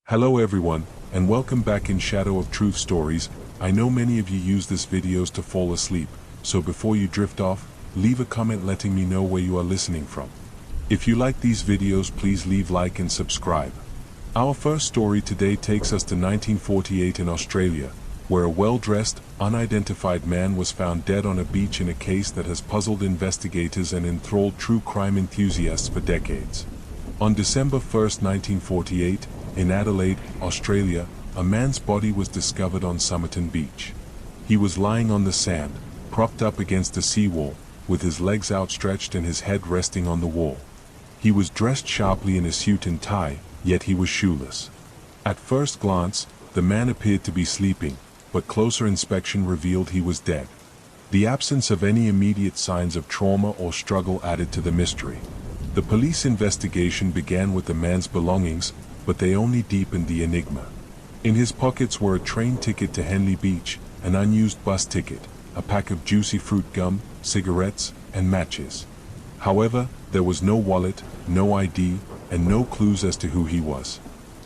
Hello everyone, and welcome back in Shadow of Truth Stories. I know many of you use this videos to fall asleep, so before you drift off, leave a comment letting me know where you are listening from. If you like these videos, please leave like and subscribe. Our first story today takes us to 1948 in Australia, where a well-dressed, unidentified man was found dead on a beach in a case that has puzzled investigators and enthralled true crime enthusiasts for decades. On December 1, 1948, in Adelaide, Australia, a man's body was discovered on Somerton Beach. He was lying on the sand, propped up against a seawall, with his legs outstretched and his head resting on the wall. He was dressed sharply in a suit and tie, yet he was shoeless. At first glance, the man appeared to be sleeping, but closer inspection revealed he was dead. The absence of any immediate signs of trauma or struggle added to the mystery. The police investigation began with the man's belongings, but they only deepened the enigma. In his pockets were a train ticket to Henley Beach, an unused bus ticket, a pack of juicy fruit gum, cigarettes, and matches. However, there was no wallet, no ID, and no clues as to who he was.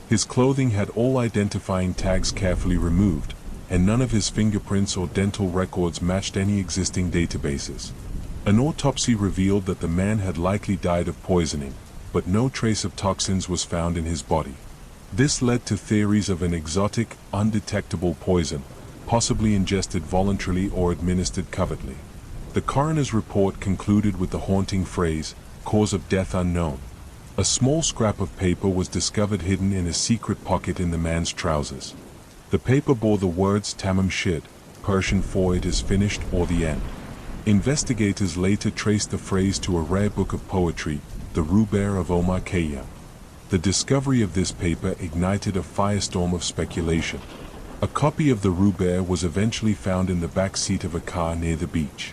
His clothing had all identifying tags carefully removed, and none of his fingerprints or dental records matched any existing databases. An autopsy revealed that the man had likely died of poisoning, but no trace of toxins was found in his body. This led to theories of an exotic, undetectable poison, possibly ingested voluntarily or administered covertly. The coroner's report concluded with the haunting phrase, "Cause of death unknown." A small scrap of paper was discovered hidden in a secret pocket in the man's trousers. The paper bore the words "Tamam Shid," Persian for "it is finished" or "the end." Investigators later traced the phrase to a rare book of poetry, the Rubaiyat of Omar Khayyam. The discovery of this paper ignited a firestorm of speculation. A copy of the Rubaiyat was eventually found in the back seat of a car near the beach.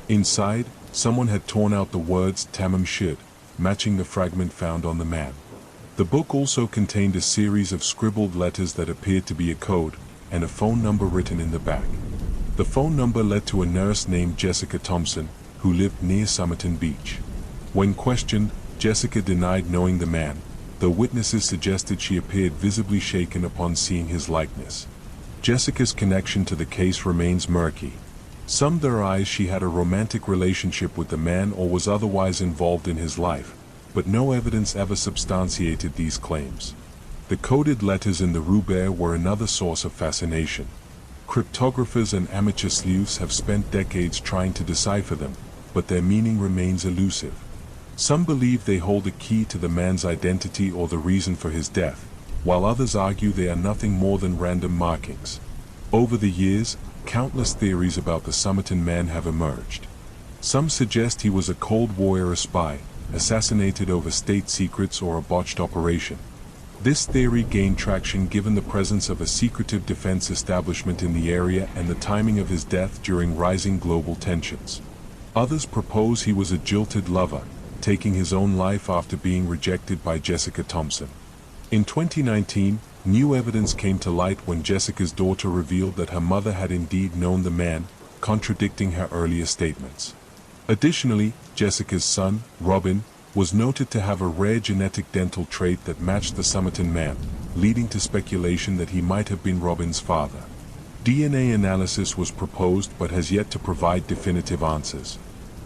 Inside, someone had torn out the words "Tamam Shid," matching the fragment found on the man. The book also contained a series of scribbled letters that appeared to be a code, and a phone number written in the back. The phone number led to a nurse named Jessica Thompson, who lived near Somerton Beach. When questioned, Jessica denied knowing the man, though witnesses suggested she appeared visibly shaken upon seeing his likeness. Jessica's connection to the case remains murky. Some theorize she had a romantic relationship with the man or was otherwise involved in his life, but no evidence ever substantiated these claims. The coded letters in the Rubaiyat were another source of fascination. Cryptographers and amateur sleuths have spent decades trying to decipher them, but their meaning remains elusive. Some believe they hold a key to the man's identity or the reason for his death, while others argue they are nothing more than random markings. Over the years, countless theories about the Somerton man have emerged. Some suggest he was a Cold War-era spy, assassinated over state secrets or a botched operation. This theory gained traction given the presence of a secretive defense establishment in the area and the timing of his death during rising global tensions. Others propose he was a jilted lover, taking his own life after being rejected by Jessica Thompson. In 2019, new evidence came to light when Jessica's daughter revealed that her mother had indeed known the man, contradicting her earlier statements. Additionally, Jessica's son, Robin, was noted to have a rare genetic dental trait that matched the Somerton man, leading to speculation that he might have been Robin's father. DNA analysis was proposed but has yet to provide definitive answers.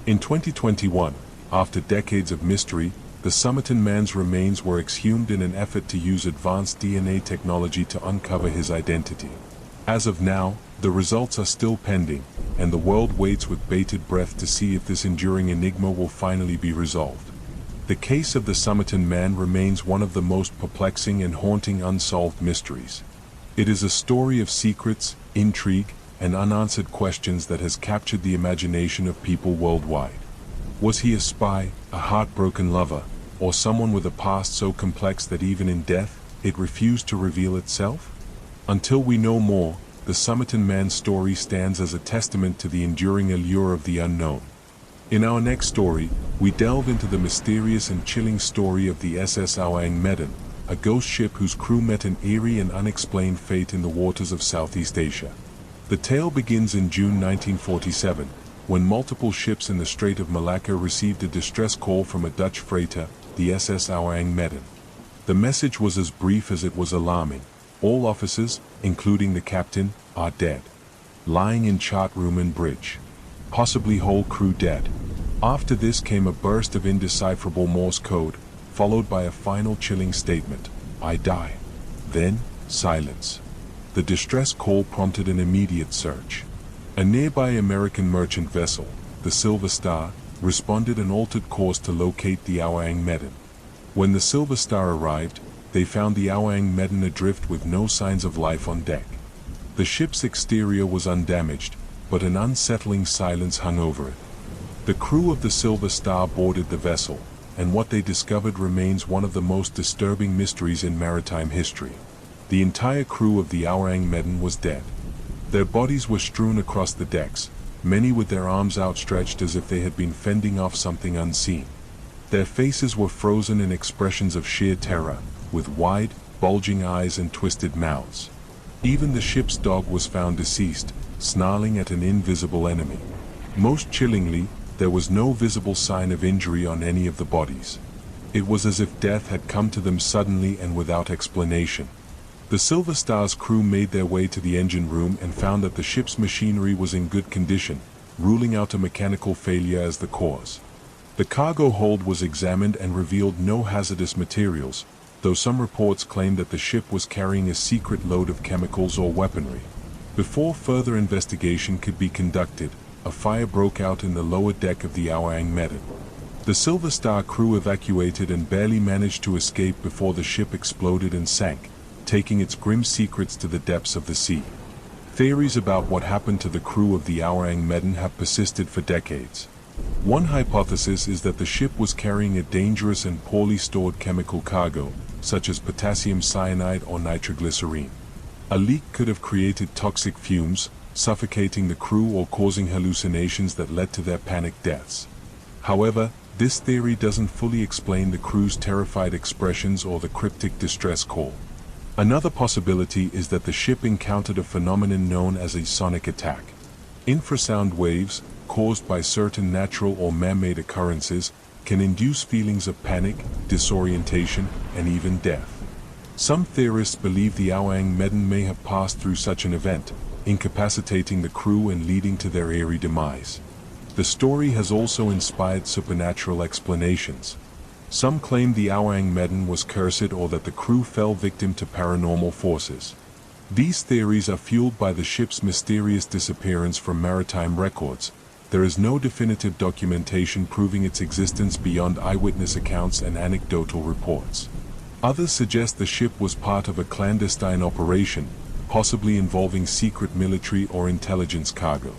In 2021, after decades of mystery, the Somerton man's remains were exhumed in an effort to use advanced DNA technology to uncover his identity. As of now, the results are still pending, and the world waits with bated breath to see if this enduring enigma will finally be resolved. The case of the Somerton man remains one of the most perplexing and haunting unsolved mysteries. It is a story of secrets, intrigue, and unanswered questions that has captured the imagination of people worldwide. Was he a spy, a heartbroken lover, or someone with a past so complex that even in death, it refused to reveal itself? Until we know more, the Somerton man's story stands as a testament to the enduring allure of the unknown. In our next story, we delve into the mysterious and chilling story of the SS Awang Medan, a ghost ship whose crew met an eerie and unexplained fate in the waters of Southeast Asia. The tale begins in June 1947, when multiple ships in the Strait of Malacca received a distress call from a Dutch freighter, the SS Awang Medan. The message was as brief as it was alarming. All officers, including the captain, are dead. Lying in chart room and bridge. Possibly whole crew dead. After this came a burst of indecipherable Morse code, followed by a final chilling statement, "I die." Then, silence. The distress call prompted an immediate search. A nearby American merchant vessel, the Silver Star, responded and altered course to locate the Awang Medan. When the Silver Star arrived, they found the Awang Medan adrift with no signs of life on deck. The ship's exterior was undamaged, but an unsettling silence hung over it. The crew of the Silver Star boarded the vessel, and what they discovered remains one of the most disturbing mysteries in maritime history. The entire crew of the Awang Medan was dead. Their bodies were strewn across the decks, many with their arms outstretched as if they had been fending off something unseen. Their faces were frozen in expressions of sheer terror, with wide, bulging eyes and twisted mouths. Even the ship's dog was found deceased, snarling at an invisible enemy. Most chillingly, there was no visible sign of injury on any of the bodies. It was as if death had come to them suddenly and without explanation. The Silver Star's crew made their way to the engine room and found that the ship's machinery was in good condition, ruling out a mechanical failure as the cause. The cargo hold was examined and revealed no hazardous materials, though some reports claimed that the ship was carrying a secret load of chemicals or weaponry. Before further investigation could be conducted, a fire broke out in the lower deck of the Awang Medan. The Silver Star crew evacuated and barely managed to escape before the ship exploded and sank, taking its grim secrets to the depths of the sea. Theories about what happened to the crew of the Awang Medan have persisted for decades. One hypothesis is that the ship was carrying a dangerous and poorly stored chemical cargo, such as potassium cyanide or nitroglycerine. A leak could have created toxic fumes, suffocating the crew or causing hallucinations that led to their panicked deaths. However, this theory doesn't fully explain the crew's terrified expressions or the cryptic distress call. Another possibility is that the ship encountered a phenomenon known as a sonic attack. Infrasound waves, caused by certain natural or man-made occurrences, can induce feelings of panic, disorientation, and even death. Some theorists believe the Awang Medan may have passed through such an event, incapacitating the crew and leading to their eerie demise. The story has also inspired supernatural explanations. Some claim the Awang Medan was cursed or that the crew fell victim to paranormal forces. These theories are fueled by the ship's mysterious disappearance from maritime records. There is no definitive documentation proving its existence beyond eyewitness accounts and anecdotal reports. Others suggest the ship was part of a clandestine operation, possibly involving secret military or intelligence cargo.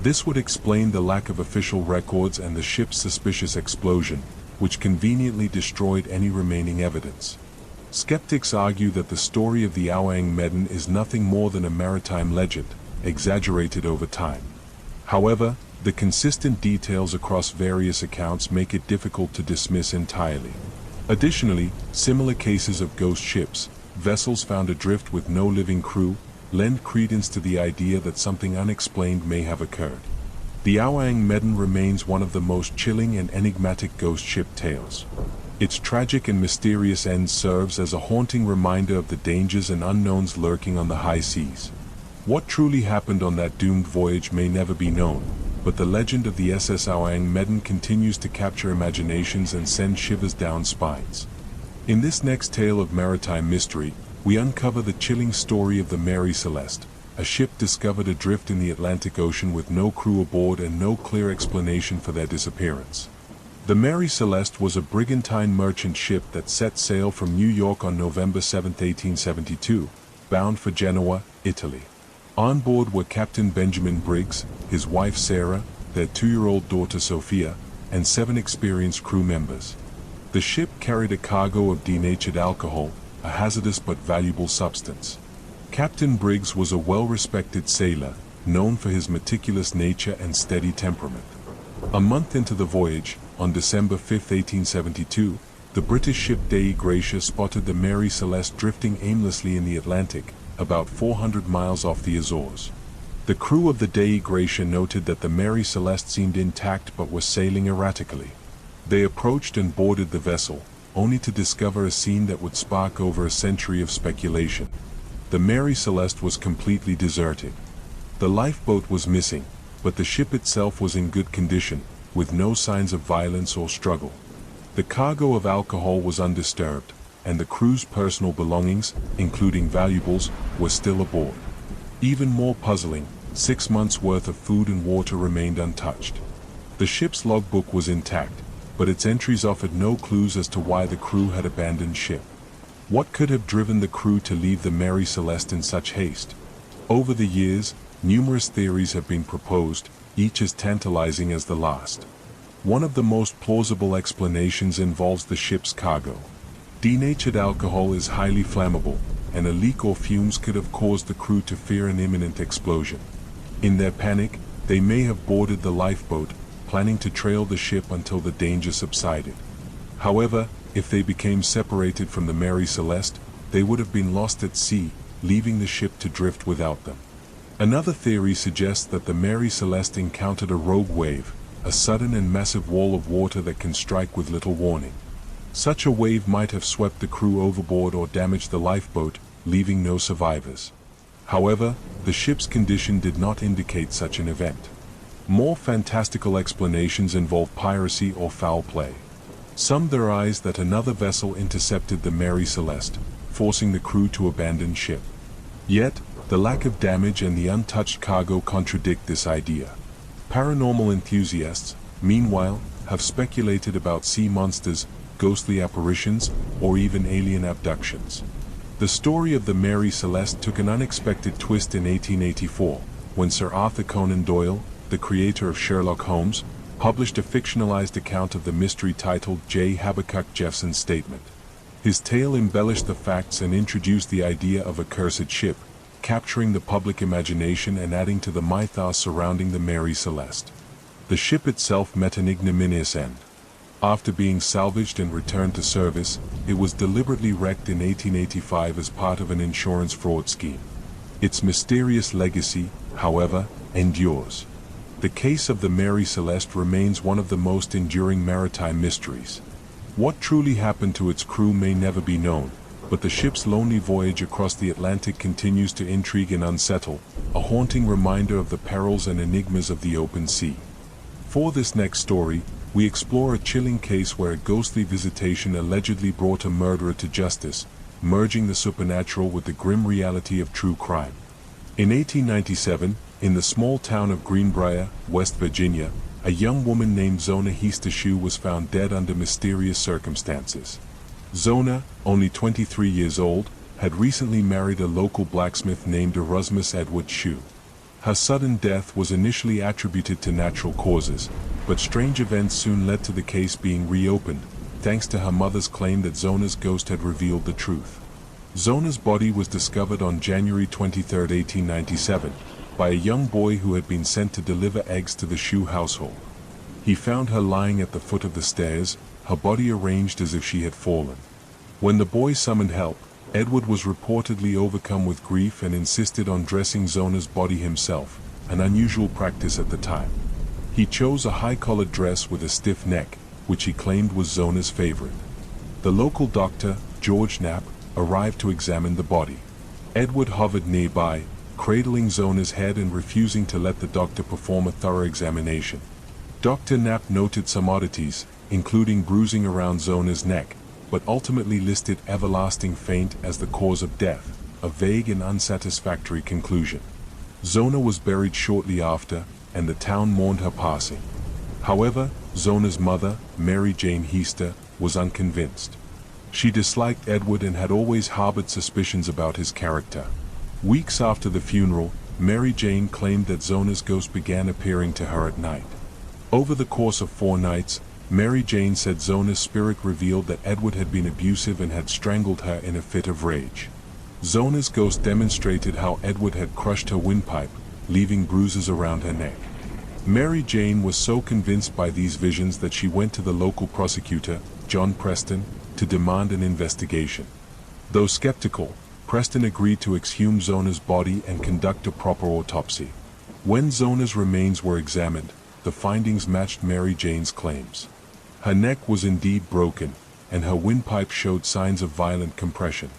This would explain the lack of official records and the ship's suspicious explosion, which conveniently destroyed any remaining evidence. Skeptics argue that the story of the Awang Medan is nothing more than a maritime legend, exaggerated over time. However, the consistent details across various accounts make it difficult to dismiss entirely. Additionally, similar cases of ghost ships, vessels found adrift with no living crew, lend credence to the idea that something unexplained may have occurred. The Awang Medan remains one of the most chilling and enigmatic ghost ship tales. Its tragic and mysterious end serves as a haunting reminder of the dangers and unknowns lurking on the high seas. What truly happened on that doomed voyage may never be known, but the legend of the SS Awang Medan continues to capture imaginations and send shivers down spines. In this next tale of maritime mystery, we uncover the chilling story of the Mary Celeste, a ship discovered adrift in the Atlantic Ocean with no crew aboard and no clear explanation for their disappearance. The Mary Celeste was a brigantine merchant ship that set sail from New York on November 7, 1872, bound for Genoa, Italy. On board were Captain Benjamin Briggs, his wife Sarah, their 2-year-old daughter Sophia, and 7 experienced crew members. The ship carried a cargo of denatured alcohol, a hazardous but valuable substance. Captain Briggs was a well-respected sailor, known for his meticulous nature and steady temperament. A month into the voyage, on December 5, 1872, the British ship Dei Gratia spotted the Mary Celeste drifting aimlessly in the Atlantic, about 400 miles off the Azores. The crew of the Dei Gratia noted that the Mary Celeste seemed intact but was sailing erratically. They approached and boarded the vessel, only to discover a scene that would spark over a century of speculation. The Mary Celeste was completely deserted. The lifeboat was missing, but the ship itself was in good condition, with no signs of violence or struggle. The cargo of alcohol was undisturbed, and the crew's personal belongings, including valuables, were still aboard. Even more puzzling, 6 months' worth of food and water remained untouched. The ship's logbook was intact, but its entries offered no clues as to why the crew had abandoned ship. What could have driven the crew to leave the Mary Celeste in such haste? Over the years, numerous theories have been proposed, each as tantalizing as the last. One of the most plausible explanations involves the ship's cargo. Denatured alcohol is highly flammable, and a leak or fumes could have caused the crew to fear an imminent explosion. In their panic, they may have boarded the lifeboat, planning to trail the ship until the danger subsided. However, if they became separated from the Mary Celeste, they would have been lost at sea, leaving the ship to drift without them. Another theory suggests that the Mary Celeste encountered a rogue wave, a sudden and massive wall of water that can strike with little warning. Such a wave might have swept the crew overboard or damaged the lifeboat, leaving no survivors. However, the ship's condition did not indicate such an event. More fantastical explanations involve piracy or foul play. Some theorize that another vessel intercepted the Mary Celeste, forcing the crew to abandon ship. Yet, the lack of damage and the untouched cargo contradict this idea. Paranormal enthusiasts, meanwhile, have speculated about sea monsters, ghostly apparitions, or even alien abductions. The story of the Mary Celeste took an unexpected twist in 1884, when Sir Arthur Conan Doyle, the creator of Sherlock Holmes, published a fictionalized account of the mystery titled J. Habakkuk Jeffson's Statement. His tale embellished the facts and introduced the idea of a cursed ship, capturing the public imagination and adding to the mythos surrounding the Mary Celeste. The ship itself met an ignominious end. After being salvaged and returned to service, it was deliberately wrecked in 1885 as part of an insurance fraud scheme. Its mysterious legacy, however, endures. The case of the Mary Celeste remains one of the most enduring maritime mysteries. What truly happened to its crew may never be known, but the ship's lonely voyage across the Atlantic continues to intrigue and unsettle, a haunting reminder of the perils and enigmas of the open sea. For this next story, we explore a chilling case where a ghostly visitation allegedly brought a murderer to justice, merging the supernatural with the grim reality of true crime. In 1897, in the small town of Greenbrier, West Virginia, a young woman named Zona Heastershoe was found dead under mysterious circumstances. Zona, only 23 years old, had recently married a local blacksmith named Erasmus Edward Shue. Her sudden death was initially attributed to natural causes, but strange events soon led to the case being reopened, thanks to her mother's claim that Zona's ghost had revealed the truth. Zona's body was discovered on January 23, 1897, by a young boy who had been sent to deliver eggs to the Shue household. He found her lying at the foot of the stairs, her body arranged as if she had fallen. When the boy summoned help, Edward was reportedly overcome with grief and insisted on dressing Zona's body himself, an unusual practice at the time. He chose a high-collared dress with a stiff neck, which he claimed was Zona's favorite. The local doctor, George Knapp, arrived to examine the body. Edward hovered nearby, cradling Zona's head and refusing to let the doctor perform a thorough examination. Dr. Knapp noted some oddities, including bruising around Zona's neck, but ultimately listed everlasting faint as the cause of death, a vague and unsatisfactory conclusion. Zona was buried shortly after, and the town mourned her passing. However, Zona's mother, Mary Jane Heaster, was unconvinced. She disliked Edward and had always harbored suspicions about his character. Weeks after the funeral, Mary Jane claimed that Zona's ghost began appearing to her at night. Over the course of 4 nights, Mary Jane said Zona's spirit revealed that Edward had been abusive and had strangled her in a fit of rage. Zona's ghost demonstrated how Edward had crushed her windpipe, leaving bruises around her neck. Mary Jane was so convinced by these visions that she went to the local prosecutor, John Preston, to demand an investigation. Though skeptical, Preston agreed to exhume Zona's body and conduct a proper autopsy. When Zona's remains were examined, the findings matched Mary Jane's claims. Her neck was indeed broken, and her windpipe showed signs of violent compression.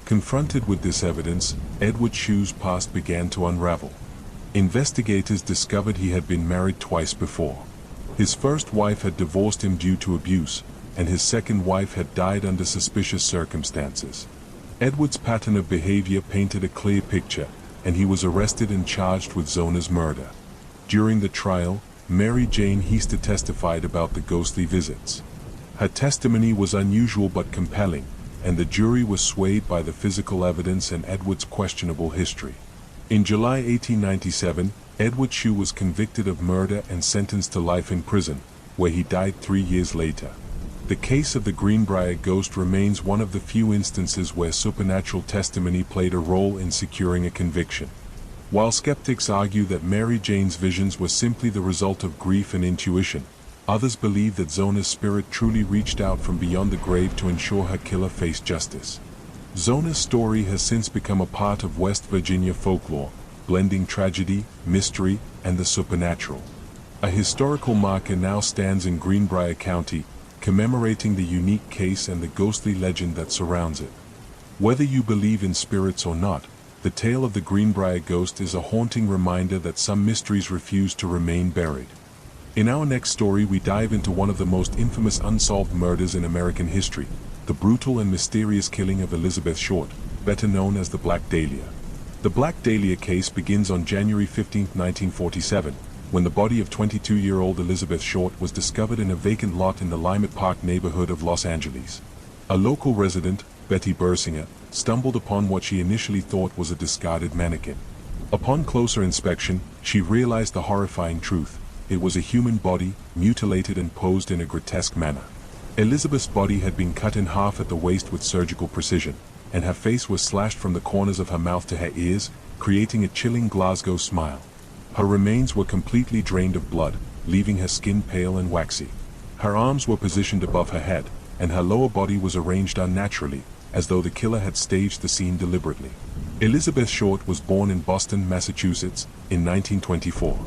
Confronted with this evidence, Edward Shue's past began to unravel. Investigators discovered he had been married twice before. His first wife had divorced him due to abuse, and his second wife had died under suspicious circumstances. Edward's pattern of behavior painted a clear picture, and he was arrested and charged with Zona's murder. During the trial, Mary Jane Heaster testified about the ghostly visits. Her testimony was unusual but compelling, and the jury was swayed by the physical evidence and Edward's questionable history. In July 1897, Edward Shue was convicted of murder and sentenced to life in prison, where he died 3 years later. The case of the Greenbrier ghost remains one of the few instances where supernatural testimony played a role in securing a conviction. While skeptics argue that Mary Jane's visions were simply the result of grief and intuition, others believe that Zona's spirit truly reached out from beyond the grave to ensure her killer faced justice. Zona's story has since become a part of West Virginia folklore, blending tragedy, mystery, and the supernatural. A historical marker now stands in Greenbrier County, commemorating the unique case and the ghostly legend that surrounds it. Whether you believe in spirits or not, the tale of the Greenbrier ghost is a haunting reminder that some mysteries refuse to remain buried. In our next story, we dive into one of the most infamous unsolved murders in American history, the brutal and mysterious killing of Elizabeth Short, better known as the Black Dahlia. The Black Dahlia case begins on January 15, 1947, when the body of 22-year-old Elizabeth Short was discovered in a vacant lot in the Limit Park neighborhood of Los Angeles. A local resident, Betty Bersinger, stumbled upon what she initially thought was a discarded mannequin. Upon closer inspection, she realized the horrifying truth. It was a human body, mutilated and posed in a grotesque manner. Elizabeth's body had been cut in half at the waist with surgical precision, and her face was slashed from the corners of her mouth to her ears, creating a chilling Glasgow smile. Her remains were completely drained of blood, leaving her skin pale and waxy. Her arms were positioned above her head, and her lower body was arranged unnaturally, as though the killer had staged the scene deliberately. Elizabeth Short was born in Boston, Massachusetts, in 1924.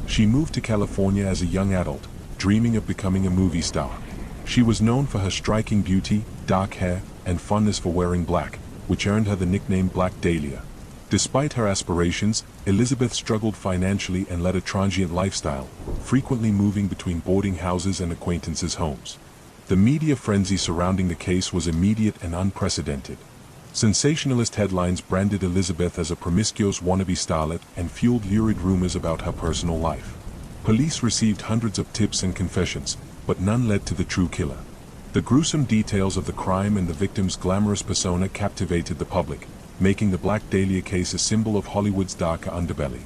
She moved to California as a young adult, dreaming of becoming a movie star. She was known for her striking beauty, dark hair, and fondness for wearing black, which earned her the nickname Black Dahlia. Despite her aspirations, Elizabeth struggled financially and led a transient lifestyle, frequently moving between boarding houses and acquaintances' homes. The media frenzy surrounding the case was immediate and unprecedented. Sensationalist headlines branded Elizabeth as a promiscuous wannabe starlet and fueled lurid rumors about her personal life. Police received hundreds of tips and confessions, but none led to the true killer. The gruesome details of the crime and the victim's glamorous persona captivated the public, making the Black Dahlia case a symbol of Hollywood's darker underbelly.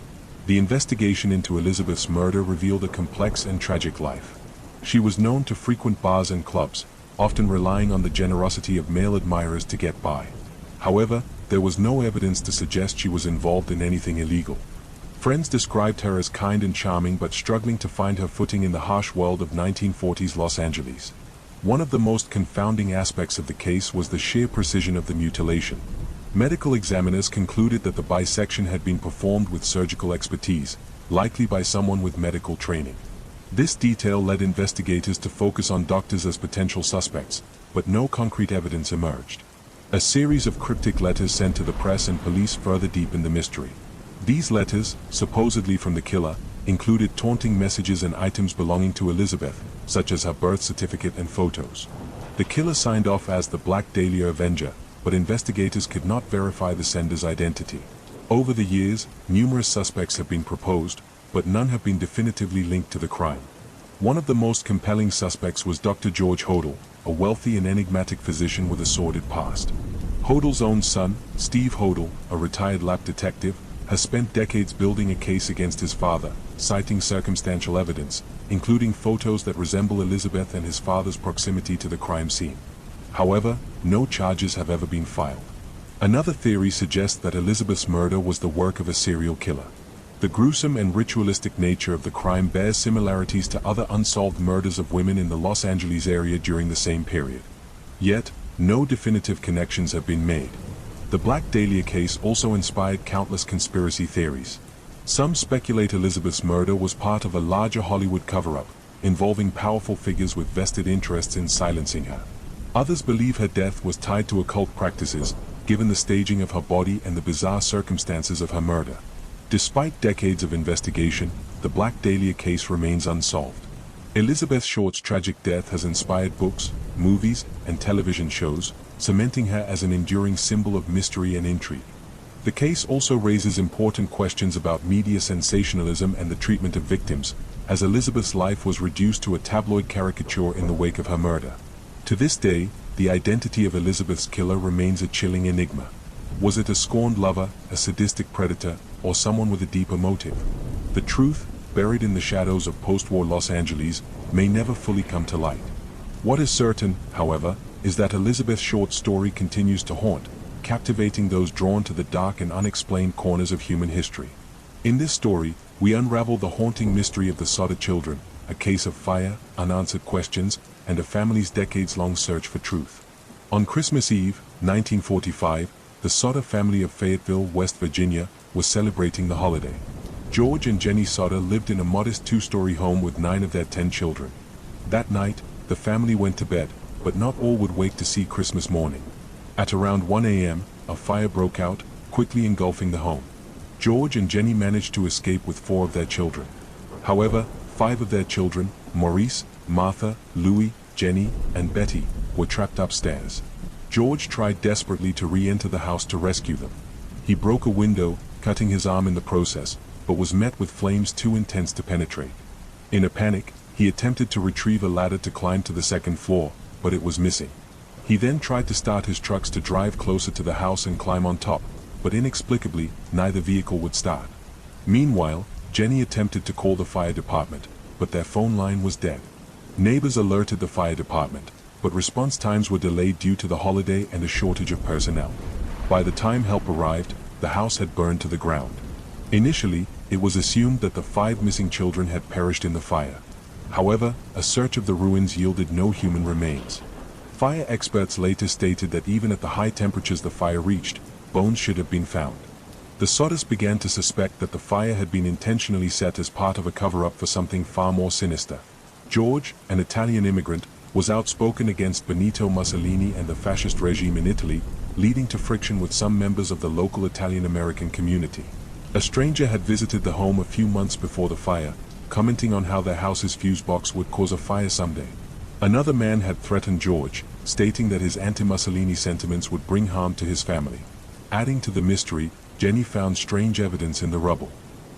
The investigation into Elizabeth's murder revealed a complex and tragic life. She was known to frequent bars and clubs, often relying on the generosity of male admirers to get by. However, there was no evidence to suggest she was involved in anything illegal. Friends described her as kind and charming but struggling to find her footing in the harsh world of 1940s Los Angeles. One of the most confounding aspects of the case was the sheer precision of the mutilation. Medical examiners concluded that the bisection had been performed with surgical expertise, likely by someone with medical training. This detail led investigators to focus on doctors as potential suspects, but no concrete evidence emerged. A series of cryptic letters sent to the press and police further deepened the mystery. These letters, supposedly from the killer, included taunting messages and items belonging to Elizabeth, such as her birth certificate and photos. The killer signed off as the Black Dahlia Avenger, but investigators could not verify the sender's identity. Over the years, numerous suspects have been proposed, but none have been definitively linked to the crime. One of the most compelling suspects was Dr. George Hodel, a wealthy and enigmatic physician with a sordid past. Hodel's own son, Steve Hodel, a retired lab detective, has spent decades building a case against his father, citing circumstantial evidence, including photos that resemble Elizabeth and his father's proximity to the crime scene. However, no charges have ever been filed. Another theory suggests that Elizabeth's murder was the work of a serial killer. The gruesome and ritualistic nature of the crime bears similarities to other unsolved murders of women in the Los Angeles area during the same period. Yet, no definitive connections have been made. The Black Dahlia case also inspired countless conspiracy theories. Some speculate Elizabeth's murder was part of a larger Hollywood cover-up, involving powerful figures with vested interests in silencing her. Others believe her death was tied to occult practices, given the staging of her body and the bizarre circumstances of her murder. Despite decades of investigation, the Black Dahlia case remains unsolved. Elizabeth Short's tragic death has inspired books, movies, and television shows, cementing her as an enduring symbol of mystery and intrigue. The case also raises important questions about media sensationalism and the treatment of victims, as Elizabeth's life was reduced to a tabloid caricature in the wake of her murder. To this day, the identity of Elizabeth's killer remains a chilling enigma. Was it a scorned lover, a sadistic predator, or someone with a deeper motive? The truth, buried in the shadows of post-war Los Angeles, may never fully come to light. What is certain, however, is that Elizabeth Short's story continues to haunt, captivating those drawn to the dark and unexplained corners of human history. In this story, we unravel the haunting mystery of the Sodder children, a case of fire, unanswered questions, and a family's decades-long search for truth. On Christmas Eve, 1945, the Sodder family of Fayetteville, West Virginia, was celebrating the holiday. George and Jenny Sodder lived in a modest two-story home with 9 of their 10 children. That night, the family went to bed, but not all would wake to see Christmas morning. At around 1 a.m., a fire broke out, quickly engulfing the home. George and Jenny managed to escape with 4 of their children. However, 5 of their children, Maurice, Martha, Louis, Jenny, and Betty, were trapped upstairs. George tried desperately to re-enter the house to rescue them. He broke a window, cutting his arm in the process, but was met with flames too intense to penetrate. In a panic, he attempted to retrieve a ladder to climb to the second floor, but it was missing. He then tried to start his trucks to drive closer to the house and climb on top, but inexplicably, neither vehicle would start. Meanwhile, Jenny attempted to call the fire department, but their phone line was dead. Neighbors alerted the fire department, but response times were delayed due to the holiday and a shortage of personnel. By the time help arrived, the house had burned to the ground. Initially, it was assumed that the 5 missing children had perished in the fire. However, a search of the ruins yielded no human remains. Fire experts later stated that even at the high temperatures the fire reached, bones should have been found. The Sodders began to suspect that the fire had been intentionally set as part of a cover-up for something far more sinister. George, an Italian immigrant, was outspoken against Benito Mussolini and the fascist regime in Italy, leading to friction with some members of the local Italian-American community. A stranger had visited the home a few months before the fire, commenting on how their house's fuse box would cause a fire someday. Another man had threatened George, stating that his anti-Mussolini sentiments would bring harm to his family. Adding to the mystery, Jenny found strange evidence in the rubble.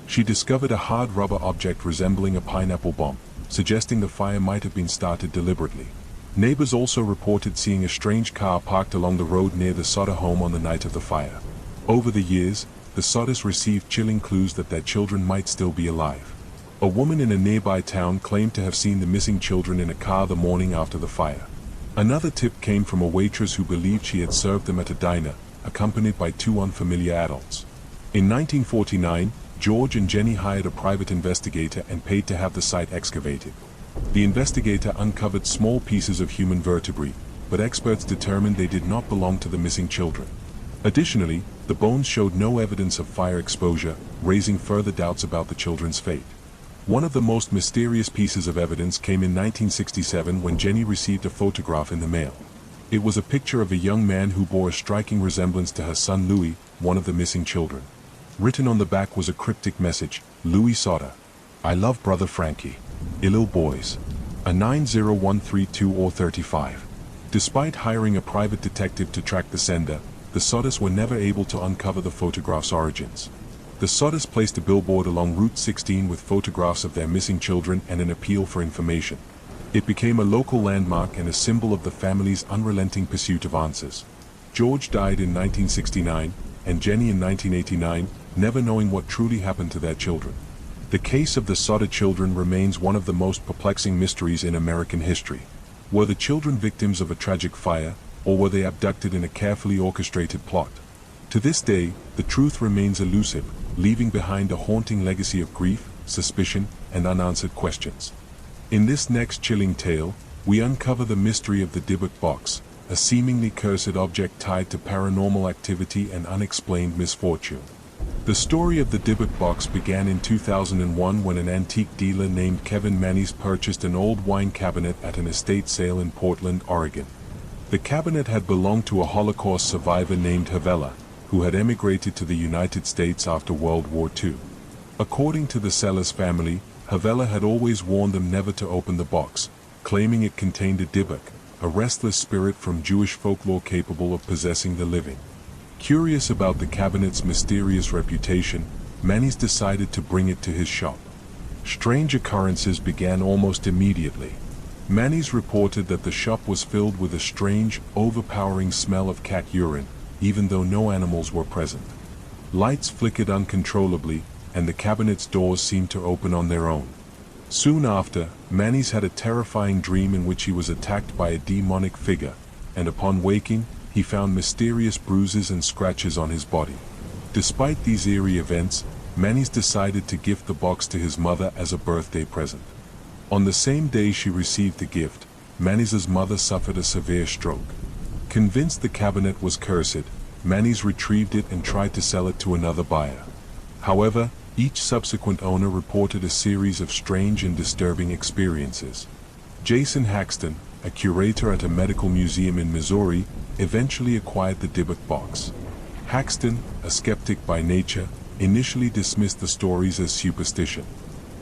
She discovered a hard rubber object resembling a pineapple bomb, suggesting the fire might have been started deliberately. Neighbors also reported seeing a strange car parked along the road near the Sodder home on the night of the fire. Over the years, the Sodders received chilling clues that their children might still be alive. A woman in a nearby town claimed to have seen the missing children in a car the morning after the fire. Another tip came from a waitress who believed she had served them at a diner, accompanied by 2 unfamiliar adults. In 1949, George and Jenny hired a private investigator and paid to have the site excavated. The investigator uncovered small pieces of human vertebrae, but experts determined they did not belong to the missing children. Additionally, the bones showed no evidence of fire exposure, raising further doubts about the children's fate. One of the most mysterious pieces of evidence came in 1967 when Jenny received a photograph in the mail. It was a picture of a young man who bore a striking resemblance to her son Louis, one of the missing children. Written on the back was a cryptic message: Louis Sodder, I love brother Frankie. Ill boys. A 90132 or 35. Despite hiring a private detective to track the sender, the Sodders were never able to uncover the photograph's origins. The Sodders placed a billboard along Route 16 with photographs of their missing children and an appeal for information. It became a local landmark and a symbol of the family's unrelenting pursuit of answers. George died in 1969, and Jenny in 1989, never knowing what truly happened to their children. The case of the Sodder children remains one of the most perplexing mysteries in American history. Were the children victims of a tragic fire, or were they abducted in a carefully orchestrated plot? To this day, the truth remains elusive, leaving behind a haunting legacy of grief, suspicion, and unanswered questions. In this next chilling tale, we uncover the mystery of the Dybbuk box, a seemingly cursed object tied to paranormal activity and unexplained misfortune. The story of the Dybbuk box began in 2001 when an antique dealer named Kevin Mannies purchased an old wine cabinet at an estate sale in Portland, Oregon. The cabinet had belonged to a Holocaust survivor named Havela, who had emigrated to the United States after World War II. According to the seller's family, Havela had always warned them never to open the box, claiming it contained a dibuk, a restless spirit from Jewish folklore capable of possessing the living. Curious about the cabinet's mysterious reputation, Manis decided to bring it to his shop. Strange occurrences began almost immediately. Manis reported that the shop was filled with a strange, overpowering smell of cat urine, even though no animals were present. Lights flickered uncontrollably, and the cabinet's doors seemed to open on their own. Soon after, Manis had a terrifying dream in which he was attacked by a demonic figure, and upon waking, he found mysterious bruises and scratches on his body. Despite these eerie events, Manis decided to gift the box to his mother as a birthday present. On the same day she received the gift, Manis's mother suffered a severe stroke. Convinced the cabinet was cursed, Manis retrieved it and tried to sell it to another buyer. However, each subsequent owner reported a series of strange and disturbing experiences. Jason Haxton, a curator at a medical museum in Missouri, eventually acquired the dibuk box. Haxton, a skeptic by nature, initially dismissed the stories as superstition.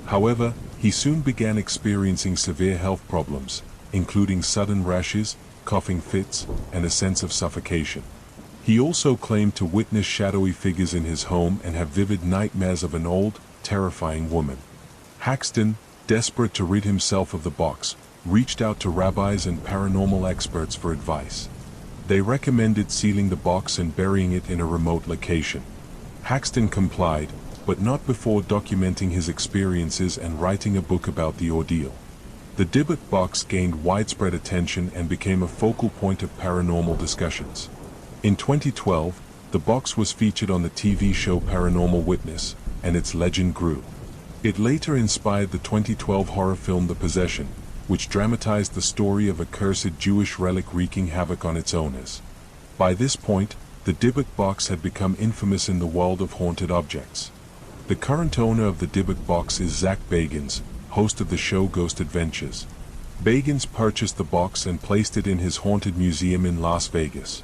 However, he soon began experiencing severe health problems, including sudden rashes, coughing fits, and a sense of suffocation. He also claimed to witness shadowy figures in his home and have vivid nightmares of an old, terrifying woman. Haxton, desperate to rid himself of the box, reached out to rabbis and paranormal experts for advice. They recommended sealing the box and burying it in a remote location. Haxton complied, but not before documenting his experiences and writing a book about the ordeal. The dibuk box gained widespread attention and became a focal point of paranormal discussions. In 2012, the box was featured on the TV show Paranormal Witness, and its legend grew. It later inspired the 2012 horror film The Possession, which dramatized the story of a cursed Jewish relic wreaking havoc on its owners. By this point, the dibuk box had become infamous in the world of haunted objects. The current owner of the dibuk box is Zach Bagans, host of the show Ghost Adventures. Bagans purchased the box and placed it in his haunted museum in Las Vegas.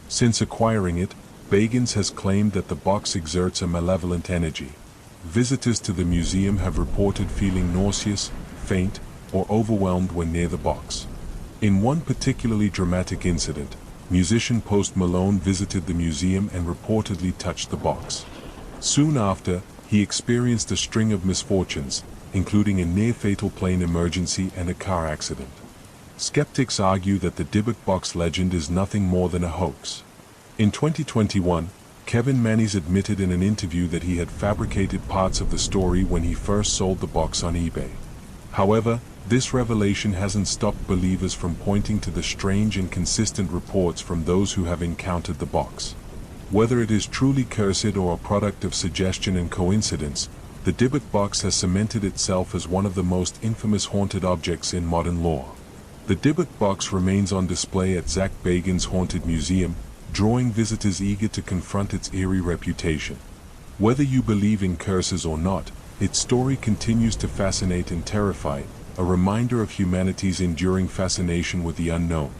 Since acquiring it, Bagans has claimed that the box exerts a malevolent energy. Visitors to the museum have reported feeling nauseous, faint, or overwhelmed when near the box. In one particularly dramatic incident, musician Post Malone visited the museum and reportedly touched the box. Soon after, he experienced a string of misfortunes, including a near-fatal plane emergency and a car accident. Skeptics argue that the dibuk box legend is nothing more than a hoax. In 2021, Kevin Manis admitted in an interview that he had fabricated parts of the story when he first sold the box on eBay. However, this revelation hasn't stopped believers from pointing to the strange and consistent reports from those who have encountered the box. Whether it is truly cursed or a product of suggestion and coincidence, the dibuk box has cemented itself as one of the most infamous haunted objects in modern lore. The dibuk box remains on display at Zach Bagans' Haunted Museum, drawing visitors eager to confront its eerie reputation. Whether you believe in curses or not, its story continues to fascinate and terrify, a reminder of humanity's enduring fascination with the unknown.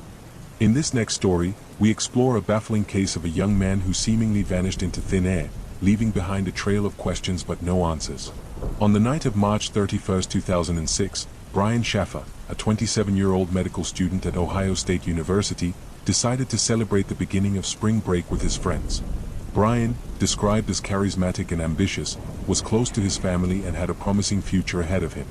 In this next story, we explore a baffling case of a young man who seemingly vanished into thin air, leaving behind a trail of questions but no answers. On the night of March 31, 2006, Brian Schaffer, a 27-year-old medical student at Ohio State University, decided to celebrate the beginning of spring break with his friends. Brian, described as charismatic and ambitious, was close to his family and had a promising future ahead of him.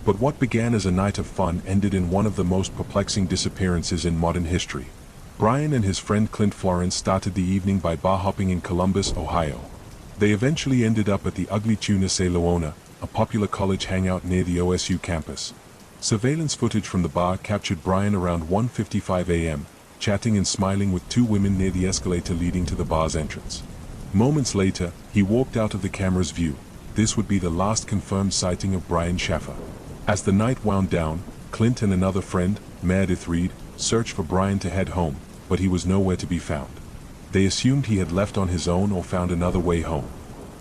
But what began as a night of fun ended in one of the most perplexing disappearances in modern history. Brian and his friend Clint Florence started the evening by bar hopping in Columbus, Ohio. They eventually ended up at the Ugly Tuna Se Leona, a popular college hangout near the OSU campus. Surveillance footage from the bar captured Brian around 1:55 a.m., chatting and smiling with two women near the escalator leading to the bar's entrance. Moments later, he walked out of the camera's view. This would be the last confirmed sighting of Brian Schaffer. As the night wound down, Clint and another friend, Meredith Reed, searched for Brian to head home, but he was nowhere to be found. They assumed he had left on his own or found another way home.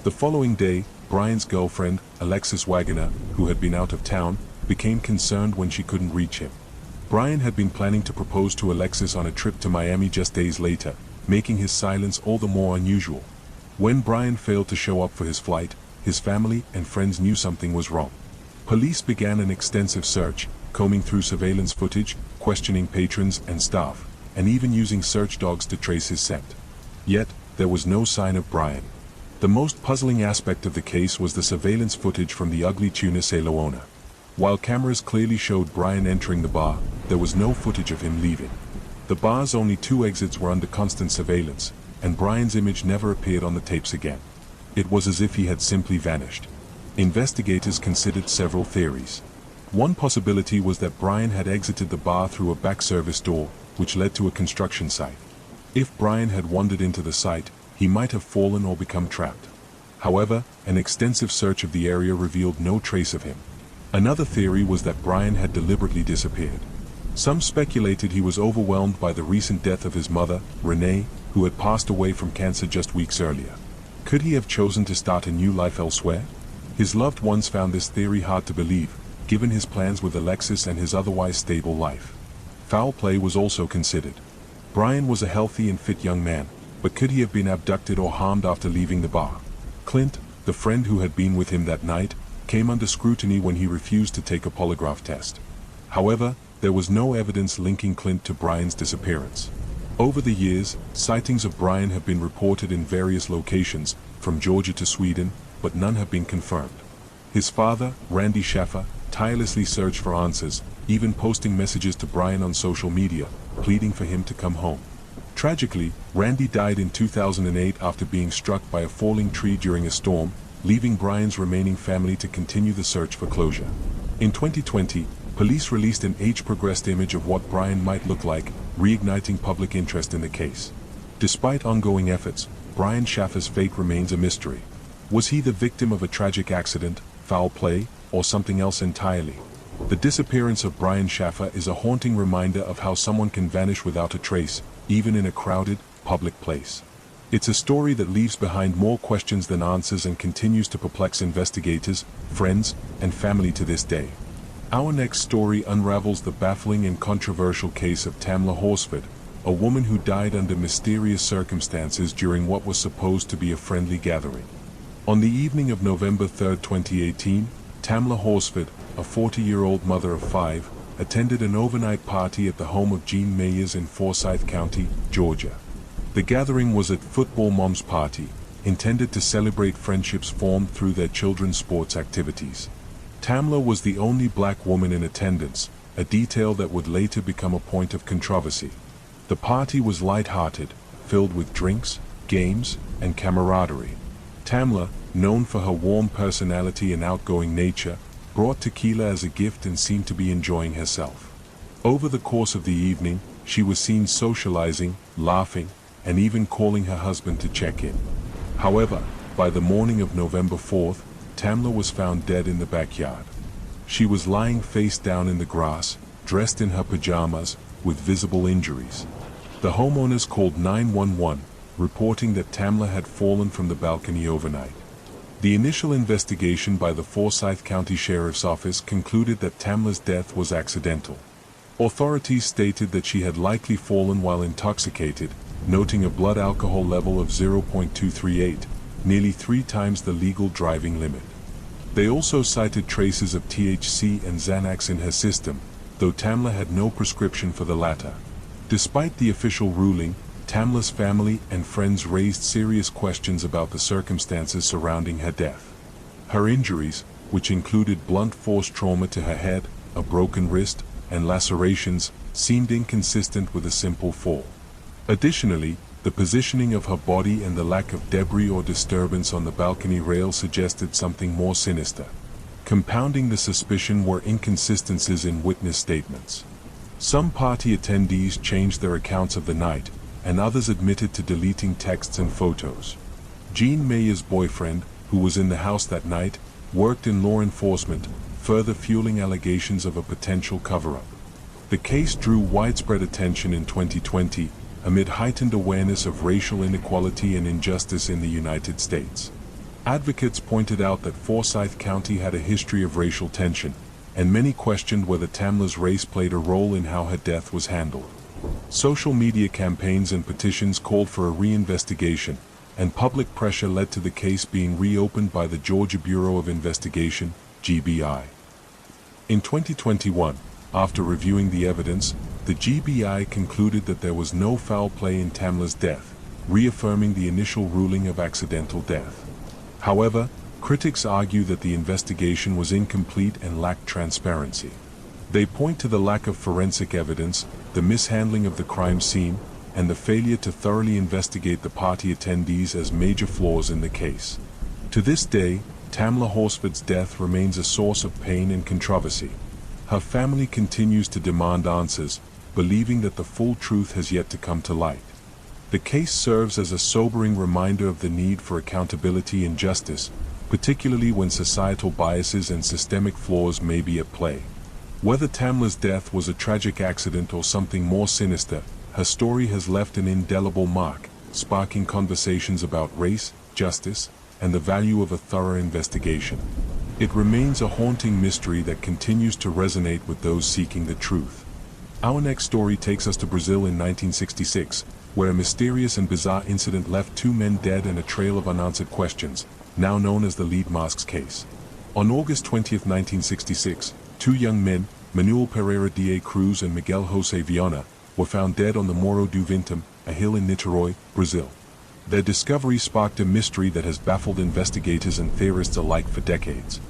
The following day, Brian's girlfriend, Alexis Wagoner, who had been out of town, became concerned when she couldn't reach him. Brian had been planning to propose to Alexis on a trip to Miami just days later, making his silence all the more unusual. When Brian failed to show up for his flight, his family and friends knew something was wrong. Police began an extensive search, combing through surveillance footage, questioning patrons and staff, and even using search dogs to trace his scent. Yet, there was no sign of Brian. The most puzzling aspect of the case was the surveillance footage from the ugly tuna sailor owner. While cameras clearly showed Brian entering the bar, there was no footage of him leaving. The bar's only 2 exits were under constant surveillance, and Brian's image never appeared on the tapes again. It was as if he had simply vanished. Investigators considered several theories. One possibility was that Brian had exited the bar through a back service door, which led to a construction site. If Brian had wandered into the site, he might have fallen or become trapped. However, an extensive search of the area revealed no trace of him. Another theory was that Brian had deliberately disappeared. Some speculated he was overwhelmed by the recent death of his mother, Renee, who had passed away from cancer just weeks earlier. Could he have chosen to start a new life elsewhere? His loved ones found this theory hard to believe, given his plans with Alexis and his otherwise stable life. Foul play was also considered. Brian was a healthy and fit young man, but could he have been abducted or harmed after leaving the bar? Clint, the friend who had been with him that night, came under scrutiny when he refused to take a polygraph test. However, there was no evidence linking Clint to Brian's disappearance. Over the years, sightings of Brian have been reported in various locations, from Georgia to Sweden, but none have been confirmed. His father, Randy Schaffer, tirelessly searched for answers, even posting messages to Brian on social media, pleading for him to come home. Tragically, Randy died in 2008 after being struck by a falling tree during a storm, leaving Brian's remaining family to continue the search for closure. In 2020, police released an age-progressed image of what Brian might look like, reigniting public interest in the case. Despite ongoing efforts, Brian Schaffer's fate remains a mystery. Was he the victim of a tragic accident, foul play, or something else entirely? The disappearance of Brian Schaffer is a haunting reminder of how someone can vanish without a trace, even in a crowded, public place. It's a story that leaves behind more questions than answers and continues to perplex investigators, friends, and family to this day. Our next story unravels the baffling and controversial case of Tamla Horsford, a woman who died under mysterious circumstances during what was supposed to be a friendly gathering. On the evening of November 3, 2018, Tamla Horsford, a 40-year-old mother of 5, attended an overnight party at the home of Jean Mayers in Forsyth County, Georgia. The gathering was a football mom's party, intended to celebrate friendships formed through their children's sports activities. Tamla was the only black woman in attendance, a detail that would later become a point of controversy. The party was light-hearted, filled with drinks, games, and camaraderie. Tamla, known for her warm personality and outgoing nature, brought tequila as a gift and seemed to be enjoying herself. Over the course of the evening, she was seen socializing, laughing, and even calling her husband to check in. However, by the morning of November 4th, Tamla was found dead in the backyard. She was lying face down in the grass, dressed in her pajamas, with visible injuries. The homeowners called 911, reporting that Tamla had fallen from the balcony overnight. The initial investigation by the Forsyth County Sheriff's Office concluded that Tamla's death was accidental. Authorities stated that she had likely fallen while intoxicated, noting a blood alcohol level of 0.238, nearly 3 times the legal driving limit. They also cited traces of THC and Xanax in her system, though Tamla had no prescription for the latter. Despite the official ruling, Tamla's family and friends raised serious questions about the circumstances surrounding her death. Her injuries, which included blunt force trauma to her head, a broken wrist, and lacerations, seemed inconsistent with a simple fall. Additionally, the positioning of her body and the lack of debris or disturbance on the balcony rail suggested something more sinister. Compounding the suspicion were inconsistencies in witness statements. Some party attendees changed their accounts of the night, and others admitted to deleting texts and photos. Jean Mayer's boyfriend, who was in the house that night, worked in law enforcement, further fueling allegations of a potential cover-up. The case drew widespread attention in 2020, amid heightened awareness of racial inequality and injustice in the United States. Advocates pointed out that Forsyth County had a history of racial tension, and many questioned whether Tamla's race played a role in how her death was handled. Social media campaigns and petitions called for a reinvestigation, and public pressure led to the case being reopened by the Georgia Bureau of Investigation, GBI. In 2021, after reviewing the evidence, the GBI concluded that there was no foul play in Tamla's death, reaffirming the initial ruling of accidental death. However, critics argue that the investigation was incomplete and lacked transparency. They point to the lack of forensic evidence, the mishandling of the crime scene, and the failure to thoroughly investigate the party attendees as major flaws in the case. To this day, Tamla Horsford's death remains a source of pain and controversy. Her family continues to demand answers, believing that the full truth has yet to come to light. The case serves as a sobering reminder of the need for accountability and justice, particularly when societal biases and systemic flaws may be at play. Whether Tamla's death was a tragic accident or something more sinister, her story has left an indelible mark, sparking conversations about race, justice, and the value of a thorough investigation. It remains a haunting mystery that continues to resonate with those seeking the truth. Our next story takes us to Brazil in 1966, where a mysterious and bizarre incident left 2 men dead and a trail of unanswered questions, now known as the lead masks case. On August 20, 1966, 2 young men, Manuel Pereira da Cruz and Miguel José Viana, were found dead on the Morro do Vintum, a hill in Niterói, Brazil. Their discovery sparked a mystery that has baffled investigators and theorists alike for decades.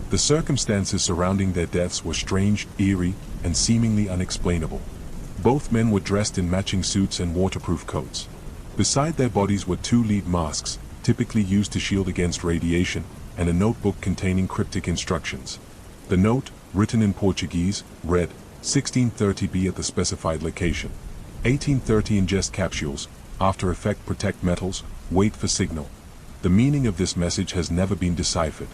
The circumstances surrounding their deaths were strange, eerie, and seemingly unexplainable. Both men were dressed in matching suits and waterproof coats. Beside their bodies were 2 lead masks, typically used to shield against radiation, and a notebook containing cryptic instructions. The note, written in Portuguese, read, 1630 be at the specified location. 1830 ingest capsules, after effect protect metals, wait for signal. The meaning of this message has never been deciphered.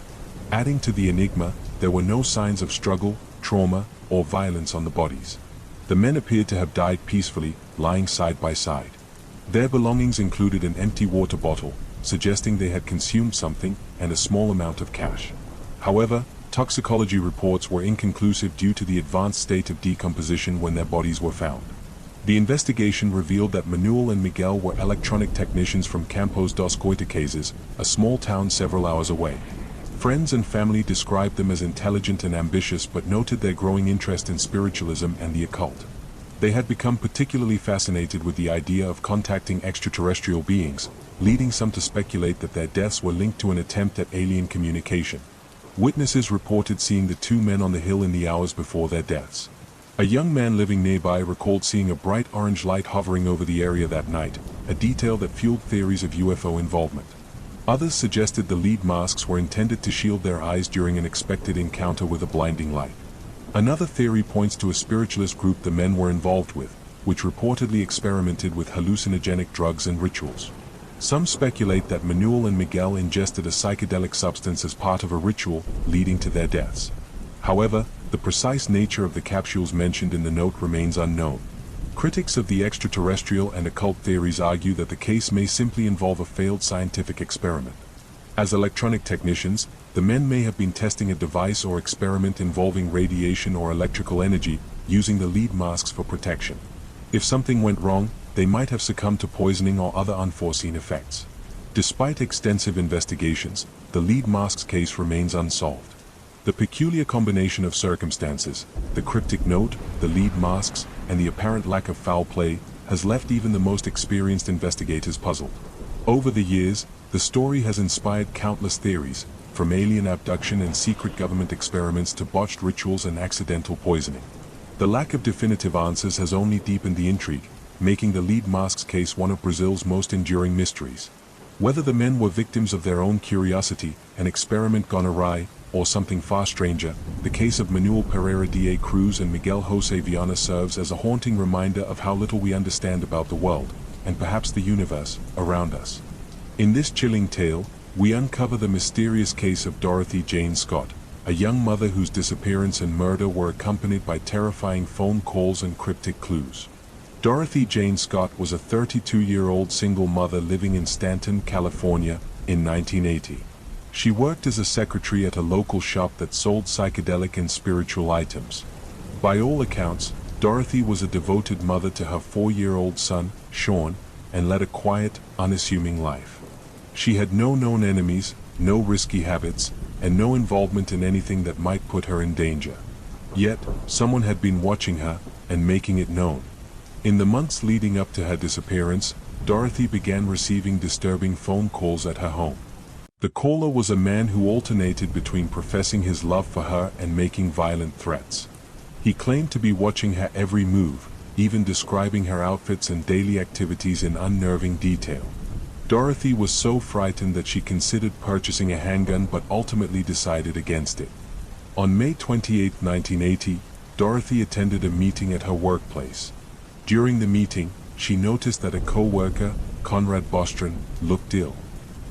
Adding to the enigma, there were no signs of struggle, trauma, or violence on the bodies. The men appeared to have died peacefully, lying side by side. Their belongings included an empty water bottle, suggesting they had consumed something, and a small amount of cash. However, toxicology reports were inconclusive due to the advanced state of decomposition when their bodies were found. The investigation revealed that Manuel and Miguel were electronic technicians from Campos dos Goitacazes, a small town several hours away. Friends and family described them as intelligent and ambitious but noted their growing interest in spiritualism and the occult. They had become particularly fascinated with the idea of contacting extraterrestrial beings, leading some to speculate that their deaths were linked to an attempt at alien communication. Witnesses reported seeing the 2 men on the hill in the hours before their deaths. A young man living nearby recalled seeing a bright orange light hovering over the area that night, a detail that fueled theories of UFO involvement. Others suggested the lead masks were intended to shield their eyes during an expected encounter with a blinding light. Another theory points to a spiritualist group the men were involved with, which reportedly experimented with hallucinogenic drugs and rituals. Some speculate that Manuel and Miguel ingested a psychedelic substance as part of a ritual, leading to their deaths. However, the precise nature of the capsules mentioned in the note remains unknown. Critics of the extraterrestrial and occult theories argue that the case may simply involve a failed scientific experiment. As electronic technicians, the men may have been testing a device or experiment involving radiation or electrical energy, using the lead masks for protection. If something went wrong, they might have succumbed to poisoning or other unforeseen effects. Despite extensive investigations, the lead masks case remains unsolved. The peculiar combination of circumstances, the cryptic note, the lead masks, and the apparent lack of foul play, has left even the most experienced investigators puzzled. Over the years, the story has inspired countless theories, from alien abduction and secret government experiments to botched rituals and accidental poisoning. The lack of definitive answers has only deepened the intrigue, making the lead masks case one of Brazil's most enduring mysteries. Whether the men were victims of their own curiosity, an experiment gone awry, or something far stranger, the case of Manuel Pereira da Cruz and Miguel José Viana serves as a haunting reminder of how little we understand about the world, and perhaps the universe, around us. In this chilling tale, we uncover the mysterious case of Dorothy Jane Scott, a young mother whose disappearance and murder were accompanied by terrifying phone calls and cryptic clues. Dorothy Jane Scott was a 32-year-old single mother living in Stanton, California, in 1980. She worked as a secretary at a local shop that sold psychedelic and spiritual items. By all accounts, Dorothy was a devoted mother to her 4-year-old son, Sean, and led a quiet, unassuming life. She had no known enemies, no risky habits, and no involvement in anything that might put her in danger. Yet, someone had been watching her, and making it known. In the months leading up to her disappearance, Dorothy began receiving disturbing phone calls at her home. The caller was a man who alternated between professing his love for her and making violent threats. He claimed to be watching her every move, even describing her outfits and daily activities in unnerving detail. Dorothy was so frightened that she considered purchasing a handgun but ultimately decided against it. On May 28, 1980, Dorothy attended a meeting at her workplace. During the meeting, she noticed that a co-worker, Conrad Bostron, looked ill.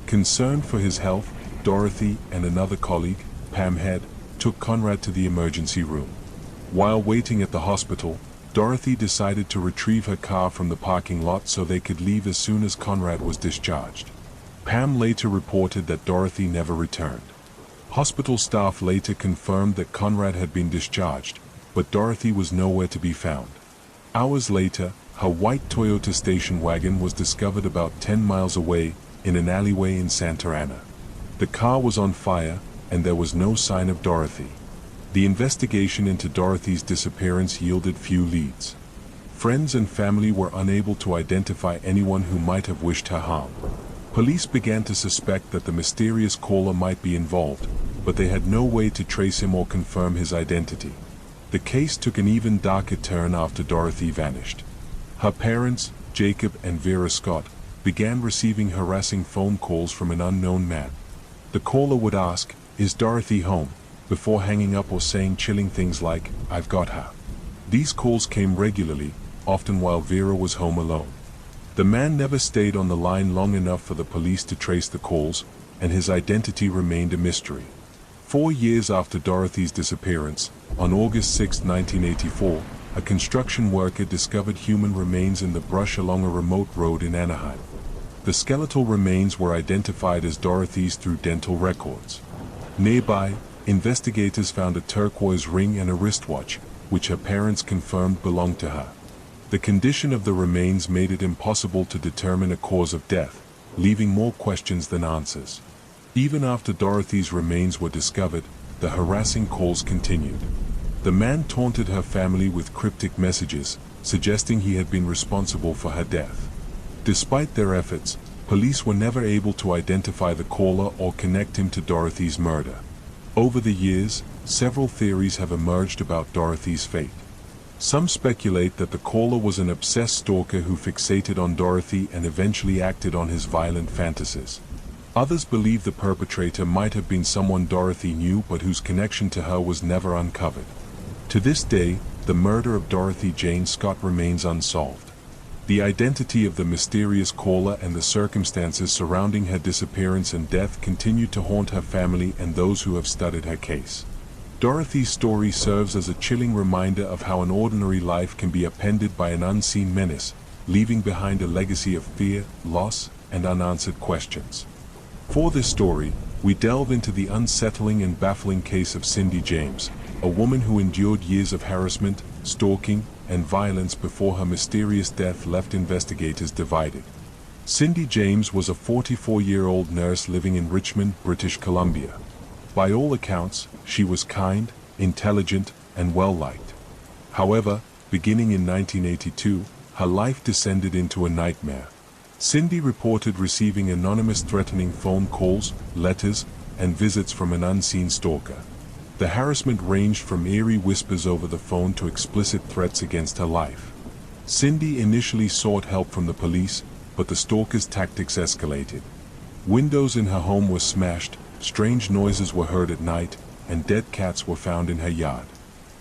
Concerned for his health, Dorothy and another colleague, Pam Head, took Conrad to the emergency room. While waiting at the hospital, Dorothy decided to retrieve her car from the parking lot so they could leave as soon as Conrad was discharged. Pam later reported that Dorothy never returned. Hospital staff later confirmed that Conrad had been discharged, but Dorothy was nowhere to be found. Hours later, her white Toyota station wagon was discovered about 10 miles away, in an alleyway in Santa Ana. The car was on fire, and there was no sign of Dorothy. The investigation into Dorothy's disappearance yielded few leads. Friends and family were unable to identify anyone who might have wished her harm. Police began to suspect that the mysterious caller might be involved, but they had no way to trace him or confirm his identity. The case took an even darker turn after Dorothy vanished. Her parents, Jacob and Vera Scott, began receiving harassing phone calls from an unknown man. The caller would ask, "Is Dorothy home?" before hanging up or saying chilling things like, "I've got her." These calls came regularly, often while Vera was home alone. The man never stayed on the line long enough for the police to trace the calls, and his identity remained a mystery. 4 years after Dorothy's disappearance, on August 6, 1984, a construction worker discovered human remains in the brush along a remote road in Anaheim. The skeletal remains were identified as Dorothy's through dental records. Nearby, investigators found a turquoise ring and a wristwatch, which her parents confirmed belonged to her. The condition of the remains made it impossible to determine a cause of death, leaving more questions than answers. Even after Dorothy's remains were discovered, the harassing calls continued. The man taunted her family with cryptic messages, suggesting he had been responsible for her death. Despite their efforts, police were never able to identify the caller or connect him to Dorothy's murder. Over the years, several theories have emerged about Dorothy's fate. Some speculate that the caller was an obsessed stalker who fixated on Dorothy and eventually acted on his violent fantasies. Others believe the perpetrator might have been someone Dorothy knew but whose connection to her was never uncovered. To this day, the murder of Dorothy Jane Scott remains unsolved. The identity of the mysterious caller and the circumstances surrounding her disappearance and death continue to haunt her family and those who have studied her case. Dorothy's story serves as a chilling reminder of how an ordinary life can be upended by an unseen menace, leaving behind a legacy of fear, loss, and unanswered questions. For this story, we delve into the unsettling and baffling case of Cindy James, a woman who endured years of harassment, stalking, and violence before her mysterious death left investigators divided. Cindy James was a 44-year-old nurse living in Richmond, British Columbia. By all accounts, she was kind, intelligent, and well-liked. However, beginning in 1982, her life descended into a nightmare. Cindy reported receiving anonymous threatening phone calls, letters, and visits from an unseen stalker. The harassment ranged from eerie whispers over the phone to explicit threats against her life. Cindy initially sought help from the police, but the stalker's tactics escalated. Windows in her home were smashed, strange noises were heard at night, and dead cats were found in her yard.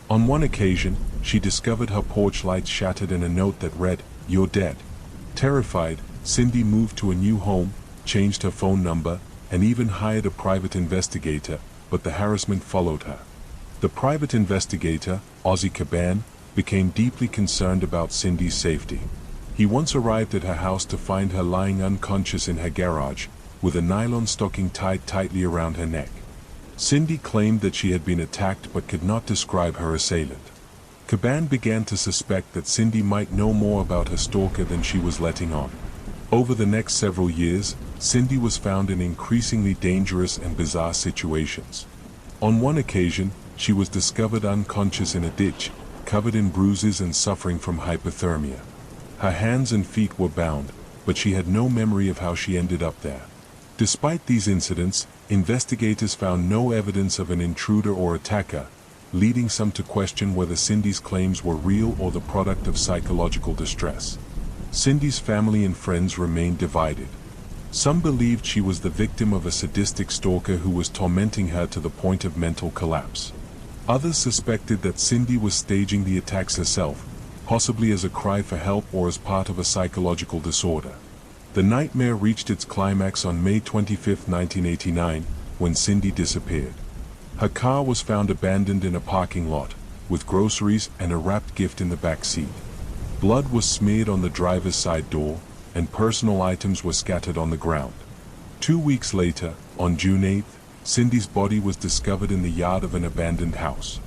On one occasion, she discovered her porch lights shattered and a note that read, "You're dead." Terrified, Cindy moved to a new home, changed her phone number, and even hired a private investigator, but the harassment followed her. The private investigator, Ozzy Caban, became deeply concerned about Cindy's safety. He once arrived at her house to find her lying unconscious in her garage, with a nylon stocking tied tightly around her neck. Cindy claimed that she had been attacked but could not describe her assailant. Caban began to suspect that Cindy might know more about her stalker than she was letting on. Over the next several years, Cindy was found in increasingly dangerous and bizarre situations. On one occasion, she was discovered unconscious in a ditch, covered in bruises and suffering from hypothermia. Her hands and feet were bound, but she had no memory of how she ended up there. Despite these incidents, investigators found no evidence of an intruder or attacker, leading some to question whether Cindy's claims were real or the product of psychological distress. Cindy's family and friends remained divided. Some believed she was the victim of a sadistic stalker who was tormenting her to the point of mental collapse. Others suspected that Cindy was staging the attacks herself, possibly as a cry for help or as part of a psychological disorder. The nightmare reached its climax on May 25, 1989, when Cindy disappeared. Her car was found abandoned in a parking lot, with groceries and a wrapped gift in the back seat. Blood was smeared on the driver's side door, and personal items were scattered on the ground. 2 weeks later, on June 8, Cindy's body was discovered in the yard of an abandoned house.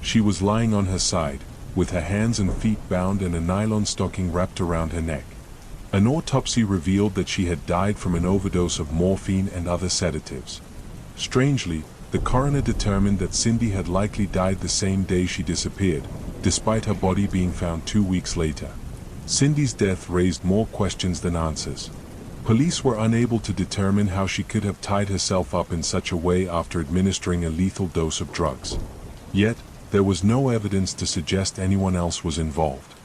She was lying on her side, with her hands and feet bound and a nylon stocking wrapped around her neck. An autopsy revealed that she had died from an overdose of morphine and other sedatives. Strangely, the coroner determined that Cindy had likely died the same day she disappeared, despite her body being found 2 weeks later. Cindy's death raised more questions than answers. Police were unable to determine how she could have tied herself up in such a way after administering a lethal dose of drugs. Yet, there was no evidence to suggest anyone else was involved.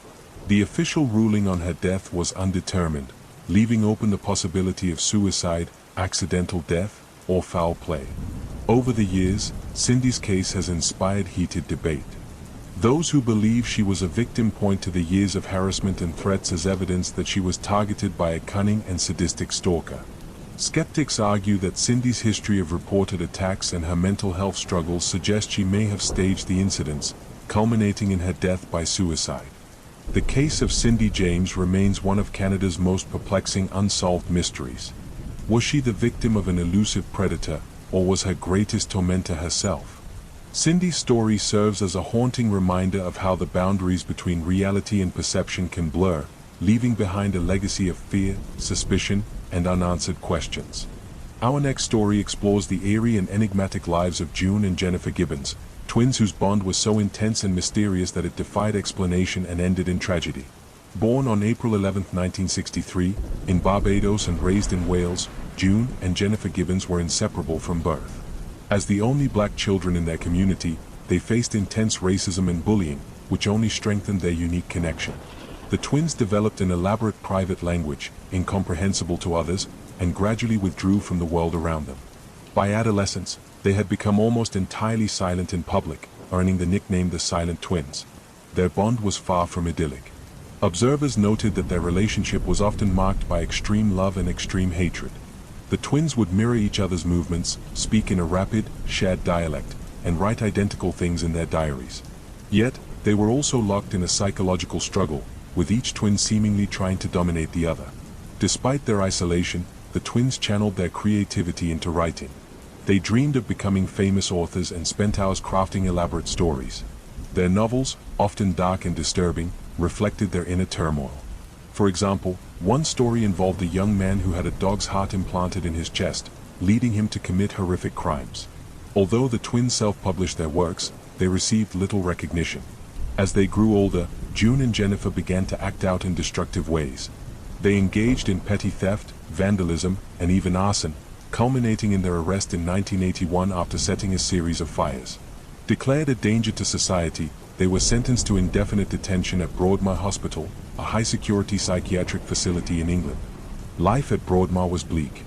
The official ruling on her death was undetermined, leaving open the possibility of suicide, accidental death, or foul play. Over the years, Cindy's case has inspired heated debate. Those who believe she was a victim point to the years of harassment and threats as evidence that she was targeted by a cunning and sadistic stalker. Skeptics argue that Cindy's history of reported attacks and her mental health struggles suggest she may have staged the incidents, culminating in her death by suicide. The case of Cindy James remains one of Canada's most perplexing unsolved mysteries. Was she the victim of an elusive predator, or was her greatest tormentor herself? Cindy's story serves as a haunting reminder of how the boundaries between reality and perception can blur, leaving behind a legacy of fear, suspicion, and unanswered questions. Our next story explores the eerie and enigmatic lives of June and Jennifer Gibbons, twins whose bond was so intense and mysterious that it defied explanation and ended in tragedy. Born on April 11, 1963, in Barbados and raised in Wales, June and Jennifer Gibbons were inseparable from birth. As the only black children in their community, they faced intense racism and bullying, which only strengthened their unique connection. The twins developed an elaborate private language, incomprehensible to others, and gradually withdrew from the world around them. By adolescence, they had become almost entirely silent in public, earning the nickname the Silent Twins. Their bond was far from idyllic. Observers noted that their relationship was often marked by extreme love and extreme hatred. The twins would mirror each other's movements, speak in a rapid, shared dialect, and write identical things in their diaries. Yet, they were also locked in a psychological struggle, with each twin seemingly trying to dominate the other. Despite their isolation, the twins channeled their creativity into writing. They dreamed of becoming famous authors and spent hours crafting elaborate stories. Their novels, often dark and disturbing, reflected their inner turmoil. For example, one story involved a young man who had a dog's heart implanted in his chest, leading him to commit horrific crimes. Although the twins self-published their works, they received little recognition. As they grew older, June and Jennifer began to act out in destructive ways. They engaged in petty theft, vandalism, and even arson, culminating in their arrest in 1981 after setting a series of fires. Declared a danger to society, they were sentenced to indefinite detention at Broadmoor Hospital, a high-security psychiatric facility in England. Life at Broadmoor was bleak.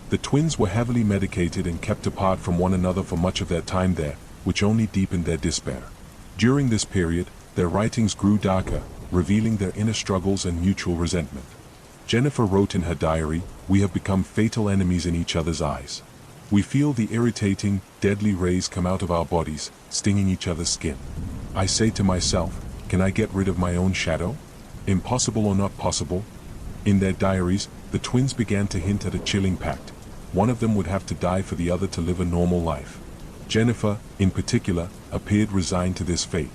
The twins were heavily medicated and kept apart from one another for much of their time there, which only deepened their despair. During this period, their writings grew darker, revealing their inner struggles and mutual resentment. Jennifer wrote in her diary, "We have become fatal enemies in each other's eyes. We feel the irritating, deadly rays come out of our bodies, stinging each other's skin. I say to myself, can I get rid of my own shadow? Impossible or not possible?" In their diaries, the twins began to hint at a chilling pact. one of them would have to die for the other to live a normal life. Jennifer, in particular, appeared resigned to this fate.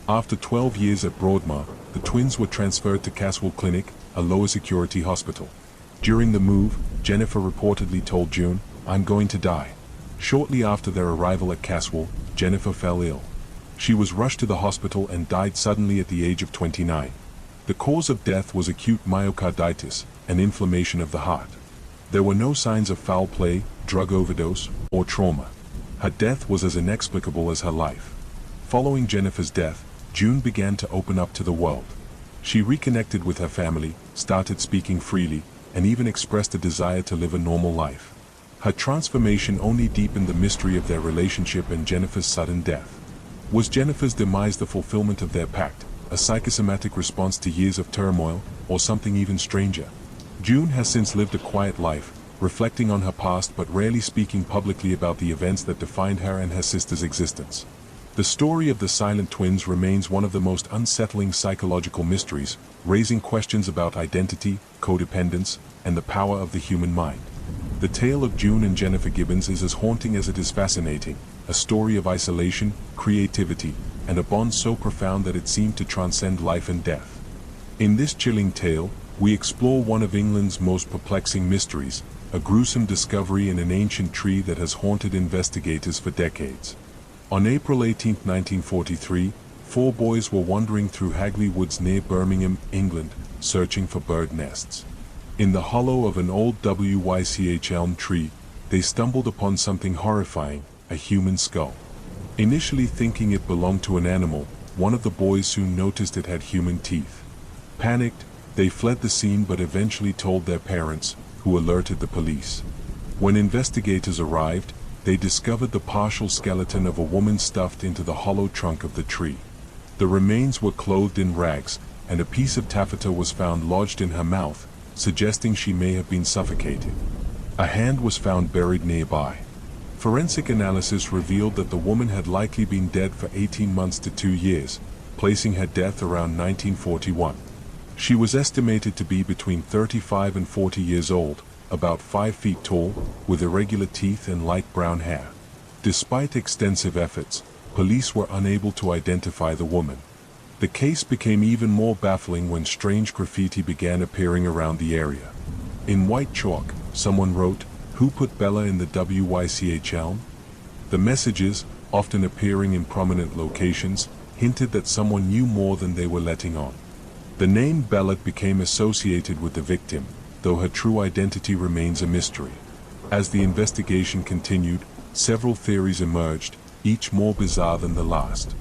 After 12 years at Broadmoor, the twins were transferred to Caswell Clinic, a lower security hospital. During the move, Jennifer reportedly told June, "I'm going to die." Shortly after their arrival at Caswell, Jennifer fell ill. She was rushed to the hospital and died suddenly at the age of 29. The cause of death was acute myocarditis, an inflammation of the heart. There were no signs of foul play, drug overdose, or trauma. Her death was as inexplicable as her life. Following Jennifer's death, June began to open up to the world. She reconnected with her family, started speaking freely, and even expressed a desire to live a normal life. Her transformation only deepened the mystery of their relationship and Jennifer's sudden death. Was Jennifer's demise the fulfillment of their pact, a psychosomatic response to years of turmoil, or something even stranger? June has since lived a quiet life, reflecting on her past but rarely speaking publicly about the events that defined her and her sister's existence. The story of the silent twins remains one of the most unsettling psychological mysteries, raising questions about identity, codependence, and the power of the human mind. The tale of June and Jennifer Gibbons is as haunting as it is fascinating, a story of isolation, creativity, and a bond so profound that it seemed to transcend life and death. In this chilling tale, we explore one of England's most perplexing mysteries, a gruesome discovery in an ancient tree that has haunted investigators for decades. On April 18, 1943, 4 boys were wandering through Hagley Woods near Birmingham, England, searching for bird nests. In the hollow of an old WYCH elm tree, they stumbled upon something horrifying, a human skull. Initially thinking it belonged to an animal, one of the boys soon noticed it had human teeth. Panicked, they fled the scene but eventually told their parents, who alerted the police. When investigators arrived, they discovered the partial skeleton of a woman stuffed into the hollow trunk of the tree. The remains were clothed in rags, and a piece of taffeta was found lodged in her mouth, suggesting she may have been suffocated. A hand was found buried nearby. Forensic analysis revealed that the woman had likely been dead for 18 months to 2 years, placing her death around 1941. She was estimated to be between 35 and 40 years old, about 5 feet tall, with irregular teeth and light brown hair. Despite extensive efforts, police were unable to identify the woman. The case became even more baffling when strange graffiti began appearing around the area. In white chalk, someone wrote, "Who put Bella in the WYCH elm?" The messages, often appearing in prominent locations, hinted that someone knew more than they were letting on. The name Bella became associated with the victim, though her true identity remains a mystery. As the investigation continued, several theories emerged, each more bizarre than the last.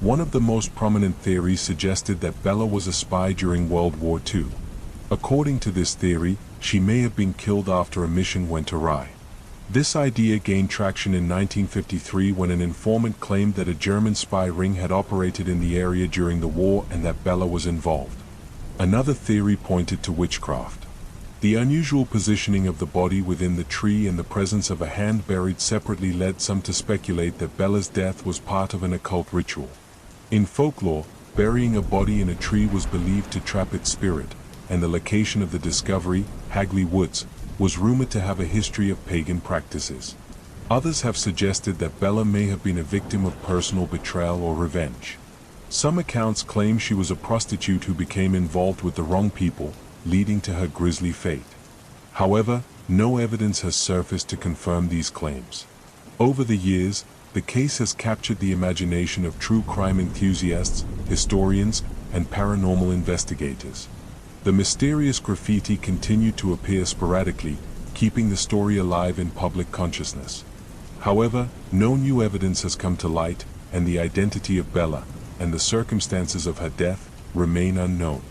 One of the most prominent theories suggested that Bella was a spy during World War II. According to this theory, she may have been killed after a mission went awry. This idea gained traction in 1953 when an informant claimed that a German spy ring had operated in the area during the war and that Bella was involved. Another theory pointed to witchcraft. The unusual positioning of the body within the tree and the presence of a hand buried separately led some to speculate that Bella's death was part of an occult ritual. In folklore, burying a body in a tree was believed to trap its spirit, and the location of the discovery, Hagley Woods, was rumored to have a history of pagan practices. Others have suggested that Bella may have been a victim of personal betrayal or revenge. Some accounts claim she was a prostitute who became involved with the wrong people, leading to her grisly fate. However, no evidence has surfaced to confirm these claims. Over the years, the case has captured the imagination of true crime enthusiasts, historians, and paranormal investigators. The mysterious graffiti continued to appear sporadically, keeping the story alive in public consciousness. However, no new evidence has come to light, and the identity of Bella, and the circumstances of her death, remain unknown.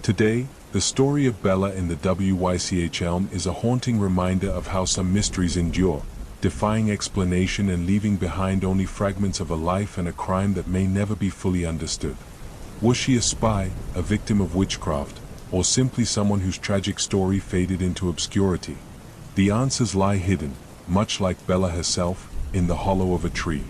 Today, the story of Bella in the WYCH elm is a haunting reminder of how some mysteries endure, defying explanation and leaving behind only fragments of a life and a crime that may never be fully understood. Was she a spy, a victim of witchcraft, or simply someone whose tragic story faded into obscurity? The answers lie hidden, much like Bella herself, in the hollow of a tree.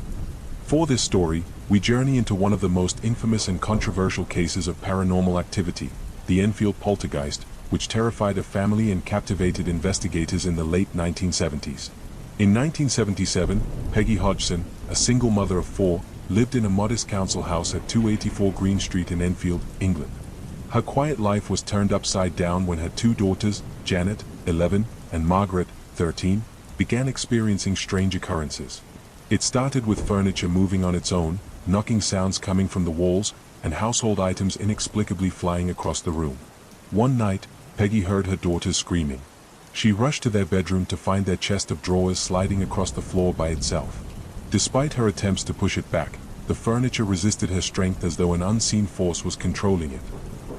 For this story, we journey into one of the most infamous and controversial cases of paranormal activity, the Enfield poltergeist, which terrified a family and captivated investigators in the late 1970s. In 1977, Peggy Hodgson, a single mother of 4, lived in a modest council house at 284 Green Street in Enfield, England. Her quiet life was turned upside down when her 2 daughters, Janet, 11, and Margaret, 13, began experiencing strange occurrences. It started with furniture moving on its own, knocking sounds coming from the walls, and household items inexplicably flying across the room. One night, Peggy heard her daughters screaming. She rushed to their bedroom to find their chest of drawers sliding across the floor by itself. Despite her attempts to push it back, the furniture resisted her strength as though an unseen force was controlling it.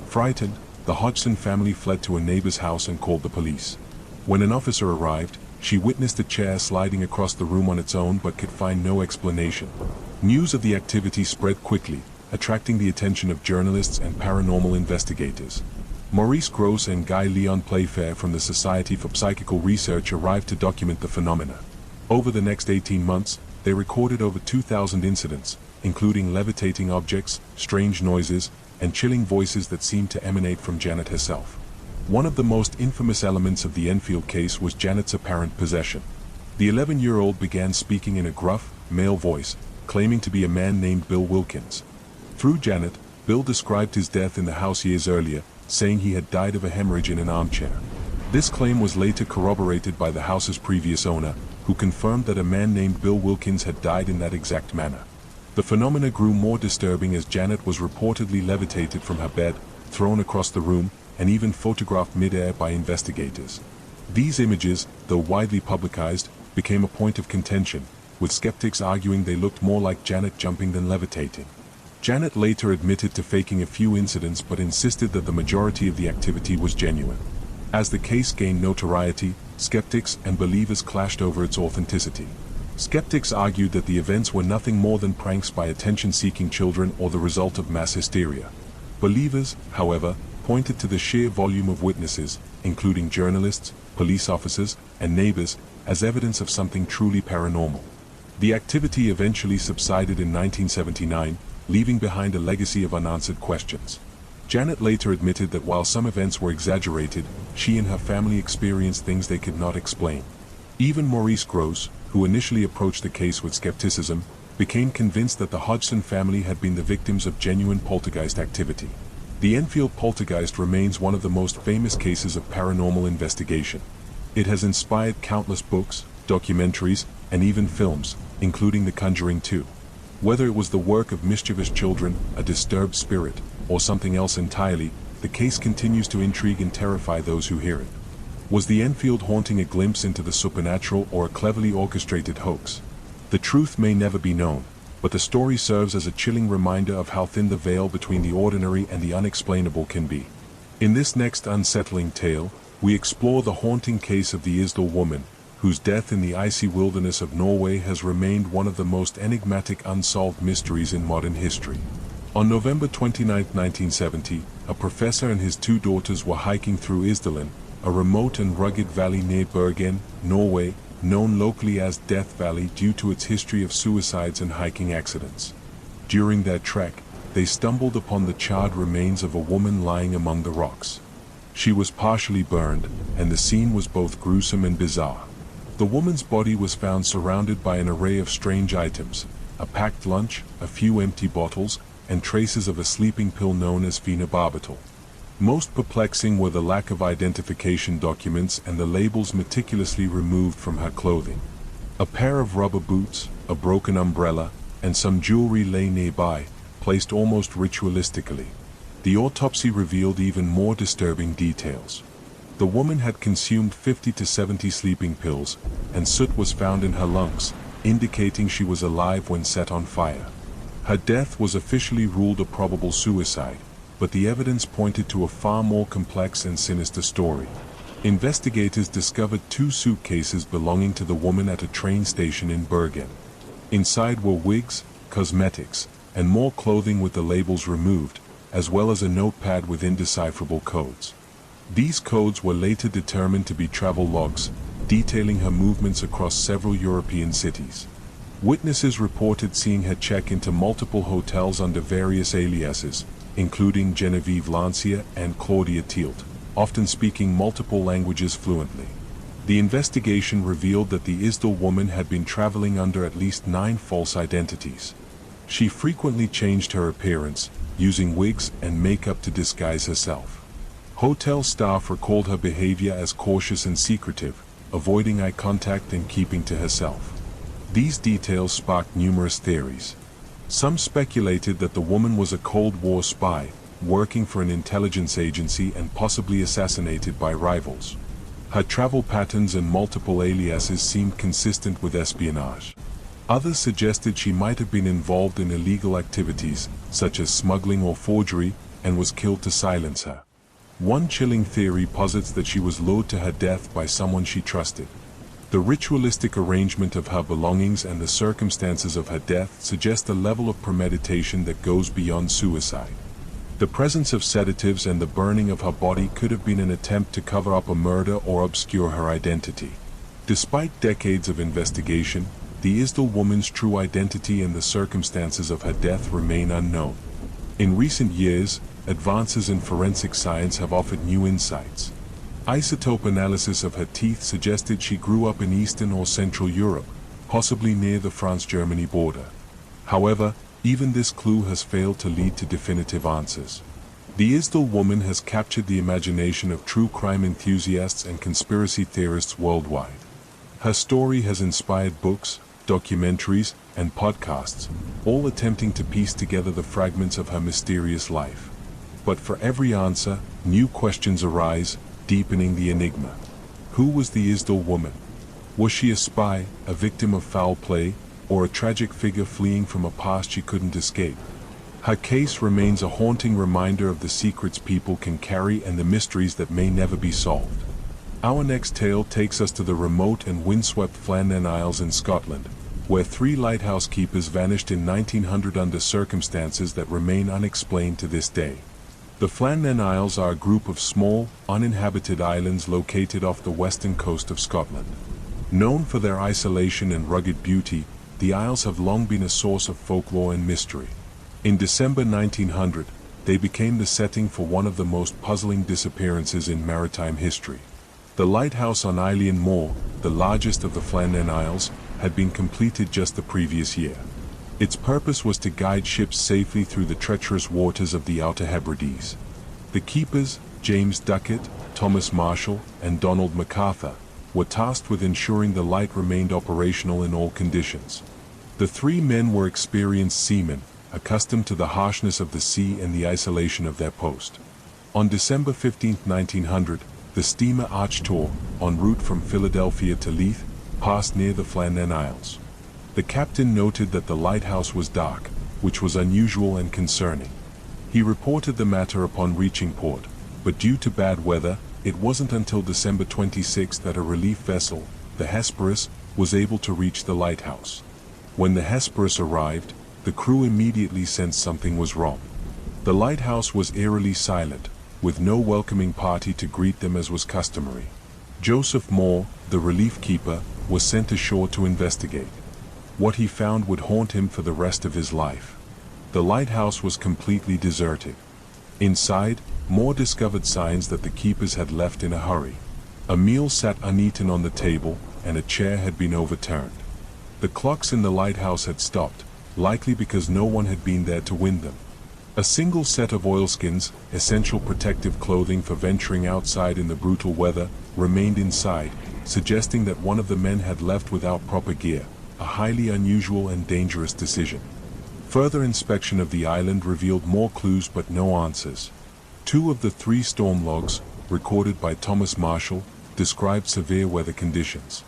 Frightened, the Hodgson family fled to a neighbor's house and called the police. When an officer arrived, she witnessed a chair sliding across the room on its own but could find no explanation. News of the activity spread quickly, attracting the attention of journalists and paranormal investigators. Maurice Grosse and Guy Leon Playfair from the Society for Psychical Research arrived to document the phenomena. Over the next 18 months, they recorded over 2,000 incidents, including levitating objects, strange noises, and chilling voices that seemed to emanate from Janet herself. One of the most infamous elements of the Enfield case was Janet's apparent possession. The 11-year-old began speaking in a gruff, male voice, claiming to be a man named Bill Wilkins. Through Janet, Bill described his death in the house years earlier, saying he had died of a hemorrhage in an armchair. This claim was later corroborated by the house's previous owner, who confirmed that a man named Bill Wilkins had died in that exact manner. The phenomena grew more disturbing as Janet was reportedly levitated from her bed, thrown across the room, and even photographed mid-air by investigators. These images, though widely publicized, became a point of contention, with skeptics arguing they looked more like Janet jumping than levitating. Janet later admitted to faking a few incidents but insisted that the majority of the activity was genuine. As the case gained notoriety, skeptics and believers clashed over its authenticity. Skeptics argued that the events were nothing more than pranks by attention-seeking children or the result of mass hysteria. Believers, however, pointed to the sheer volume of witnesses, including journalists, police officers, and neighbors, as evidence of something truly paranormal. The activity eventually subsided in 1979, leaving behind a legacy of unanswered questions. Janet later admitted that while some events were exaggerated, she and her family experienced things they could not explain. Even Maurice Grosse, who initially approached the case with skepticism, became convinced that the Hodgson family had been the victims of genuine poltergeist activity. The Enfield poltergeist remains one of the most famous cases of paranormal investigation. It has inspired countless books, documentaries, and even films, including The Conjuring 2. Whether it was the work of mischievous children, a disturbed spirit, or something else entirely, the case continues to intrigue and terrify those who hear it. Was the Enfield haunting a glimpse into the supernatural or a cleverly orchestrated hoax? The truth may never be known, but the story serves as a chilling reminder of how thin the veil between the ordinary and the unexplainable can be. In this next unsettling tale, we explore the haunting case of the Isdal woman, whose death in the icy wilderness of Norway has remained one of the most enigmatic unsolved mysteries in modern history. On November 29, 1970, a professor and his 2 daughters were hiking through Isdalen, a remote and rugged valley near Bergen, Norway, known locally as Death Valley due to its history of suicides and hiking accidents. During their trek, they stumbled upon the charred remains of a woman lying among the rocks. She was partially burned, and the scene was both gruesome and bizarre. The woman's body was found surrounded by an array of strange items, a packed lunch, a few empty bottles, and traces of a sleeping pill known as phenobarbital. Most perplexing were the lack of identification documents and the labels meticulously removed from her clothing. A pair of rubber boots, a broken umbrella, and some jewelry lay nearby, placed almost ritualistically. The autopsy revealed even more disturbing details. The woman had consumed 50 to 70 sleeping pills, and soot was found in her lungs, indicating she was alive when set on fire. Her death was officially ruled a probable suicide, but the evidence pointed to a far more complex and sinister story. Investigators discovered 2 suitcases belonging to the woman at a train station in Bergen. Inside were wigs, cosmetics, and more clothing with the labels removed, as well as a notepad with indecipherable codes. These codes were later determined to be travel logs, detailing her movements across several European cities. Witnesses reported seeing her check into multiple hotels under various aliases, including Genevieve Lancia and Claudia Tielt. often speaking multiple languages fluently. The investigation revealed that the Isdal woman had been traveling under at least 9 false identities. She frequently changed her appearance, using wigs and makeup to disguise herself. Hotel staff recalled her behavior as cautious and secretive, avoiding eye contact and keeping to herself. These details sparked numerous theories. Some speculated that the woman was a Cold War spy, working for an intelligence agency and possibly assassinated by rivals. Her travel patterns and multiple aliases seemed consistent with espionage. Others suggested she might have been involved in illegal activities, such as smuggling or forgery, and was killed to silence her. One chilling theory posits that she was lured to her death by someone she trusted. The ritualistic arrangement of her belongings and the circumstances of her death suggest a level of premeditation that goes beyond suicide. The presence of sedatives and the burning of her body could have been an attempt to cover up a murder or obscure her identity. Despite decades of investigation, the Isdal woman's true identity and the circumstances of her death remain unknown. In recent years, advances in forensic science have offered new insights. Isotope analysis of her teeth suggested she grew up in Eastern or Central Europe, possibly near the France-Germany border. However, even this clue has failed to lead to definitive answers. The Isdal woman has captured the imagination of true crime enthusiasts and conspiracy theorists worldwide. Her story has inspired books, documentaries, and podcasts, all attempting to piece together the fragments of her mysterious life. But for every answer, new questions arise, deepening the enigma. Who was the Isdal woman? Was she a spy, a victim of foul play, or a tragic figure fleeing from a past she couldn't escape? Her case remains a haunting reminder of the secrets people can carry and the mysteries that may never be solved. Our next tale takes us to the remote and windswept Flannan Isles in Scotland, where 3 lighthouse keepers vanished in 1900 under circumstances that remain unexplained to this day. The Flannan Isles are a group of small, uninhabited islands located off the western coast of Scotland. Known for their isolation and rugged beauty, the Isles have long been a source of folklore and mystery. In December 1900, they became the setting for one of the most puzzling disappearances in maritime history. The lighthouse on Eilean Moor, the largest of the Flannan Isles, had been completed just the previous year. Its purpose was to guide ships safely through the treacherous waters of the Outer Hebrides. The keepers, James Duckett, Thomas Marshall, and Donald MacArthur, were tasked with ensuring the light remained operational in all conditions. The 3 men were experienced seamen, accustomed to the harshness of the sea and the isolation of their post. On December 15, 1900, the steamer Archtor, en route from Philadelphia to Leith, passed near the Flannan Isles. The captain noted that the lighthouse was dark, which was unusual and concerning. He reported the matter upon reaching port, but due to bad weather, it wasn't until December 26 that a relief vessel, the Hesperus, was able to reach the lighthouse. When the Hesperus arrived, the crew immediately sensed something was wrong. The lighthouse was eerily silent, with no welcoming party to greet them as was customary. Joseph Moore, the relief keeper, was sent ashore to investigate. What he found would haunt him for the rest of his life. The lighthouse was completely deserted. Inside, Moore discovered signs that the keepers had left in a hurry. A meal sat uneaten on the table, and a chair had been overturned. The clocks in the lighthouse had stopped, likely because no one had been there to wind them. A single set of oilskins, essential protective clothing for venturing outside in the brutal weather, remained inside, suggesting that one of the men had left without proper gear, a highly unusual and dangerous decision. Further inspection of the island revealed more clues but no answers. 2 of the 3 storm logs, recorded by Thomas Marshall, described severe weather conditions.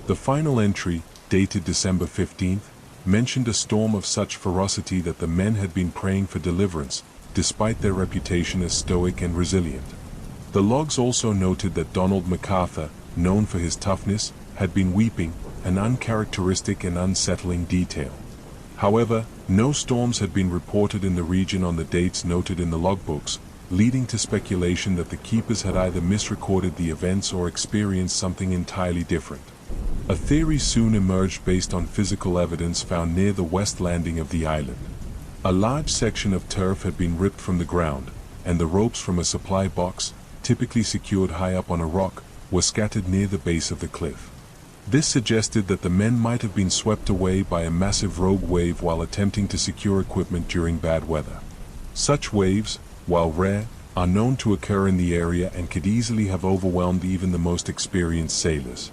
The final entry, dated December 15th, mentioned a storm of such ferocity that the men had been praying for deliverance, despite their reputation as stoic and resilient. The logs also noted that Donald MacArthur, known for his toughness, had been weeping, an uncharacteristic and unsettling detail. However, no storms had been reported in the region on the dates noted in the logbooks, leading to speculation that the keepers had either misrecorded the events or experienced something entirely different. A theory soon emerged based on physical evidence found near the west landing of the island. A large section of turf had been ripped from the ground, and the ropes from a supply box, typically secured high up on a rock, were scattered near the base of the cliff. This suggested that the men might have been swept away by a massive rogue wave while attempting to secure equipment during bad weather. Such waves, while rare, are known to occur in the area and could easily have overwhelmed even the most experienced sailors.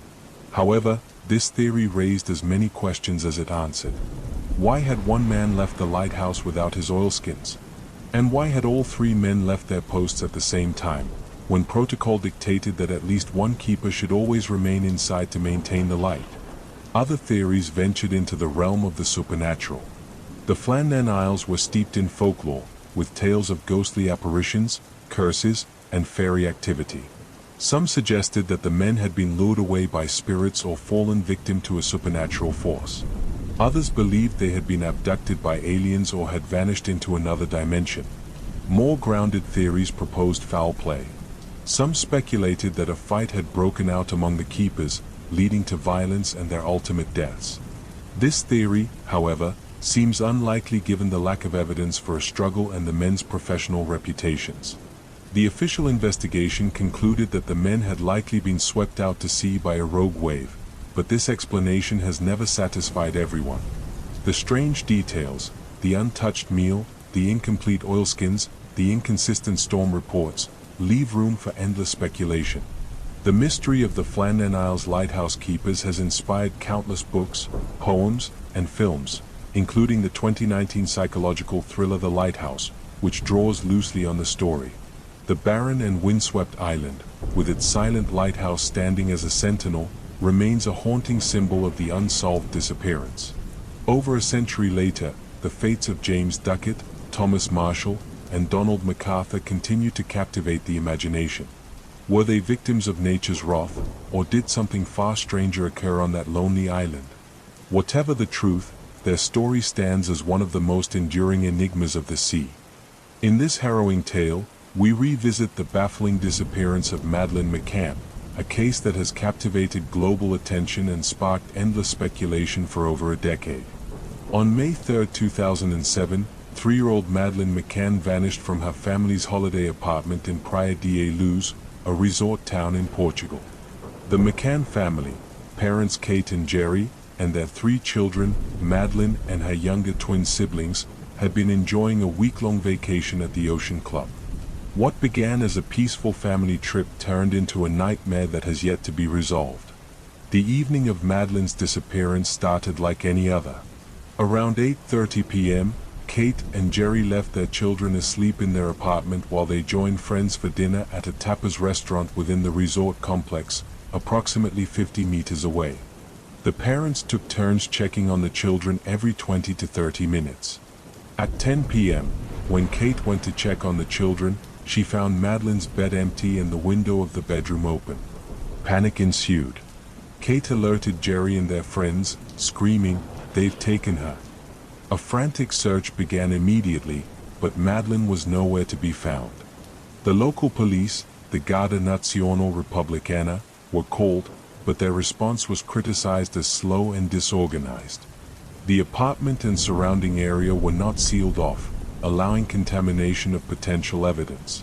However, this theory raised as many questions as it answered. Why had one man left the lighthouse without his oilskins? And why had all three men left their posts at the same time, when protocol dictated that at least one keeper should always remain inside to maintain the light? Other theories ventured into the realm of the supernatural. The Flannan Isles were steeped in folklore, with tales of ghostly apparitions, curses, and fairy activity. Some suggested that the men had been lured away by spirits or fallen victim to a supernatural force. Others believed they had been abducted by aliens or had vanished into another dimension. More grounded theories proposed foul play. Some speculated that a fight had broken out among the keepers, leading to violence and their ultimate deaths. This theory, however, seems unlikely given the lack of evidence for a struggle and the men's professional reputations. The official investigation concluded that the men had likely been swept out to sea by a rogue wave, but this explanation has never satisfied everyone. The strange details, the untouched meal, the incomplete oilskins, the inconsistent storm reports, leave room for endless speculation. The mystery of the Flannan Isles lighthouse keepers has inspired countless books, poems, and films, including the 2019 psychological thriller The Lighthouse, which draws loosely on the story. The barren and windswept island, with its silent lighthouse standing as a sentinel, remains a haunting symbol of the unsolved disappearance. Over a century later, the fates of James Duckett, Thomas Marshall, and Donald MacArthur continue to captivate the imagination. Were they victims of nature's wrath, or did something far stranger occur on that lonely island? Whatever the truth, their story stands as one of the most enduring enigmas of the sea. In this harrowing tale, we revisit the baffling disappearance of Madeleine McCann, a case that has captivated global attention and sparked endless speculation for over a decade. On May 3, 2007, 3-year-old Madeleine McCann vanished from her family's holiday apartment in Praia de Luz, a resort town in Portugal. The McCann family, parents Kate and Jerry, and their 3 children, Madeleine and her younger twin siblings, had been enjoying a week-long vacation at the Ocean Club. What began as a peaceful family trip turned into a nightmare that has yet to be resolved. The evening of Madeleine's disappearance started like any other. Around 8:30 p.m., Kate and Jerry left their children asleep in their apartment while they joined friends for dinner at a tapas restaurant within the resort complex, approximately 50 meters away. The parents took turns checking on the children every 20 to 30 minutes. At 10 p.m., when Kate went to check on the children, she found Madeleine's bed empty and the window of the bedroom open. Panic ensued. Kate alerted Jerry and their friends, screaming, "They've taken her." A frantic search began immediately, but Madeleine was nowhere to be found. The local police, the Guardia Nazionale Repubblicana, were called, but their response was criticized as slow and disorganized. The apartment and surrounding area were not sealed off, allowing contamination of potential evidence.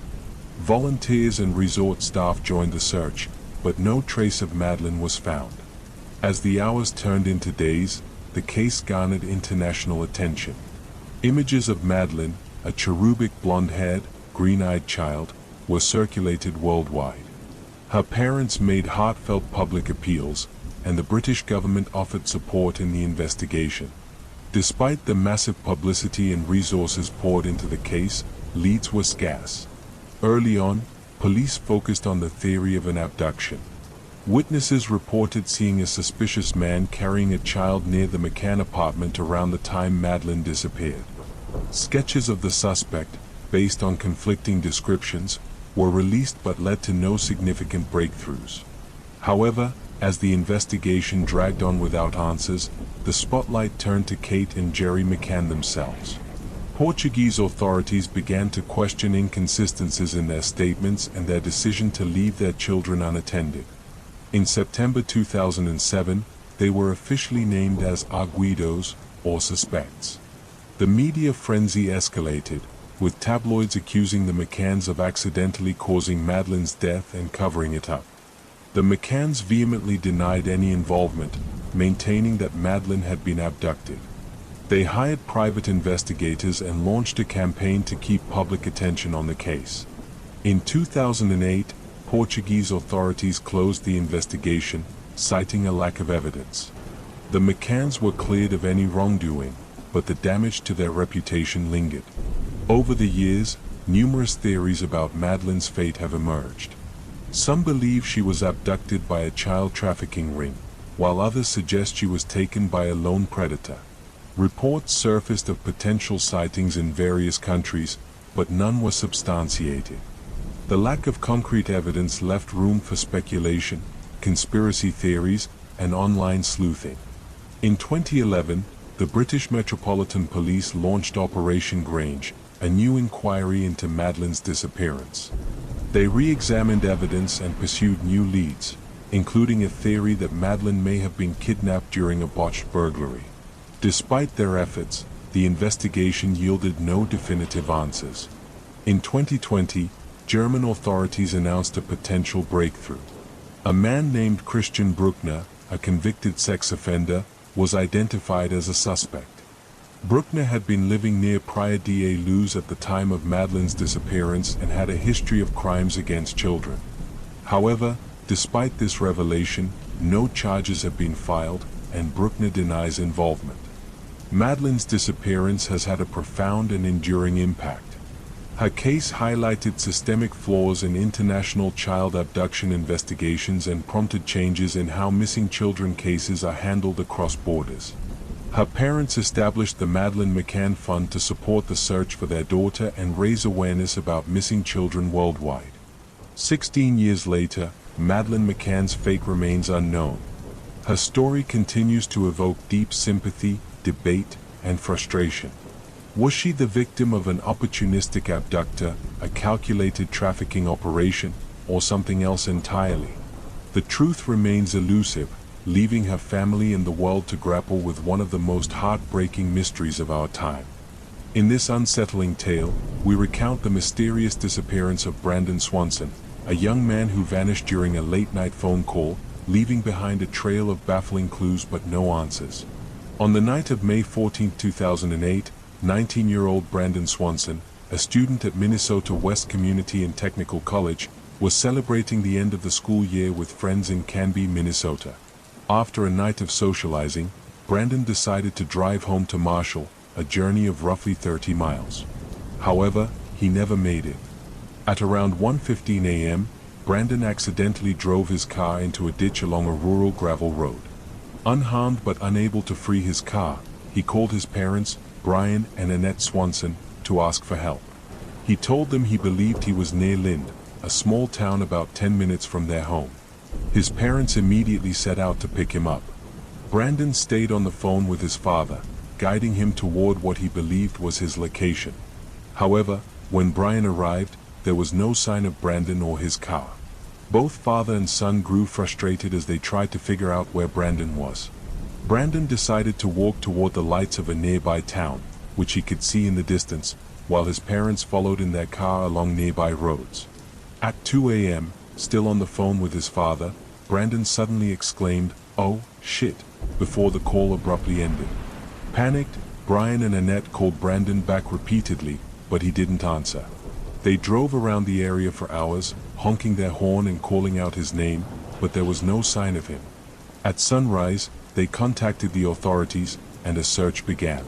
Volunteers and resort staff joined the search, but no trace of Madeleine was found. As the hours turned into days, the case garnered international attention. Images of Madeleine, a cherubic blonde-haired, green-eyed child, were circulated worldwide. Her parents made heartfelt public appeals, and the British government offered support in the investigation. Despite the massive publicity and resources poured into the case, leads were scarce. Early on, police focused on the theory of an abduction. Witnesses reported seeing a suspicious man carrying a child near the McCann apartment around the time Madeleine disappeared. Sketches of the suspect, based on conflicting descriptions, were released but led to no significant breakthroughs. However, as the investigation dragged on without answers, the spotlight turned to Kate and Jerry McCann themselves. Portuguese authorities began to question inconsistencies in their statements and their decision to leave their children unattended. In September 2007, they were officially named as arguidos, or suspects. The media frenzy escalated, with tabloids accusing the McCanns of accidentally causing Madeline's death and covering it up. The McCanns vehemently denied any involvement, maintaining that Madeline had been abducted. They hired private investigators and launched a campaign to keep public attention on the case. In 2008, Portuguese authorities closed the investigation, citing a lack of evidence. The McCanns were cleared of any wrongdoing, but the damage to their reputation lingered. Over the years, numerous theories about Madeline's fate have emerged. Some believe she was abducted by a child trafficking ring, while others suggest she was taken by a lone predator. Reports surfaced of potential sightings in various countries, but none were substantiated. The lack of concrete evidence left room for speculation, conspiracy theories, and online sleuthing. In 2011, the British Metropolitan Police launched Operation Grange, a new inquiry into Madeline's disappearance. They re-examined evidence and pursued new leads, including a theory that Madeline may have been kidnapped during a botched burglary. Despite their efforts, the investigation yielded no definitive answers. In 2020, German authorities announced a potential breakthrough. A man named Christian Bruckner, a convicted sex offender, was identified as a suspect. Bruckner had been living near Praia da Luz at the time of Madeline's disappearance and had a history of crimes against children. However, despite this revelation, no charges have been filed, and Bruckner denies involvement. Madeline's disappearance has had a profound and enduring impact. Her case highlighted systemic flaws in international child abduction investigations and prompted changes in how missing children cases are handled across borders. Her parents established the Madeleine McCann Fund to support the search for their daughter and raise awareness about missing children worldwide. 16 years later, Madeleine McCann's fate remains unknown. Her story continues to evoke deep sympathy, debate, and frustration. Was she the victim of an opportunistic abductor, a calculated trafficking operation, or something else entirely? The truth remains elusive, leaving her family and the world to grapple with one of the most heartbreaking mysteries of our time. In this unsettling tale, we recount the mysterious disappearance of Brandon Swanson, a young man who vanished during a late-night phone call, leaving behind a trail of baffling clues but no answers. On the night of May 14, 2008, 19-year-old Brandon Swanson, a student at Minnesota West Community and Technical College, was celebrating the end of the school year with friends in Canby, Minnesota. After a night of socializing, Brandon decided to drive home to Marshall, a journey of roughly 30 miles. However, he never made it. At around 1:15 a.m., Brandon accidentally drove his car into a ditch along a rural gravel road. Unharmed but unable to free his car, he called his parents, Brian and Annette Swanson, to ask for help. He told them he believed he was near Lind, a small town about 10 minutes from their home. His parents immediately set out to pick him up. Brandon stayed on the phone with his father, guiding him toward what he believed was his location. However, when Brian arrived, there was no sign of Brandon or his car. Both father and son grew frustrated as they tried to figure out where Brandon was. Brandon decided to walk toward the lights of a nearby town, which he could see in the distance, while his parents followed in their car along nearby roads. At 2 a.m., still on the phone with his father, Brandon suddenly exclaimed, "Oh, shit," before the call abruptly ended. Panicked, Brian and Annette called Brandon back repeatedly, but he didn't answer. They drove around the area for hours, honking their horn and calling out his name, but there was no sign of him. At sunrise, they contacted the authorities, and a search began.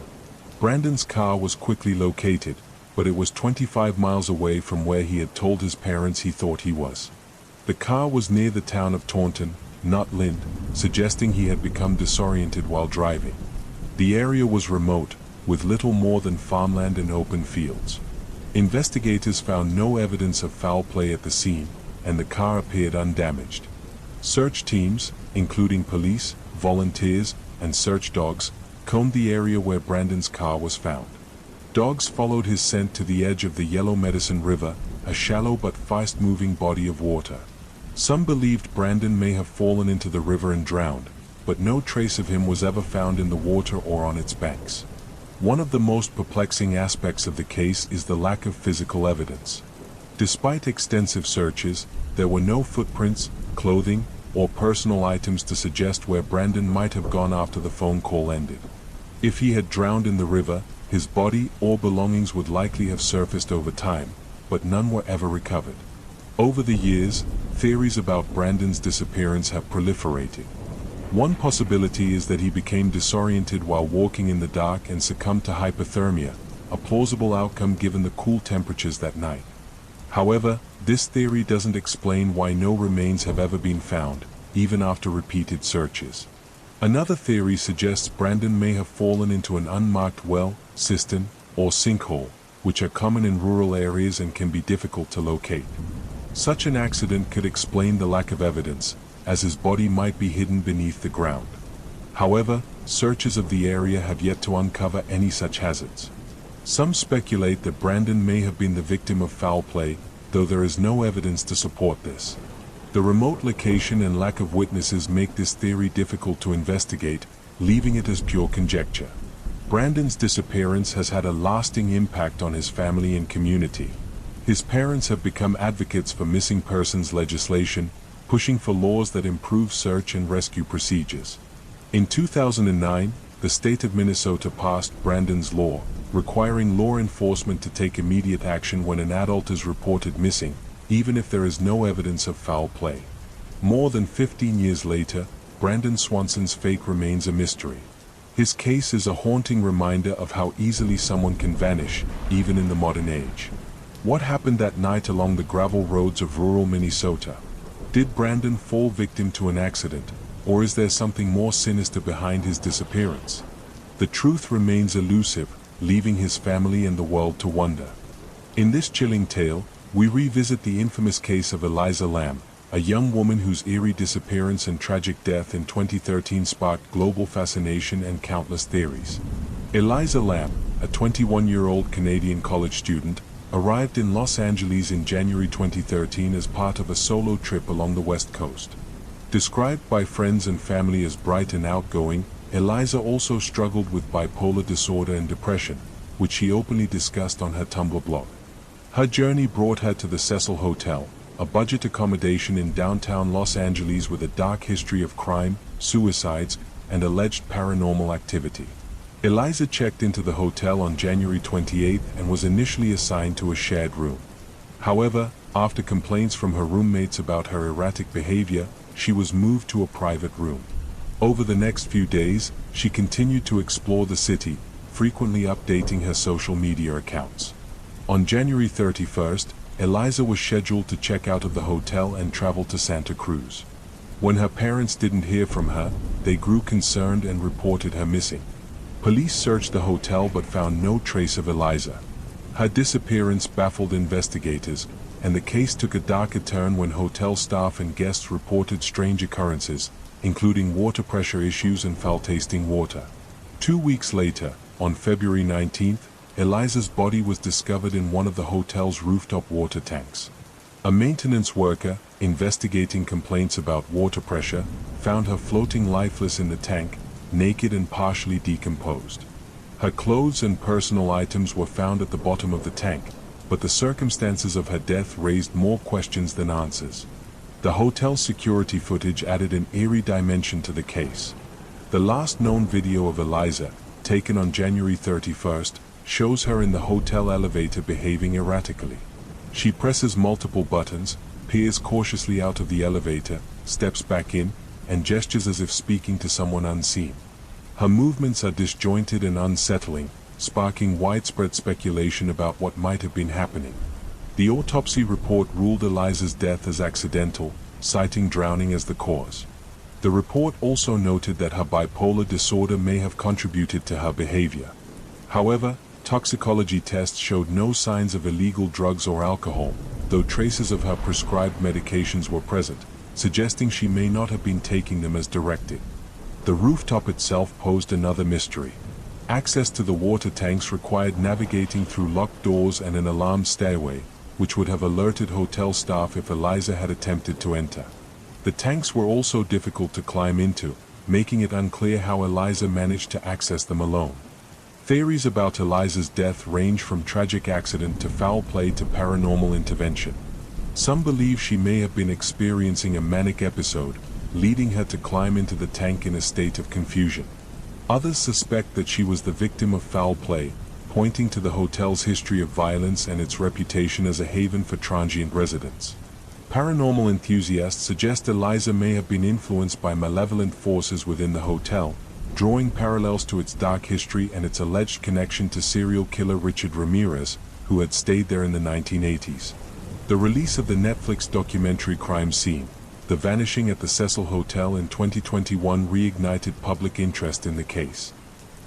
Brandon's car was quickly located, but it was 25 miles away from where he had told his parents he thought he was. The car was near the town of Taunton, not Lind, suggesting he had become disoriented while driving. The area was remote, with little more than farmland and open fields. Investigators found no evidence of foul play at the scene, and the car appeared undamaged. Search teams, including police, volunteers, and search dogs, combed the area where Brandon's car was found. Dogs followed his scent to the edge of the Yellow Medicine River, a shallow but fast-moving body of water. Some believed Brandon may have fallen into the river and drowned, but no trace of him was ever found in the water or on its banks. One of the most perplexing aspects of the case is the lack of physical evidence. Despite extensive searches, there were no footprints, clothing, or personal items to suggest where Brandon might have gone after the phone call ended. If he had drowned in the river, his body or belongings would likely have surfaced over time, but none were ever recovered. Over the years, theories about Brandon's disappearance have proliferated. One possibility is that he became disoriented while walking in the dark and succumbed to hypothermia, a plausible outcome given the cool temperatures that night. However, this theory doesn't explain why no remains have ever been found, even after repeated searches. Another theory suggests Brandon may have fallen into an unmarked well, cistern, or sinkhole, which are common in rural areas and can be difficult to locate. Such an accident could explain the lack of evidence, as his body might be hidden beneath the ground. However, searches of the area have yet to uncover any such hazards. Some speculate that Brandon may have been the victim of foul play, though there is no evidence to support this. The remote location and lack of witnesses make this theory difficult to investigate, leaving it as pure conjecture. Brandon's disappearance has had a lasting impact on his family and community. His parents have become advocates for missing persons legislation, pushing for laws that improve search and rescue procedures. In 2009, the state of Minnesota passed Brandon's Law, requiring law enforcement to take immediate action when an adult is reported missing, even if there is no evidence of foul play. More than 15 years later, Brandon Swanson's fate remains a mystery. His case is a haunting reminder of how easily someone can vanish, even in the modern age. What happened that night along the gravel roads of rural Minnesota? Did Brandon fall victim to an accident, or is there something more sinister behind his disappearance? The truth remains elusive, leaving his family and the world to wonder. In this chilling tale, we revisit the infamous case of Eliza Lamb, a young woman whose eerie disappearance and tragic death in 2013 sparked global fascination and countless theories. Eliza Lamb, a 21-year-old Canadian college student, arrived in Los Angeles in January 2013 as part of a solo trip along the West Coast. Described by friends and family as bright and outgoing, Eliza also struggled with bipolar disorder and depression, which she openly discussed on her Tumblr blog. Her journey brought her to the Cecil Hotel, a budget accommodation in downtown Los Angeles with a dark history of crime, suicides, and alleged paranormal activity. Eliza checked into the hotel on January 28 and was initially assigned to a shared room. However, after complaints from her roommates about her erratic behavior, she was moved to a private room. Over the next few days, she continued to explore the city, frequently updating her social media accounts. On January 31st, Eliza was scheduled to check out of the hotel and travel to Santa Cruz. When her parents didn't hear from her, they grew concerned and reported her missing. Police searched the hotel but found no trace of Eliza. Her disappearance baffled investigators, and the case took a darker turn when hotel staff and guests reported strange occurrences, including water pressure issues and foul-tasting water. 2 weeks later, on February 19th, Eliza's body was discovered in one of the hotel's rooftop water tanks. A maintenance worker, investigating complaints about water pressure, found her floating lifeless in the tank, naked and partially decomposed. Her clothes and personal items were found at the bottom of the tank, but the circumstances of her death raised more questions than answers. The hotel's security footage added an eerie dimension to the case. The last known video of Eliza, taken on January 31st, shows her in the hotel elevator behaving erratically. She presses multiple buttons, peers cautiously out of the elevator, steps back in, and gestures as if speaking to someone unseen. Her movements are disjointed and unsettling, sparking widespread speculation about what might have been happening. The autopsy report ruled Eliza's death as accidental, citing drowning as the cause. The report also noted that her bipolar disorder may have contributed to her behavior. However, toxicology tests showed no signs of illegal drugs or alcohol, though traces of her prescribed medications were present, suggesting she may not have been taking them as directed. The rooftop itself posed another mystery. Access to the water tanks required navigating through locked doors and an alarmed stairway, which would have alerted hotel staff if Eliza had attempted to enter. The tanks were also difficult to climb into, making it unclear how Eliza managed to access them alone. Theories about Eliza's death range from tragic accident to foul play to paranormal intervention. Some believe she may have been experiencing a manic episode, leading her to climb into the tank in a state of confusion. Others suspect that she was the victim of foul play, pointing to the hotel's history of violence and its reputation as a haven for transient residents. Paranormal enthusiasts suggest Eliza may have been influenced by malevolent forces within the hotel, drawing parallels to its dark history and its alleged connection to serial killer Richard Ramirez, who had stayed there in the 1980s. The release of the Netflix documentary Crime Scene: The Vanishing at the Cecil Hotel in 2021 reignited public interest in the case.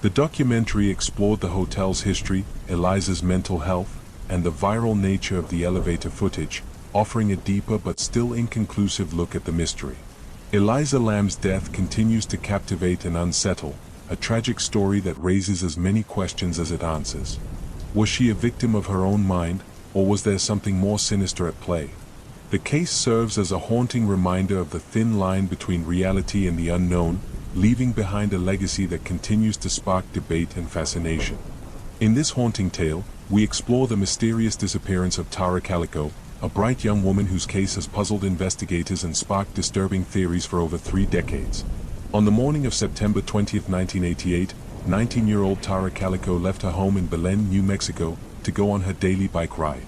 The documentary explored the hotel's history, Eliza's mental health, and the viral nature of the elevator footage, offering a deeper but still inconclusive look at the mystery. Eliza Lamb's death continues to captivate and unsettle, a tragic story that raises as many questions as it answers. Was she a victim of her own mind, or was there something more sinister at play? The case serves as a haunting reminder of the thin line between reality and the unknown, leaving behind a legacy that continues to spark debate and fascination. In this haunting tale, we explore the mysterious disappearance of Tara Calico, a bright young woman whose case has puzzled investigators and sparked disturbing theories for over 3 decades. On the morning of September 20, 1988, 19-year-old Tara Calico left her home in Belen, New Mexico, to go on her daily bike ride.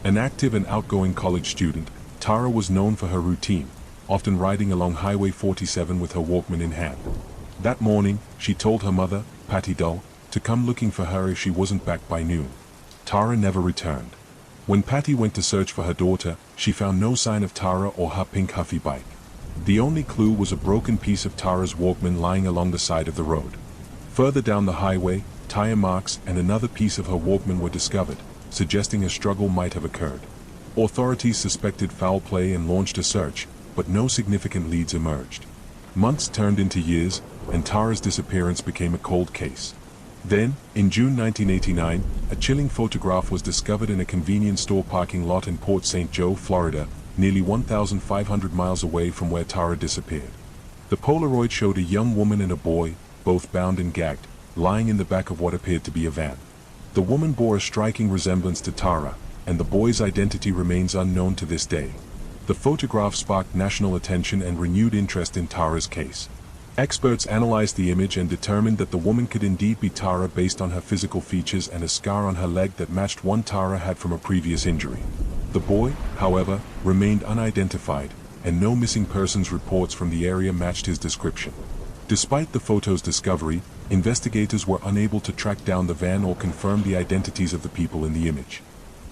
An active and outgoing college student, Tara was known for her routine, often riding along Highway 47 with her Walkman in hand. That morning, she told her mother, Patty Dull, to come looking for her if she wasn't back by noon. Tara never returned. When Patty went to search for her daughter, she found no sign of Tara or her pink Huffy bike. The only clue was a broken piece of Tara's Walkman lying along the side of the road. Further down the highway, tire marks and another piece of her Walkman were discovered, suggesting a struggle might have occurred. Authorities suspected foul play and launched a search, but no significant leads emerged. Months turned into years, and Tara's disappearance became a cold case. Then, in June 1989, a chilling photograph was discovered in a convenience store parking lot in Port St. Joe, Florida, nearly 1,500 miles away from where Tara disappeared. The Polaroid showed a young woman and a boy, both bound and gagged, lying in the back of what appeared to be a van. The woman bore a striking resemblance to Tara, and the boy's identity remains unknown to this day. The photograph sparked national attention and renewed interest in Tara's case. Experts analyzed the image and determined that the woman could indeed be Tara based on her physical features and a scar on her leg that matched one Tara had from a previous injury. The boy, however, remained unidentified, and no missing persons reports from the area matched his description. Despite the photo's discovery, investigators were unable to track down the van or confirm the identities of the people in the image.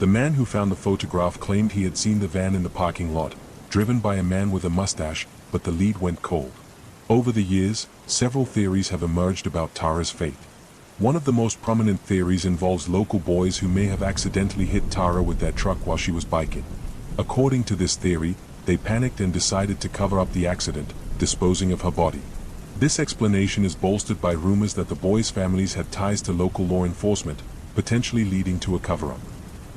The man who found the photograph claimed he had seen the van in the parking lot, driven by a man with a mustache, but the lead went cold. Over the years, several theories have emerged about Tara's fate. One of the most prominent theories involves local boys who may have accidentally hit Tara with their truck while she was biking. According to this theory, they panicked and decided to cover up the accident, disposing of her body. This explanation is bolstered by rumors that the boys' families had ties to local law enforcement, potentially leading to a cover-up.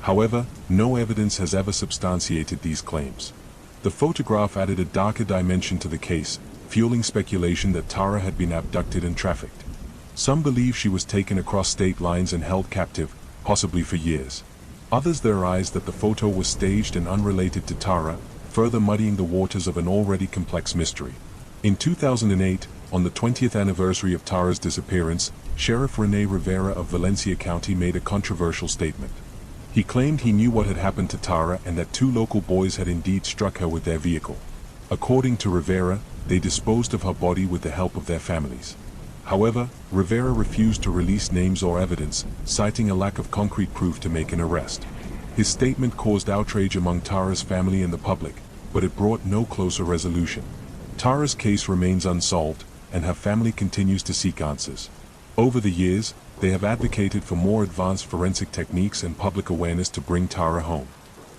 However, no evidence has ever substantiated these claims. The photograph added a darker dimension to the case, fueling speculation that Tara had been abducted and trafficked. Some believe she was taken across state lines and held captive, possibly for years. Others theorize that the photo was staged and unrelated to Tara, further muddying the waters of an already complex mystery. In 2008, on the 20th anniversary of Tara's disappearance, Sheriff Rene Rivera of Valencia County made a controversial statement. He claimed he knew what had happened to Tara and that 2 local boys had indeed struck her with their vehicle. According to Rivera, they disposed of her body with the help of their families. However, Rivera refused to release names or evidence, citing a lack of concrete proof to make an arrest. His statement caused outrage among Tara's family and the public, but it brought no closer resolution. Tara's case remains unsolved, and her family continues to seek answers. Over the years, they have advocated for more advanced forensic techniques and public awareness to bring Tara home.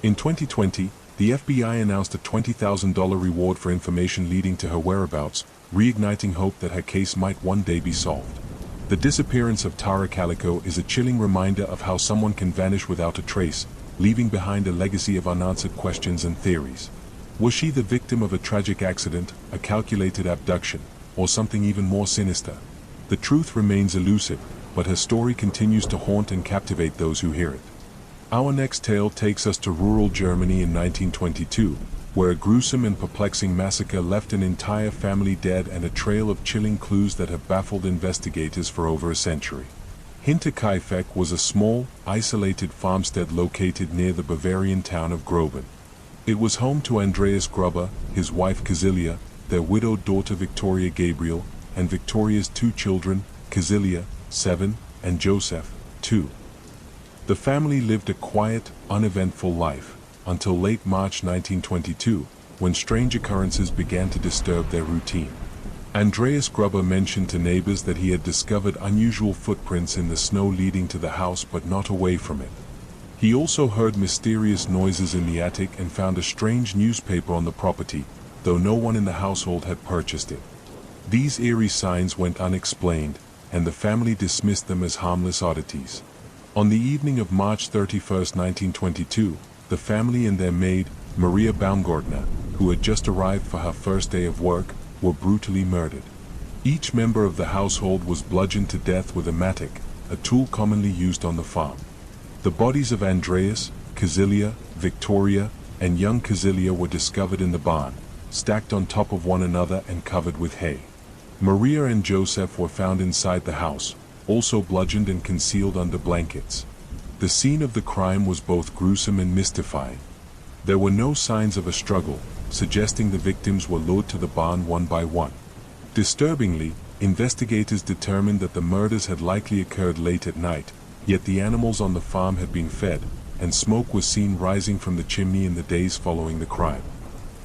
In 2020, the FBI announced a $20,000 reward for information leading to her whereabouts, reigniting hope that her case might one day be solved. The disappearance of Tara Calico is a chilling reminder of how someone can vanish without a trace, leaving behind a legacy of unanswered questions and theories. Was she the victim of a tragic accident, a calculated abduction, or something even more sinister? The truth remains elusive, but her story continues to haunt and captivate those who hear it. Our next tale takes us to rural Germany in 1922, where a gruesome and perplexing massacre left an entire family dead and a trail of chilling clues that have baffled investigators for over a century. Hinterkaifeck was a small, isolated farmstead located near the Bavarian town of Groben. It was home to Andreas Gruber, his wife Casilia, their widowed daughter Victoria Gabriel, and Victoria's two children, Casilia, 7, and Joseph, 2. The family lived a quiet, uneventful life, until late March 1922, when strange occurrences began to disturb their routine. Andreas Gruber mentioned to neighbors that he had discovered unusual footprints in the snow leading to the house but not away from it. He also heard mysterious noises in the attic and found a strange newspaper on the property, though no one in the household had purchased it. These eerie signs went unexplained, and the family dismissed them as harmless oddities. On the evening of March 31, 1922, the family and their maid, Maria Baumgartner, who had just arrived for her first day of work, were brutally murdered. Each member of the household was bludgeoned to death with a mattock, a tool commonly used on the farm. The bodies of Andreas, Casilia, Victoria, and young Casilia were discovered in the barn, stacked on top of one another and covered with hay. Maria and Joseph were found inside the house, also bludgeoned and concealed under blankets. The scene of the crime was both gruesome and mystifying. There were no signs of a struggle, suggesting the victims were lured to the barn one by one. Disturbingly, investigators determined that the murders had likely occurred late at night, yet the animals on the farm had been fed, and smoke was seen rising from the chimney in the days following the crime.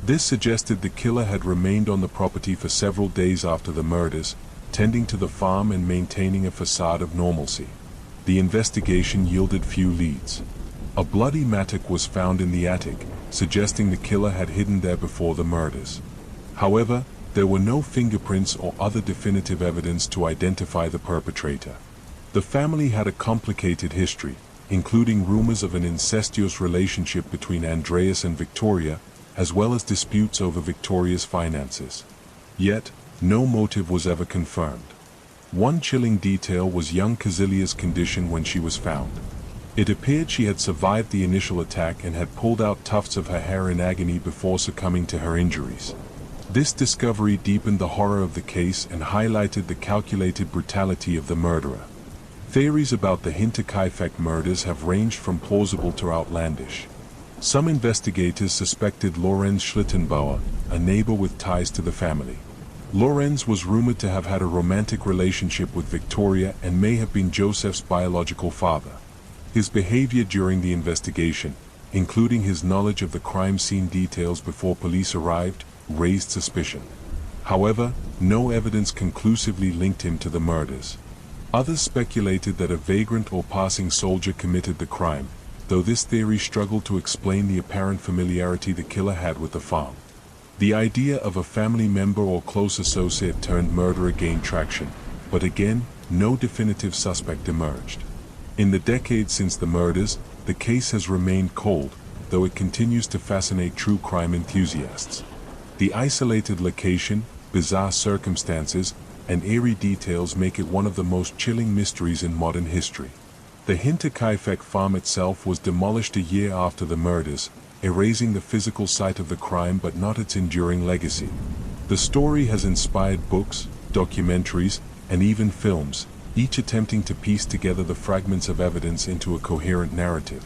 This suggested the killer had remained on the property for several days after the murders, tending to the farm and maintaining a facade of normalcy. The investigation yielded few leads. A bloody mattock was found in the attic, suggesting the killer had hidden there before the murders. However, there were no fingerprints or other definitive evidence to identify the perpetrator. The family had a complicated history, including rumors of an incestuous relationship between Andreas and Victoria, as well as disputes over Victoria's finances. Yet, no motive was ever confirmed. One chilling detail was young Casilia's condition when she was found. It appeared she had survived the initial attack and had pulled out tufts of her hair in agony before succumbing to her injuries. This discovery deepened the horror of the case and highlighted the calculated brutality of the murderer. Theories about the Hinterkaifeck murders have ranged from plausible to outlandish. Some investigators suspected Lorenz Schlittenbauer, a neighbor with ties to the family. Lorenz was rumored to have had a romantic relationship with Victoria and may have been Joseph's biological father. His behavior during the investigation, including his knowledge of the crime scene details before police arrived, raised suspicion. However, no evidence conclusively linked him to the murders. Others speculated that a vagrant or passing soldier committed the crime, though this theory struggled to explain the apparent familiarity the killer had with the farm. The idea of a family member or close associate turned murderer gained traction, but again, no definitive suspect emerged. In the decades since the murders, the case has remained cold, though it continues to fascinate true crime enthusiasts. The isolated location, bizarre circumstances, and eerie details make it one of the most chilling mysteries in modern history. The Hinterkaifeck farm itself was demolished a year after the murders, erasing the physical site of the crime but not its enduring legacy. The story has inspired books, documentaries, and even films, each attempting to piece together the fragments of evidence into a coherent narrative.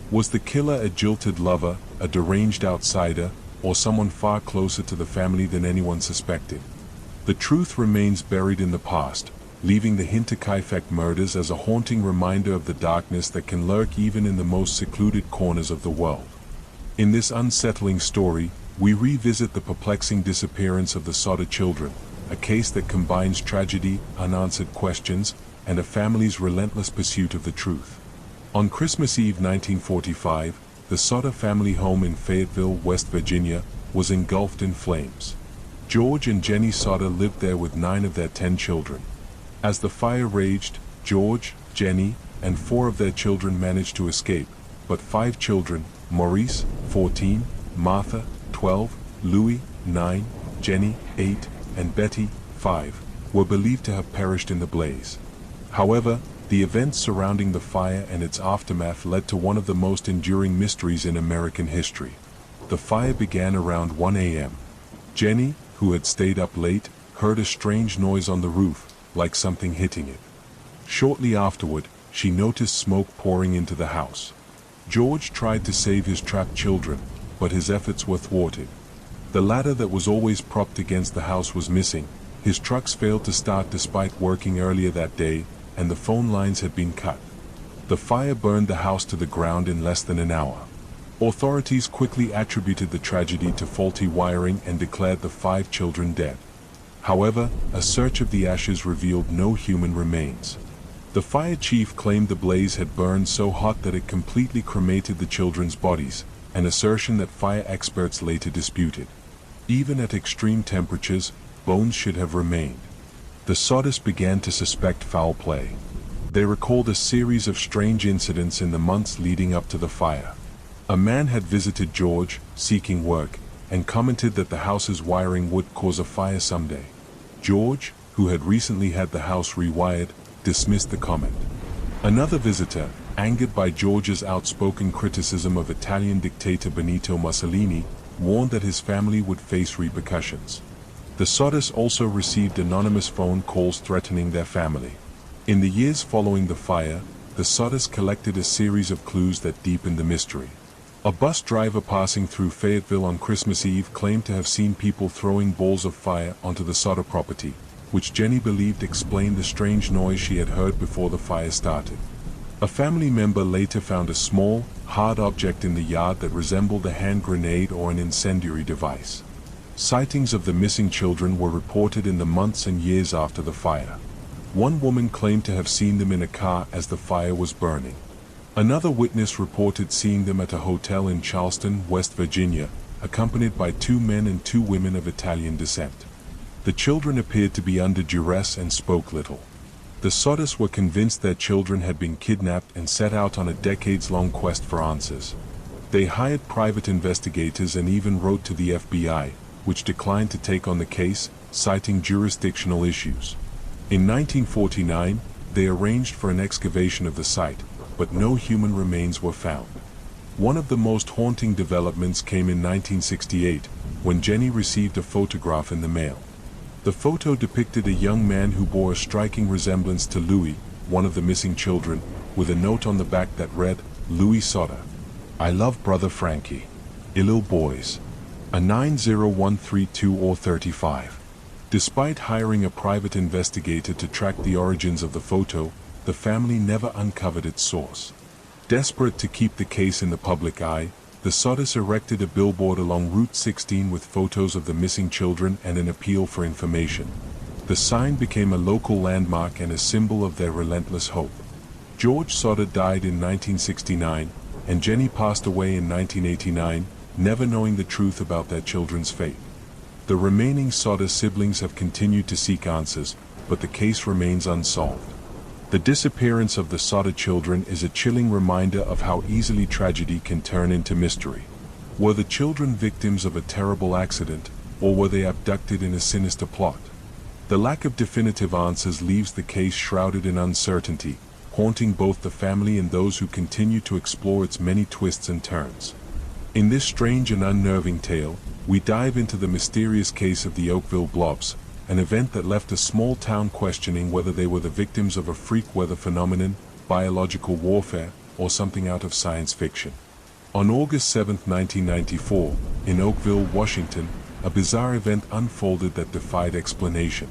Was the killer a jilted lover, a deranged outsider, or someone far closer to the family than anyone suspected? The truth remains buried in the past, leaving the Hinterkaifeck murders as a haunting reminder of the darkness that can lurk even in the most secluded corners of the world. In this unsettling story, we revisit the perplexing disappearance of the Soda children, a case that combines tragedy, unanswered questions, and a family's relentless pursuit of the truth. On Christmas Eve 1945, the Soda family home in Fayetteville, West Virginia, was engulfed in flames. George and Jenny Soda lived there with 9 of their 10 children. As the fire raged, George, Jenny, and 4 of their children managed to escape, but 5 children, Maurice, 14, Martha, 12, Louis, 9, Jenny, 8, and Betty, 5, were believed to have perished in the blaze. However, the events surrounding the fire and its aftermath led to one of the most enduring mysteries in American history. The fire began around 1 a.m. Jenny, who had stayed up late, heard a strange noise on the roof, like something hitting it. Shortly afterward, she noticed smoke pouring into the house. George tried to save his trapped children, but his efforts were thwarted. The ladder that was always propped against the house was missing, his trucks failed to start despite working earlier that day, and the phone lines had been cut. The fire burned the house to the ground in less than an hour. Authorities quickly attributed the tragedy to faulty wiring and declared the 5 children dead. However, a search of the ashes revealed no human remains. The fire chief claimed the blaze had burned so hot that it completely cremated the children's bodies, an assertion that fire experts later disputed. Even at extreme temperatures, bones should have remained. The Soddists began to suspect foul play. They recalled a series of strange incidents in the months leading up to the fire. A man had visited George, seeking work, and commented that the house's wiring would cause a fire someday. George, who had recently had the house rewired, dismissed the comment. Another visitor, angered by George's outspoken criticism of Italian dictator Benito Mussolini, warned that his family would face repercussions. The Soddists also received anonymous phone calls threatening their family. In the years following the fire, the Soddists collected a series of clues that deepened the mystery. A bus driver passing through Fayetteville on Christmas Eve claimed to have seen people throwing balls of fire onto the Sodder property, which Jenny believed explained the strange noise she had heard before the fire started. A family member later found a small, hard object in the yard that resembled a hand grenade or an incendiary device. Sightings of the missing children were reported in the months and years after the fire. One woman claimed to have seen them in a car as the fire was burning. Another witness reported seeing them at a hotel in Charleston, West Virginia, accompanied by 2 men and 2 women of Italian descent. The children appeared to be under duress and spoke little. The Soddists were convinced their children had been kidnapped and set out on a decades-long quest for answers. They hired private investigators and even wrote to the FBI, which declined to take on the case, citing jurisdictional issues. In 1949, they arranged for an excavation of the site, but no human remains were found. One of the most haunting developments came in 1968, when Jenny received a photograph in the mail. The photo depicted a young man who bore a striking resemblance to Louis, one of the missing children, with a note on the back that read, "Louis Sodder. I love brother Frankie. Ill boys. A 90132 or 35. Despite hiring a private investigator to track the origins of the photo, the family never uncovered its source. Desperate to keep the case in the public eye, the Soddists erected a billboard along Route 16 with photos of the missing children and an appeal for information. The sign became a local landmark and a symbol of their relentless hope. George Sodder died in 1969, and Jenny passed away in 1989, never knowing the truth about their children's fate. The remaining Sodder siblings have continued to seek answers, but the case remains unsolved. The disappearance of the Sodder children is a chilling reminder of how easily tragedy can turn into mystery. Were the children victims of a terrible accident, or were they abducted in a sinister plot? The lack of definitive answers leaves the case shrouded in uncertainty, haunting both the family and those who continue to explore its many twists and turns. In this strange and unnerving tale, we dive into the mysterious case of the Oakville Blobs, an event that left a small town questioning whether they were the victims of a freak weather phenomenon, biological warfare, or something out of science fiction. On August 7, 1994, in Oakville, Washington, a bizarre event unfolded that defied explanation.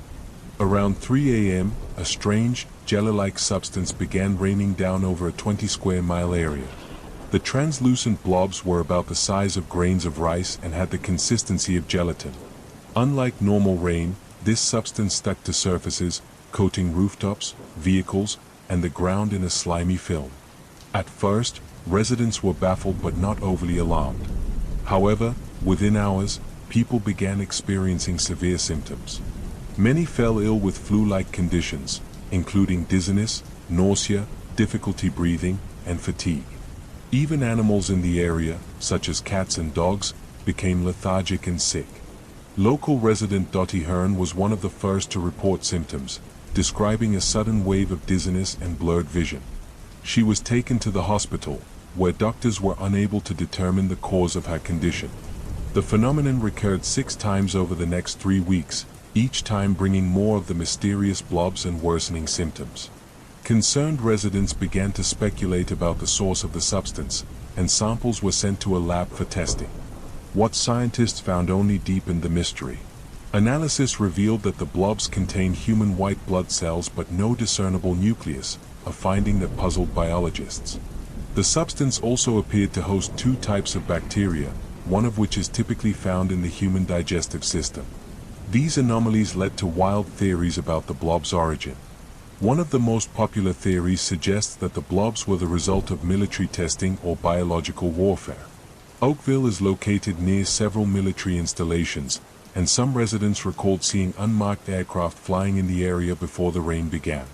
Around 3 a.m., a strange, jelly-like substance began raining down over a 20-square-mile area. The translucent blobs were about the size of grains of rice and had the consistency of gelatin. Unlike normal rain, this substance stuck to surfaces, coating rooftops, vehicles, and the ground in a slimy film. At first, residents were baffled but not overly alarmed. However, within hours, people began experiencing severe symptoms. Many fell ill with flu-like conditions, including dizziness, nausea, difficulty breathing, and fatigue. Even animals in the area, such as cats and dogs, became lethargic and sick. Local resident Dottie Hearn was one of the first to report symptoms, describing a sudden wave of dizziness and blurred vision. She was taken to the hospital, where doctors were unable to determine the cause of her condition. The phenomenon recurred 6 times over the next 3 weeks, each time bringing more of the mysterious blobs and worsening symptoms. Concerned residents began to speculate about the source of the substance, and samples were sent to a lab for testing. What scientists found only deepened the mystery. Analysis revealed that the blobs contained human white blood cells but no discernible nucleus, a finding that puzzled biologists. The substance also appeared to host 2 types of bacteria, one of which is typically found in the human digestive system. These anomalies led to wild theories about the blob's origin. One of the most popular theories suggests that the blobs were the result of military testing or biological warfare. Oakville is located near several military installations, and some residents recalled seeing unmarked aircraft flying in the area before the rain began.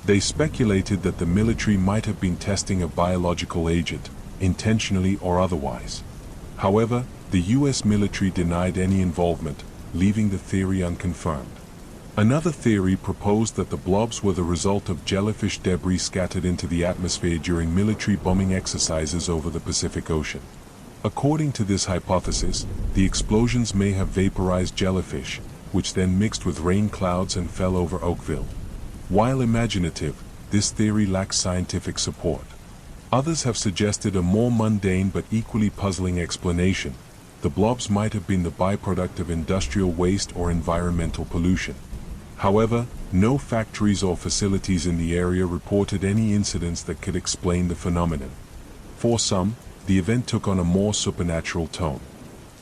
They speculated that the military might have been testing a biological agent, intentionally or otherwise. However, the U.S. military denied any involvement, leaving the theory unconfirmed. Another theory proposed that the blobs were the result of jellyfish debris scattered into the atmosphere during military bombing exercises over the Pacific Ocean. According to this hypothesis, the explosions may have vaporized jellyfish, which then mixed with rain clouds and fell over Oakville. While imaginative, this theory lacks scientific support. Others have suggested a more mundane but equally puzzling explanation. The blobs might have been the byproduct of industrial waste or environmental pollution. However, no factories or facilities in the area reported any incidents that could explain the phenomenon. For some, the event took on a more supernatural tone.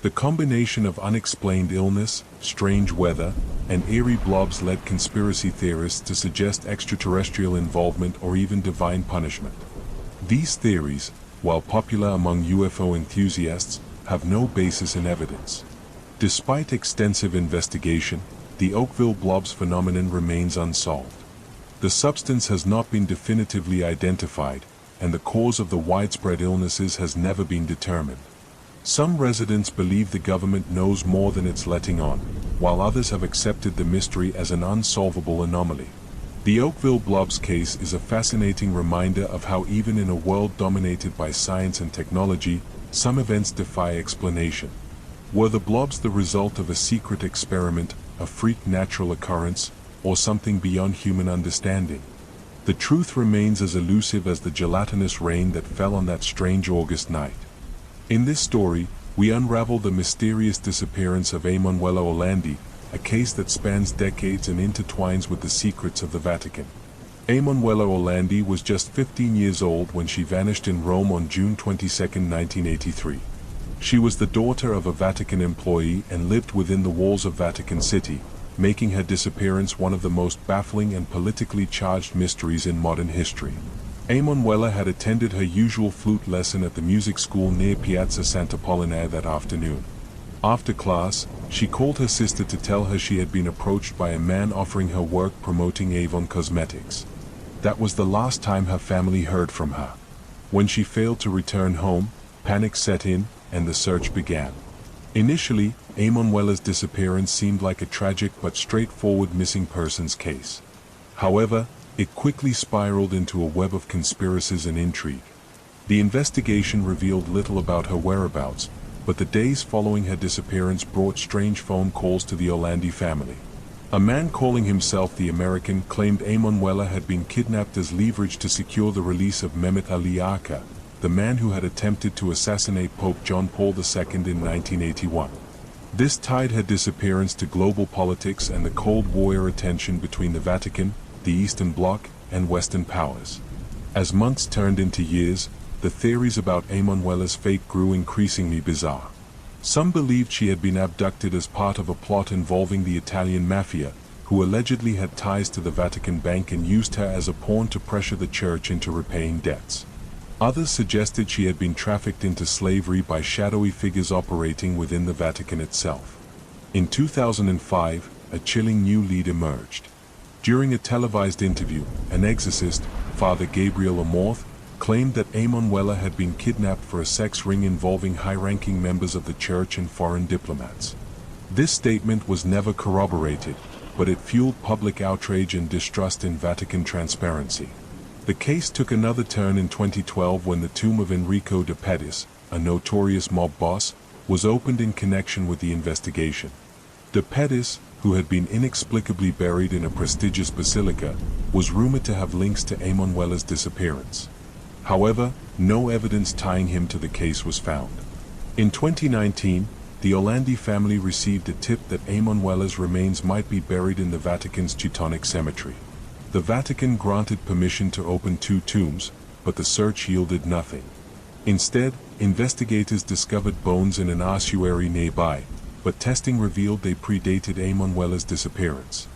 The combination of unexplained illness, strange weather, and eerie blobs led conspiracy theorists to suggest extraterrestrial involvement or even divine punishment. These theories, while popular among UFO enthusiasts, have no basis in evidence. Despite extensive investigation, the Oakville blobs phenomenon remains unsolved. The substance has not been definitively identified, and the cause of the widespread illnesses has never been determined. Some residents believe the government knows more than it's letting on, while others have accepted the mystery as an unsolvable anomaly. The Oakville blobs case is a fascinating reminder of how even in a world dominated by science and technology, some events defy explanation. Were the blobs the result of a secret experiment, a freak natural occurrence, or something beyond human understanding? The truth remains as elusive as the gelatinous rain that fell on that strange August night. In this story, we unravel the mysterious disappearance of Emanuela Orlandi, a case that spans decades and intertwines with the secrets of the Vatican. Emanuela Orlandi was just 15 years old when she vanished in Rome on June 22, 1983. She was the daughter of a Vatican employee and lived within the walls of Vatican City, making her disappearance one of the most baffling and politically charged mysteries in modern history. Emanuela had attended her usual flute lesson at the music school near Piazza Sant'Apollinare that afternoon. After class, she called her sister to tell her she had been approached by a man offering her work promoting Avon Cosmetics. That was the last time her family heard from her. When she failed to return home, panic set in, and the search began. Initially, Emanuela's disappearance seemed like a tragic but straightforward missing persons case. However, it quickly spiraled into a web of conspiracies and intrigue. The investigation revealed little about her whereabouts, but the days following her disappearance brought strange phone calls to the Orlandi family. A man calling himself the American claimed Emanuela had been kidnapped as leverage to secure the release of Mehmet Ali Aka, the man who had attempted to assassinate Pope John Paul II in 1981. This tied her disappearance to global politics and the Cold War tension between the Vatican, the Eastern Bloc, and Western powers. As months turned into years, the theories about Emanuela's fate grew increasingly bizarre. Some believed she had been abducted as part of a plot involving the Italian mafia, who allegedly had ties to the Vatican Bank and used her as a pawn to pressure the church into repaying debts. Others suggested she had been trafficked into slavery by shadowy figures operating within the Vatican itself. In 2005, a chilling new lead emerged. During a televised interview, an exorcist, Father Gabriel Amorth, claimed that Emanuela had been kidnapped for a sex ring involving high-ranking members of the church and foreign diplomats. This statement was never corroborated, but it fueled public outrage and distrust in Vatican transparency. The case took another turn in 2012 when the tomb of Enrico de Pettis, a notorious mob boss, was opened in connection with the investigation. De Pettis, who had been inexplicably buried in a prestigious basilica, was rumored to have links to Emanuela's disappearance. However, no evidence tying him to the case was found. In 2019, the Orlandi family received a tip that Emanuela's remains might be buried in the Vatican's Teutonic Cemetery. The Vatican granted permission to open 2 tombs, but the search yielded nothing. Instead, investigators discovered bones in an ossuary nearby, but testing revealed they predated Emanuela's disappearance.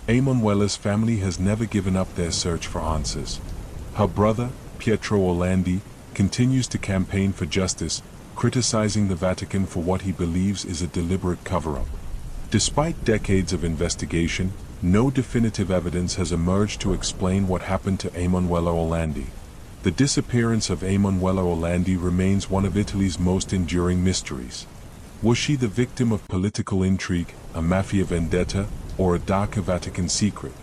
Emanuela's family has never given up their search for answers. Her brother, Pietro Orlandi, continues to campaign for justice, criticizing the Vatican for what he believes is a deliberate cover-up. Despite decades of investigation, no definitive evidence has emerged to explain what happened to Emanuela Orlandi. The disappearance of Emanuela Orlandi remains one of Italy's most enduring mysteries. Was she the victim of political intrigue, a mafia vendetta, or a darker Vatican secret?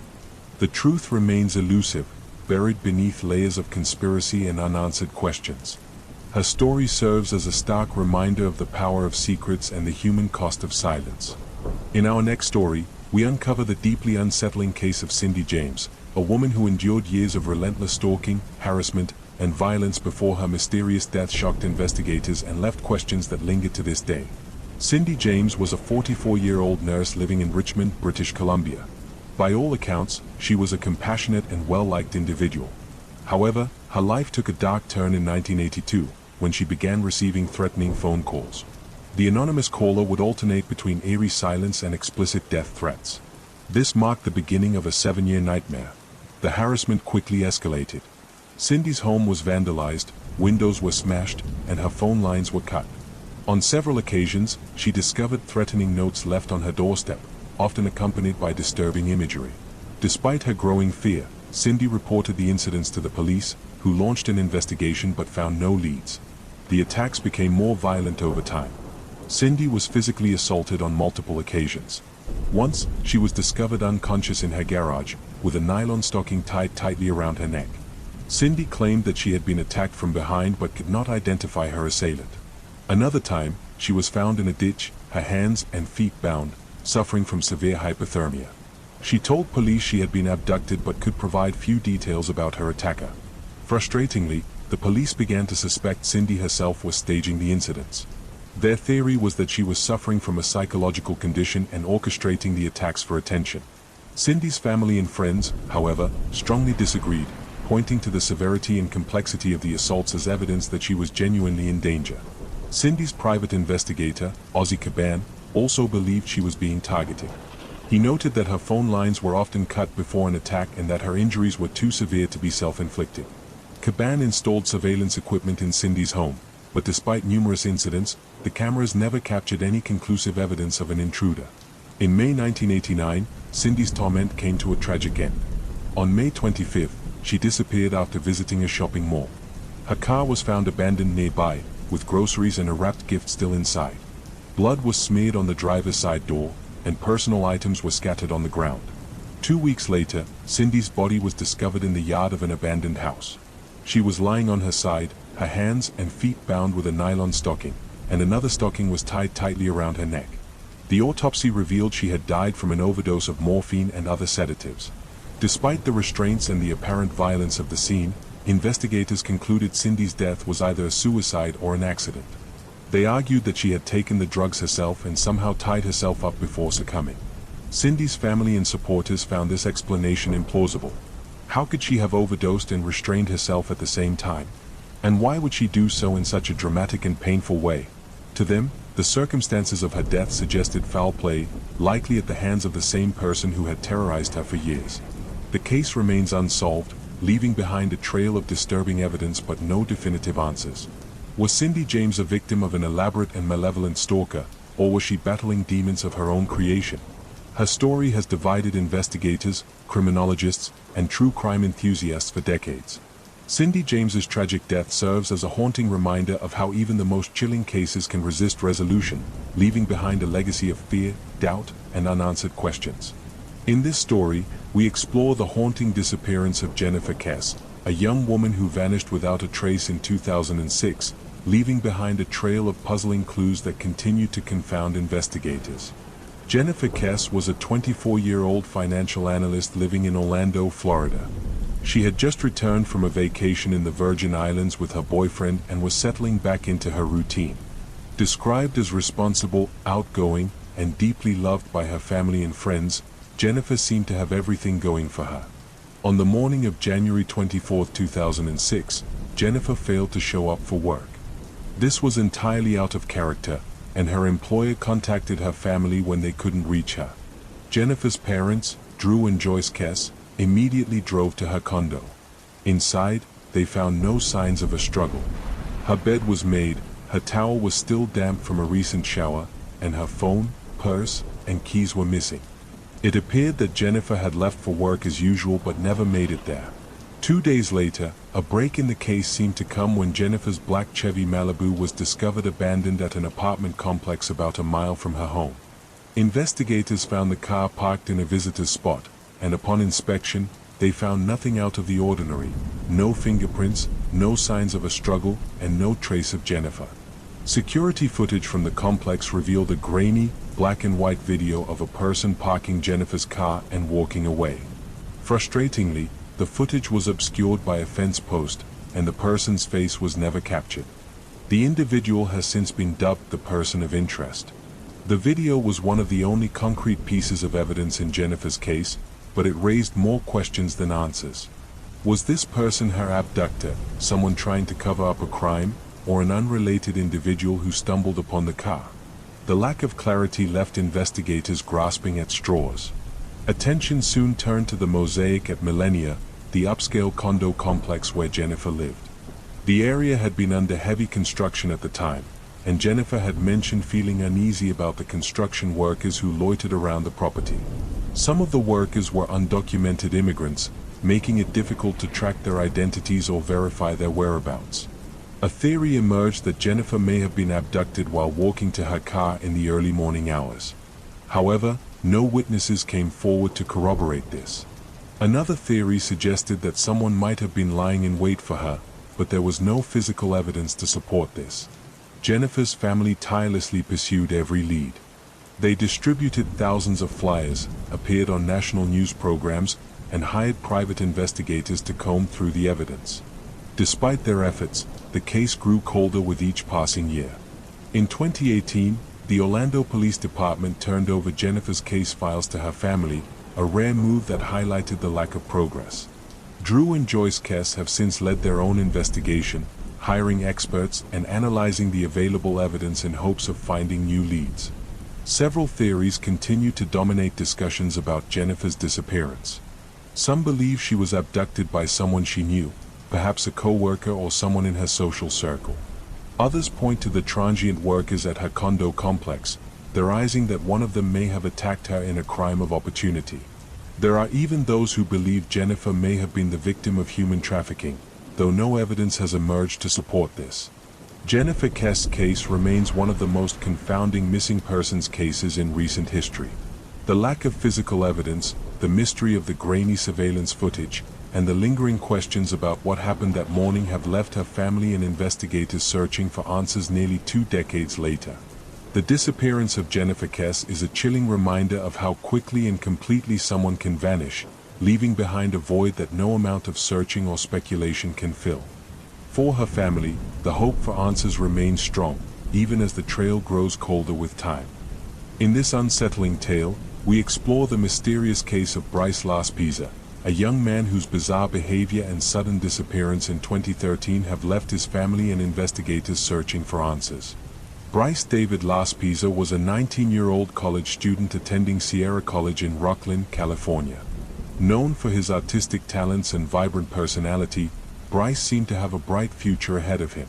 The truth remains elusive, buried beneath layers of conspiracy and unanswered questions. Her story serves as a stark reminder of the power of secrets and the human cost of silence. In our next story, we uncover the deeply unsettling case of Cindy James, a woman who endured years of relentless stalking, harassment, and violence before her mysterious death shocked investigators and left questions that linger to this day. Cindy James was a 44-year-old nurse living in Richmond, British Columbia. By all accounts, she was a compassionate and well-liked individual. However, her life took a dark turn in 1982, when she began receiving threatening phone calls. The anonymous caller would alternate between eerie silence and explicit death threats. This marked the beginning of a 7-year nightmare. The harassment quickly escalated. Cindy's home was vandalized, windows were smashed, and her phone lines were cut. On several occasions, she discovered threatening notes left on her doorstep, often accompanied by disturbing imagery. Despite her growing fear, Cindy reported the incidents to the police, who launched an investigation but found no leads. The attacks became more violent over time. Cindy was physically assaulted on multiple occasions. Once, she was discovered unconscious in her garage, with a nylon stocking tied tightly around her neck. Cindy claimed that she had been attacked from behind but could not identify her assailant. Another time, she was found in a ditch, her hands and feet bound, suffering from severe hypothermia. She told police she had been abducted but could provide few details about her attacker. Frustratingly, the police began to suspect Cindy herself was staging the incidents. Their theory was that she was suffering from a psychological condition and orchestrating the attacks for attention. Cindy's family and friends, however, strongly disagreed, pointing to the severity and complexity of the assaults as evidence that she was genuinely in danger. Cindy's private investigator, Ozzy Caban, also believed she was being targeted. He noted that her phone lines were often cut before an attack and that her injuries were too severe to be self-inflicted. Caban installed surveillance equipment in Cindy's home, but despite numerous incidents, the cameras never captured any conclusive evidence of an intruder. In May 1989, Cindy's torment came to a tragic end. On May 25th, she disappeared after visiting a shopping mall. Her car was found abandoned nearby, with groceries and a wrapped gift still inside. Blood was smeared on the driver's side door, and personal items were scattered on the ground. 2 weeks later, Cindy's body was discovered in the yard of an abandoned house. She was lying on her side, her hands and feet bound with a nylon stocking, and another stocking was tied tightly around her neck. The autopsy revealed she had died from an overdose of morphine and other sedatives. Despite the restraints and the apparent violence of the scene, investigators concluded Cindy's death was either a suicide or an accident. They argued that she had taken the drugs herself and somehow tied herself up before succumbing. Cindy's family and supporters found this explanation implausible. How could she have overdosed and restrained herself at the same time? And why would she do so in such a dramatic and painful way? To them, the circumstances of her death suggested foul play, likely at the hands of the same person who had terrorized her for years. The case remains unsolved, leaving behind a trail of disturbing evidence but no definitive answers. Was Cindy James a victim of an elaborate and malevolent stalker, or was she battling demons of her own creation? Her story has divided investigators, criminologists, and true crime enthusiasts for decades. Cindy James's tragic death serves as a haunting reminder of how even the most chilling cases can resist resolution, leaving behind a legacy of fear, doubt, and unanswered questions. In this story, we explore the haunting disappearance of Jennifer Kess, a young woman who vanished without a trace in 2006, leaving behind a trail of puzzling clues that continue to confound investigators. Jennifer Kess was a 24-year-old financial analyst living in Orlando, Florida. She had just returned from a vacation in the Virgin Islands with her boyfriend and was settling back into her routine. Described as responsible, outgoing, and deeply loved by her family and friends, Jennifer seemed to have everything going for her. On the morning of January 24, 2006, Jennifer failed to show up for work. This was entirely out of character, and her employer contacted her family when they couldn't reach her. Jennifer's parents, Drew and Joyce Kess, immediately drove to her condo. Inside, they found no signs of a struggle. Her bed was made, her towel was still damp from a recent shower, and her phone, purse, and keys were missing. It appeared that Jennifer had left for work as usual but never made it there. 2 days later, a break in the case seemed to come when Jennifer's black Chevy Malibu was discovered abandoned at an apartment complex about a mile from her home. Investigators found the car parked in a visitor's spot, and upon inspection, they found nothing out of the ordinary: no fingerprints, no signs of a struggle, and no trace of Jennifer. Security footage from the complex revealed a grainy, black and white video of a person parking Jennifer's car and walking away. Frustratingly, the footage was obscured by a fence post, and the person's face was never captured. The individual has since been dubbed the person of interest. The video was one of the only concrete pieces of evidence in Jennifer's case, but it raised more questions than answers. Was this person her abductor, someone trying to cover up a crime, or an unrelated individual who stumbled upon the car? The lack of clarity left investigators grasping at straws. Attention soon turned to the mosaic at Millennia, the upscale condo complex where Jennifer lived. The area had been under heavy construction at the time, and Jennifer had mentioned feeling uneasy about the construction workers who loitered around the property. Some of the workers were undocumented immigrants, making it difficult to track their identities or verify their whereabouts. A theory emerged that Jennifer may have been abducted while walking to her car in the early morning hours. However, no witnesses came forward to corroborate this. Another theory suggested that someone might have been lying in wait for her, but there was no physical evidence to support this. Jennifer's family tirelessly pursued every lead. They distributed thousands of flyers, appeared on national news programs, and hired private investigators to comb through the evidence. Despite their efforts, the case grew colder with each passing year. In 2018, the Orlando Police Department turned over Jennifer's case files to her family, a rare move that highlighted the lack of progress. Drew and Joyce Kess have since led their own investigation, hiring experts and analyzing the available evidence in hopes of finding new leads. Several theories continue to dominate discussions about Jennifer's disappearance. Some believe she was abducted by someone she knew, perhaps a co-worker or someone in her social circle. Others point to the transient workers at her condo complex, theorizing that one of them may have attacked her in a crime of opportunity. There are even those who believe Jennifer may have been the victim of human trafficking, though no evidence has emerged to support this. Jennifer Kess's case remains one of the most confounding missing persons cases in recent history. The lack of physical evidence, the mystery of the grainy surveillance footage, and the lingering questions about what happened that morning have left her family and investigators searching for answers nearly 2 decades later. The disappearance of Jennifer Kess is a chilling reminder of how quickly and completely someone can vanish, leaving behind a void that no amount of searching or speculation can fill. For her family, the hope for answers remains strong, even as the trail grows colder with time. In this unsettling tale, we explore the mysterious case of Bryce Laspisa, a young man whose bizarre behavior and sudden disappearance in 2013 have left his family and investigators searching for answers. Bryce David Laspisa was a 19-year-old college student attending Sierra College in Rocklin, California. Known for his artistic talents and vibrant personality, Bryce seemed to have a bright future ahead of him.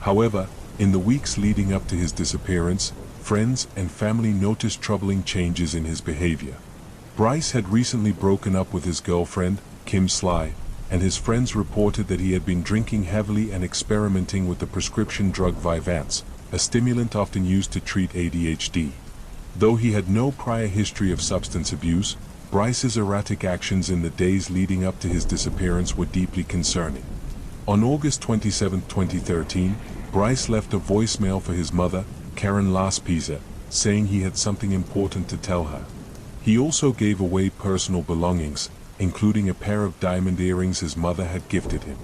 However, in the weeks leading up to his disappearance, friends and family noticed troubling changes in his behavior. Bryce had recently broken up with his girlfriend, Kim Sly, and his friends reported that he had been drinking heavily and experimenting with the prescription drug Vyvanse, a stimulant often used to treat ADHD. Though he had no prior history of substance abuse, Bryce's erratic actions in the days leading up to his disappearance were deeply concerning. On August 27, 2013, Bryce left a voicemail for his mother, Karen Laspisa, saying he had something important to tell her. He also gave away personal belongings, including a pair of diamond earrings his mother had gifted him.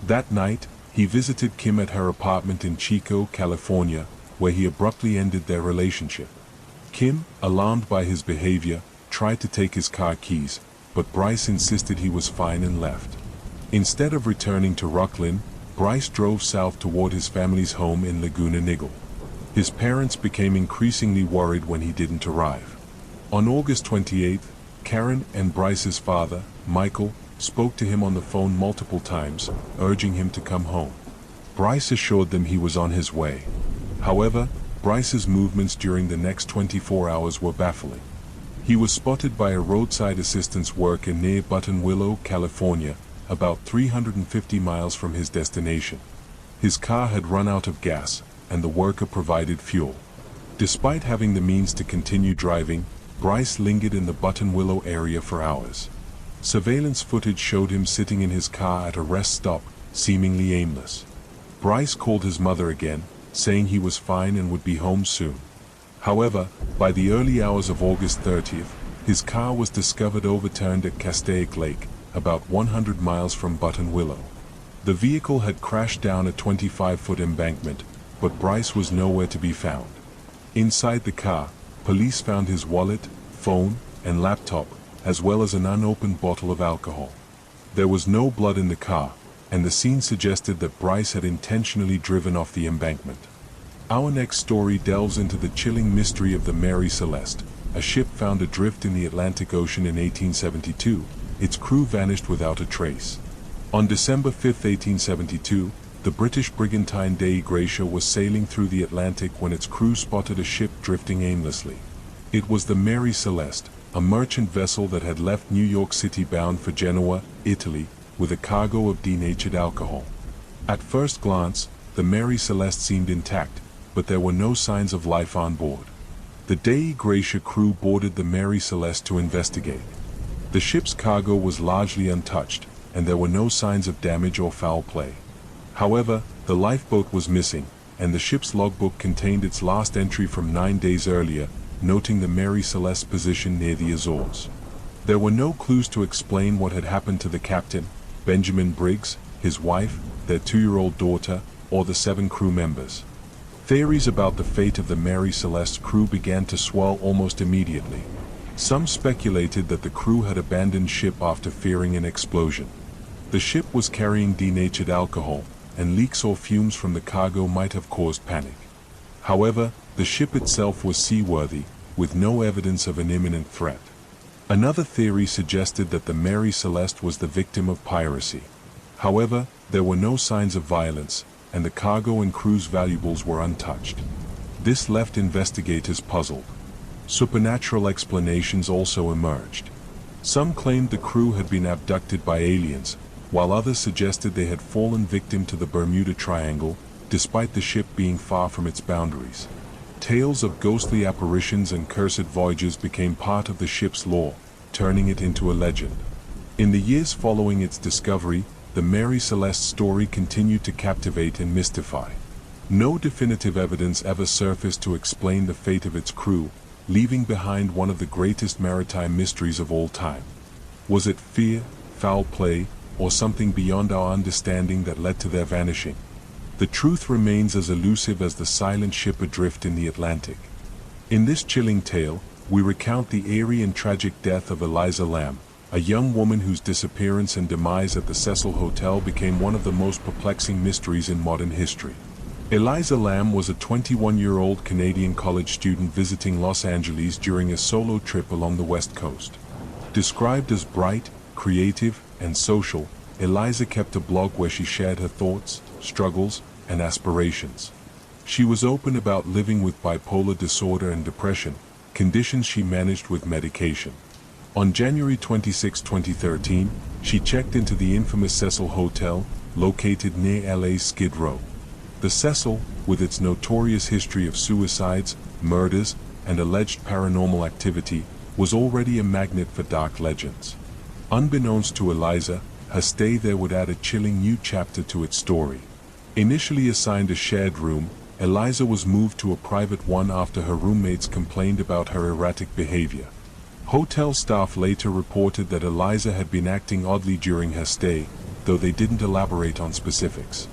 That night, he visited Kim at her apartment in Chico, California, where he abruptly ended their relationship. Kim, alarmed by his behavior, tried to take his car keys, but Bryce insisted he was fine and left. Instead of returning to Rocklin, Bryce drove south toward his family's home in Laguna Niguel. His parents became increasingly worried when he didn't arrive. On August 28, Karen and Bryce's father, Michael, spoke to him on the phone multiple times, urging him to come home. Bryce assured them he was on his way. However, Bryce's movements during the next 24 hours were baffling. He was spotted by a roadside assistance worker near Buttonwillow, California, about 350 miles from his destination. His car had run out of gas, and the worker provided fuel. Despite having the means to continue driving, Bryce lingered in the Buttonwillow area for hours. Surveillance footage showed him sitting in his car at a rest stop, seemingly aimless. Bryce called his mother again, saying he was fine and would be home soon. However, by the early hours of August 30th, his car was discovered overturned at Castaic Lake, about 100 miles from Buttonwillow. The vehicle had crashed down a 25-foot embankment, but Bryce was nowhere to be found. Inside the car, police found his wallet, phone, and laptop, as well as an unopened bottle of alcohol. There was no blood in the car, and the scene suggested that Bryce had intentionally driven off the embankment. Our next story delves into the chilling mystery of the Mary Celeste, a ship found adrift in the Atlantic Ocean in 1872. Its crew vanished without a trace. On December 5, 1872, the British brigantine Dei Gratia was sailing through the Atlantic when its crew spotted a ship drifting aimlessly. It was the Mary Celeste, a merchant vessel that had left New York City bound for Genoa, Italy, with a cargo of denatured alcohol. At first glance, the Mary Celeste seemed intact, but there were no signs of life on board. The Dei Gratia crew boarded the Mary Celeste to investigate. The ship's cargo was largely untouched, and there were no signs of damage or foul play. However, the lifeboat was missing, and the ship's logbook contained its last entry from 9 days earlier, noting the Mary Celeste's position near the Azores. There were no clues to explain what had happened to the captain, Benjamin Briggs, his wife, their 2-year-old daughter, or the 7 crew members. Theories about the fate of the Mary Celeste's crew began to swell almost immediately. Some speculated that the crew had abandoned ship after fearing an explosion. The ship was carrying denatured alcohol, and leaks or fumes from the cargo might have caused panic. However, the ship itself was seaworthy, with no evidence of an imminent threat. Another theory suggested that the Mary Celeste was the victim of piracy. However, there were no signs of violence, and the cargo and crew's valuables were untouched. This left investigators puzzled. Supernatural explanations also emerged. Some claimed the crew had been abducted by aliens, while others suggested they had fallen victim to the Bermuda Triangle, despite the ship being far from its boundaries. Tales of ghostly apparitions and cursed voyages became part of the ship's lore, turning it into a legend. In the years following its discovery, the Mary Celeste's story continued to captivate and mystify. No definitive evidence ever surfaced to explain the fate of its crew, leaving behind one of the greatest maritime mysteries of all time. Was it fear, foul play, or something beyond our understanding that led to their vanishing? The truth remains as elusive as the silent ship adrift in the Atlantic. In this chilling tale, we recount the eerie and tragic death of Eliza Lamb, a young woman whose disappearance and demise at the Cecil Hotel became one of the most perplexing mysteries in modern history. Eliza Lamb was a 21-year-old Canadian college student visiting Los Angeles during a solo trip along the West Coast. Described as bright, creative, and social, Eliza kept a blog where she shared her thoughts, struggles, and aspirations. She was open about living with bipolar disorder and depression, conditions she managed with medication. On January 26, 2013, she checked into the infamous Cecil Hotel, located near LA's Skid Row. The Cecil, with its notorious history of suicides, murders, and alleged paranormal activity, was already a magnet for dark legends. Unbeknownst to Eliza, her stay there would add a chilling new chapter to its story. Initially assigned a shared room, Eliza was moved to a private one after her roommates complained about her erratic behavior. Hotel staff later reported that Eliza had been acting oddly during her stay, though they didn't elaborate on specifics.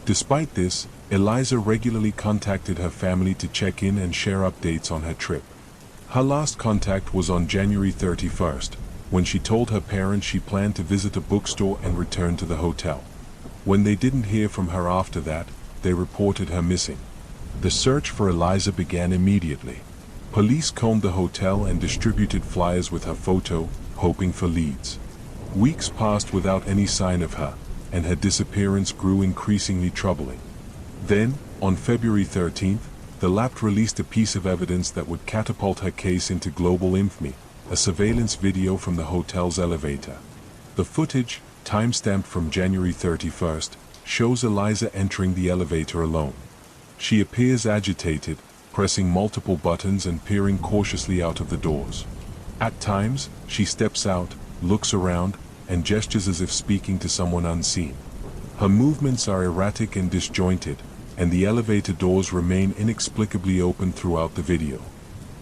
Despite this, Eliza regularly contacted her family to check in and share updates on her trip. Her last contact was on January 31st, when she told her parents she planned to visit a bookstore and return to the hotel. When they didn't hear from her after that, they reported her missing. The search for Eliza began immediately. Police combed the hotel and distributed flyers with her photo, hoping for leads. Weeks passed without any sign of her, and her disappearance grew increasingly troubling. Then, on February 13th, the lab released a piece of evidence that would catapult her case into global infamy, a surveillance video from the hotel's elevator. The footage, time-stamped from January 31st, shows Eliza entering the elevator alone. She appears agitated, pressing multiple buttons and peering cautiously out of the doors. At times, she steps out, looks around, and gestures as if speaking to someone unseen. Her movements are erratic and disjointed, and the elevator doors remain inexplicably open throughout the video.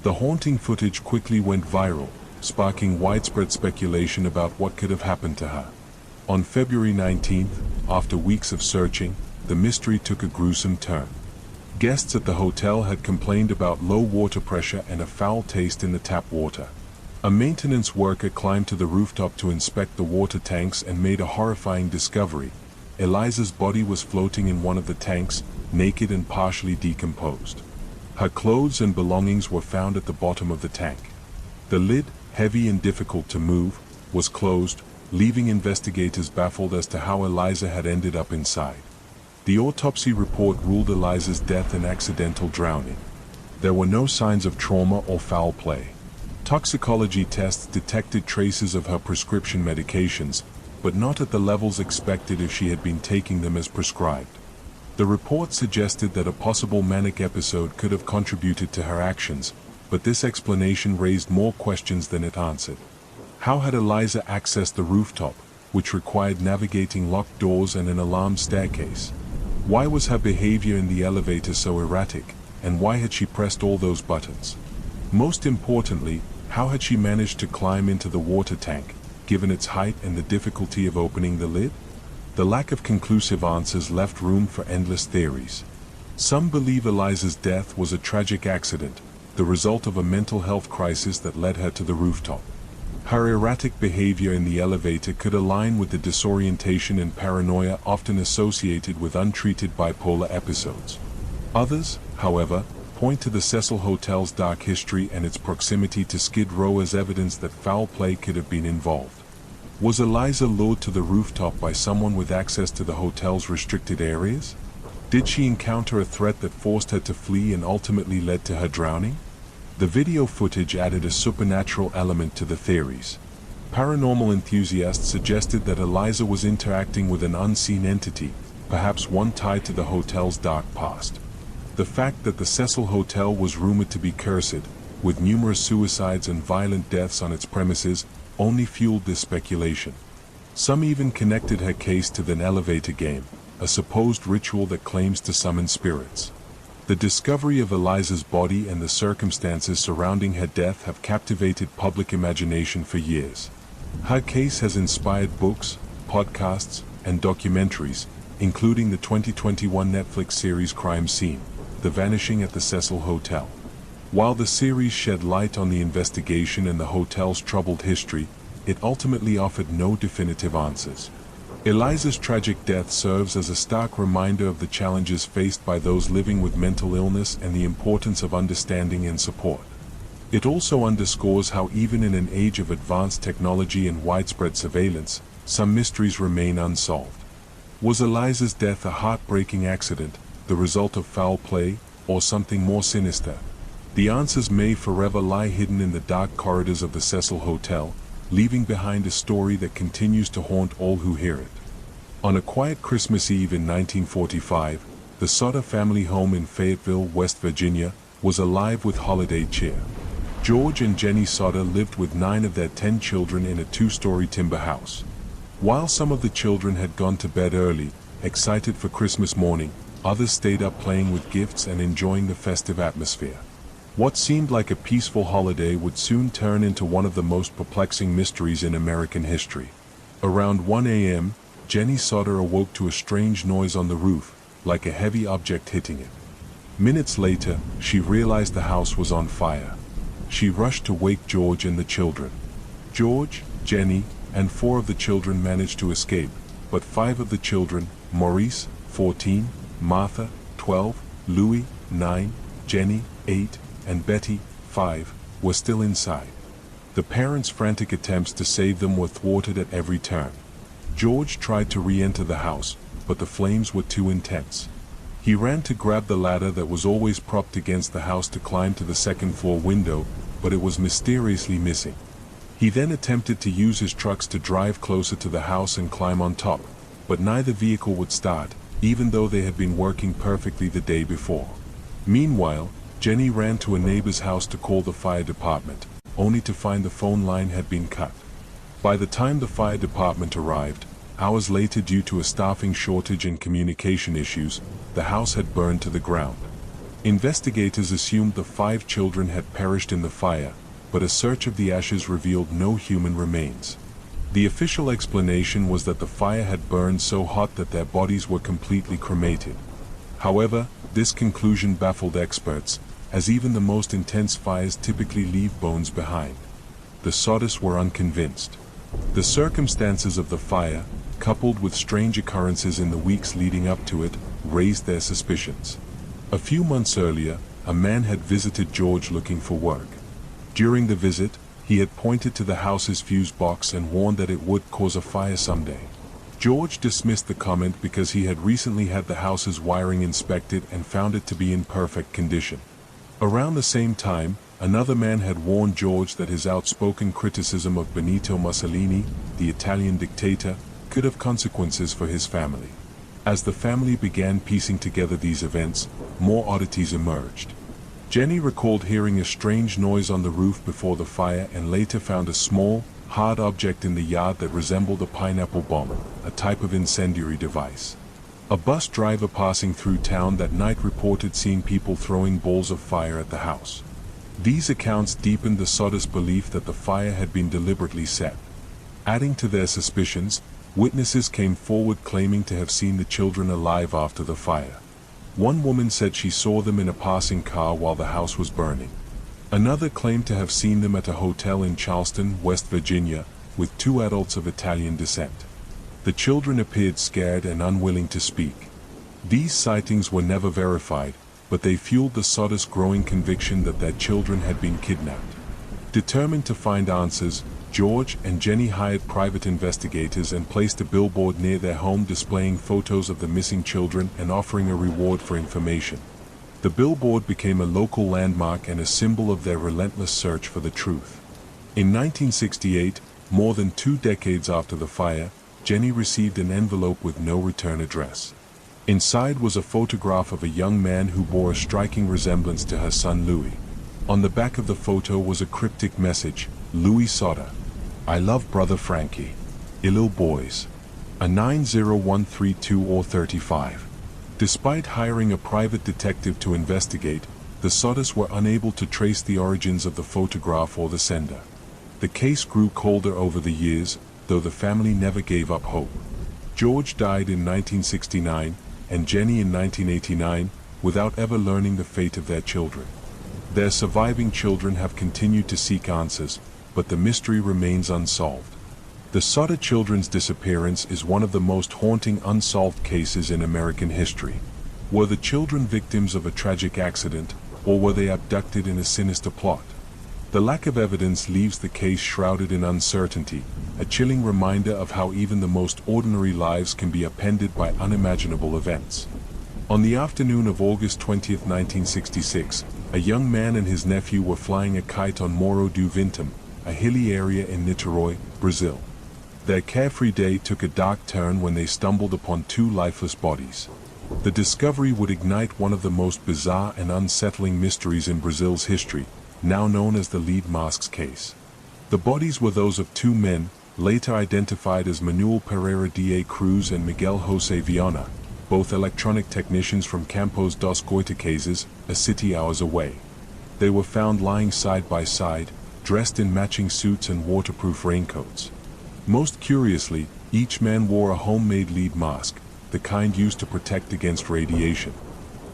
The haunting footage quickly went viral, sparking widespread speculation about what could have happened to her. On February 19th, after weeks of searching, the mystery took a gruesome turn. Guests at the hotel had complained about low water pressure and a foul taste in the tap water. A maintenance worker climbed to the rooftop to inspect the water tanks and made a horrifying discovery. Eliza's body was floating in one of the tanks, naked and partially decomposed. Her clothes and belongings were found at the bottom of the tank. The lid, heavy and difficult to move, was closed, leaving investigators baffled as to how Eliza had ended up inside. The autopsy report ruled Eliza's death an accidental drowning. There were no signs of trauma or foul play. Toxicology tests detected traces of her prescription medications, but not at the levels expected if she had been taking them as prescribed. The report suggested that a possible manic episode could have contributed to her actions, but this explanation raised more questions than it answered. How had Eliza accessed the rooftop, which required navigating locked doors and an alarmed staircase? Why was her behavior in the elevator so erratic, and why had she pressed all those buttons? Most importantly, how had she managed to climb into the water tank, given its height and the difficulty of opening the lid? The lack of conclusive answers left room for endless theories. Some believe Eliza's death was a tragic accident, the result of a mental health crisis that led her to the rooftop. Her erratic behavior in the elevator could align with the disorientation and paranoia often associated with untreated bipolar episodes. Others, however, point to the Cecil Hotel's dark history and its proximity to Skid Row as evidence that foul play could have been involved. Was Eliza lured to the rooftop by someone with access to the hotel's restricted areas? Did she encounter a threat that forced her to flee and ultimately led to her drowning? The video footage added a supernatural element to the theories. Paranormal enthusiasts suggested that Eliza was interacting with an unseen entity, perhaps one tied to the hotel's dark past. The fact that the Cecil Hotel was rumored to be cursed, with numerous suicides and violent deaths on its premises, only fueled this speculation. Some even connected her case to the elevator game, a supposed ritual that claims to summon spirits. The discovery of Eliza's body and the circumstances surrounding her death have captivated public imagination for years. Her case has inspired books, podcasts, and documentaries, including the 2021 Netflix series Crime Scene: The Vanishing at the Cecil Hotel. While the series shed light on the investigation and the hotel's troubled history, it ultimately offered no definitive answers. Eliza's tragic death serves as a stark reminder of the challenges faced by those living with mental illness and the importance of understanding and support. It also underscores how even in an age of advanced technology and widespread surveillance, some mysteries remain unsolved. Was Eliza's death a heartbreaking accident, the result of foul play, or something more sinister? The answers may forever lie hidden in the dark corridors of the Cecil Hotel, leaving behind a story that continues to haunt all who hear it. On a quiet Christmas Eve in 1945, the Sutter family home in Fayetteville, West Virginia, was alive with holiday cheer. George and Jenny Soder lived with 9 of their 10 children in a 2-story timber house. While some of the children had gone to bed early, excited for Christmas morning, others stayed up playing with gifts and enjoying the festive atmosphere. What seemed like a peaceful holiday would soon turn into one of the most perplexing mysteries in American history. Around 1 a.m., Jenny Soder awoke to a strange noise on the roof, like a heavy object hitting it. Minutes later, she realized the house was on fire. She rushed to wake George and the children. George, Jenny, and 4 of the children managed to escape, but 5 of the children, Maurice, 14, Martha, 12, Louis, 9, Jenny, 8, and Betty, 5, were still inside. The parents' frantic attempts to save them were thwarted at every turn. George tried to re-enter the house, but the flames were too intense. He ran to grab the ladder that was always propped against the house to climb to the second-floor window, but it was mysteriously missing. He then attempted to use his trucks to drive closer to the house and climb on top, but neither vehicle would start, even though they had been working perfectly the day before. Meanwhile, Jenny ran to a neighbor's house to call the fire department, only to find the phone line had been cut. By the time the fire department arrived, hours later due to a staffing shortage and communication issues, the house had burned to the ground. Investigators assumed the 5 children had perished in the fire, but a search of the ashes revealed no human remains. The official explanation was that the fire had burned so hot that their bodies were completely cremated. However, this conclusion baffled experts, as even the most intense fires typically leave bones behind. The Soders were unconvinced. The circumstances of the fire, coupled with strange occurrences in the weeks leading up to it, raised their suspicions. A few months earlier, a man had visited George looking for work. During the visit, he had pointed to the house's fuse box and warned that it would cause a fire someday. George dismissed the comment because he had recently had the house's wiring inspected and found it to be in perfect condition. Around the same time, another man had warned George that his outspoken criticism of Benito Mussolini, the Italian dictator, could have consequences for his family. As the family began piecing together these events, more oddities emerged. Jenny recalled hearing a strange noise on the roof before the fire and later found a small, hard object in the yard that resembled a pineapple bomb, a type of incendiary device. A bus driver passing through town that night reported seeing people throwing balls of fire at the house. These accounts deepened the Soders' belief that the fire had been deliberately set. Adding to their suspicions, witnesses came forward claiming to have seen the children alive after the fire. One woman said she saw them in a passing car while the house was burning. Another claimed to have seen them at a hotel in Charleston, West Virginia, with 2 adults of Italian descent. The children appeared scared and unwilling to speak. These sightings were never verified, but they fueled the Soders' growing conviction that their children had been kidnapped. Determined to find answers, George and Jenny hired private investigators and placed a billboard near their home displaying photos of the missing children and offering a reward for information. The billboard became a local landmark and a symbol of their relentless search for the truth. In 1968, more than 2 decades after the fire, Jenny received an envelope with no return address. Inside was a photograph of a young man who bore a striking resemblance to her son Louis. On the back of the photo was a cryptic message, Louis Soder. I love brother Frankie. Ill boys. A 90132 or 35. Despite hiring a private detective to investigate, the Soders were unable to trace the origins of the photograph or the sender. The case grew colder over the years, though the family never gave up hope. George died in 1969, and Jenny in 1989, without ever learning the fate of their children. Their surviving children have continued to seek answers, but the mystery remains unsolved. The Soder children's disappearance is one of the most haunting unsolved cases in American history. Were the children victims of a tragic accident, or were they abducted in a sinister plot? The lack of evidence leaves the case shrouded in uncertainty, a chilling reminder of how even the most ordinary lives can be upended by unimaginable events. On the afternoon of August 20, 1966, a young man and his nephew were flying a kite on Morro do Vintum, a hilly area in Niterói, Brazil. Their carefree day took a dark turn when they stumbled upon 2 lifeless bodies. The discovery would ignite one of the most bizarre and unsettling mysteries in Brazil's history, now known as the lead masks case. The bodies were those of two men, later identified as Manuel Pereira da Cruz and Miguel Jose Viana, both electronic technicians from Campos dos Goitacazes, a city hours away. They were found lying side by side, dressed in matching suits and waterproof raincoats. Most curiously, each man wore a homemade lead mask, the kind used to protect against radiation.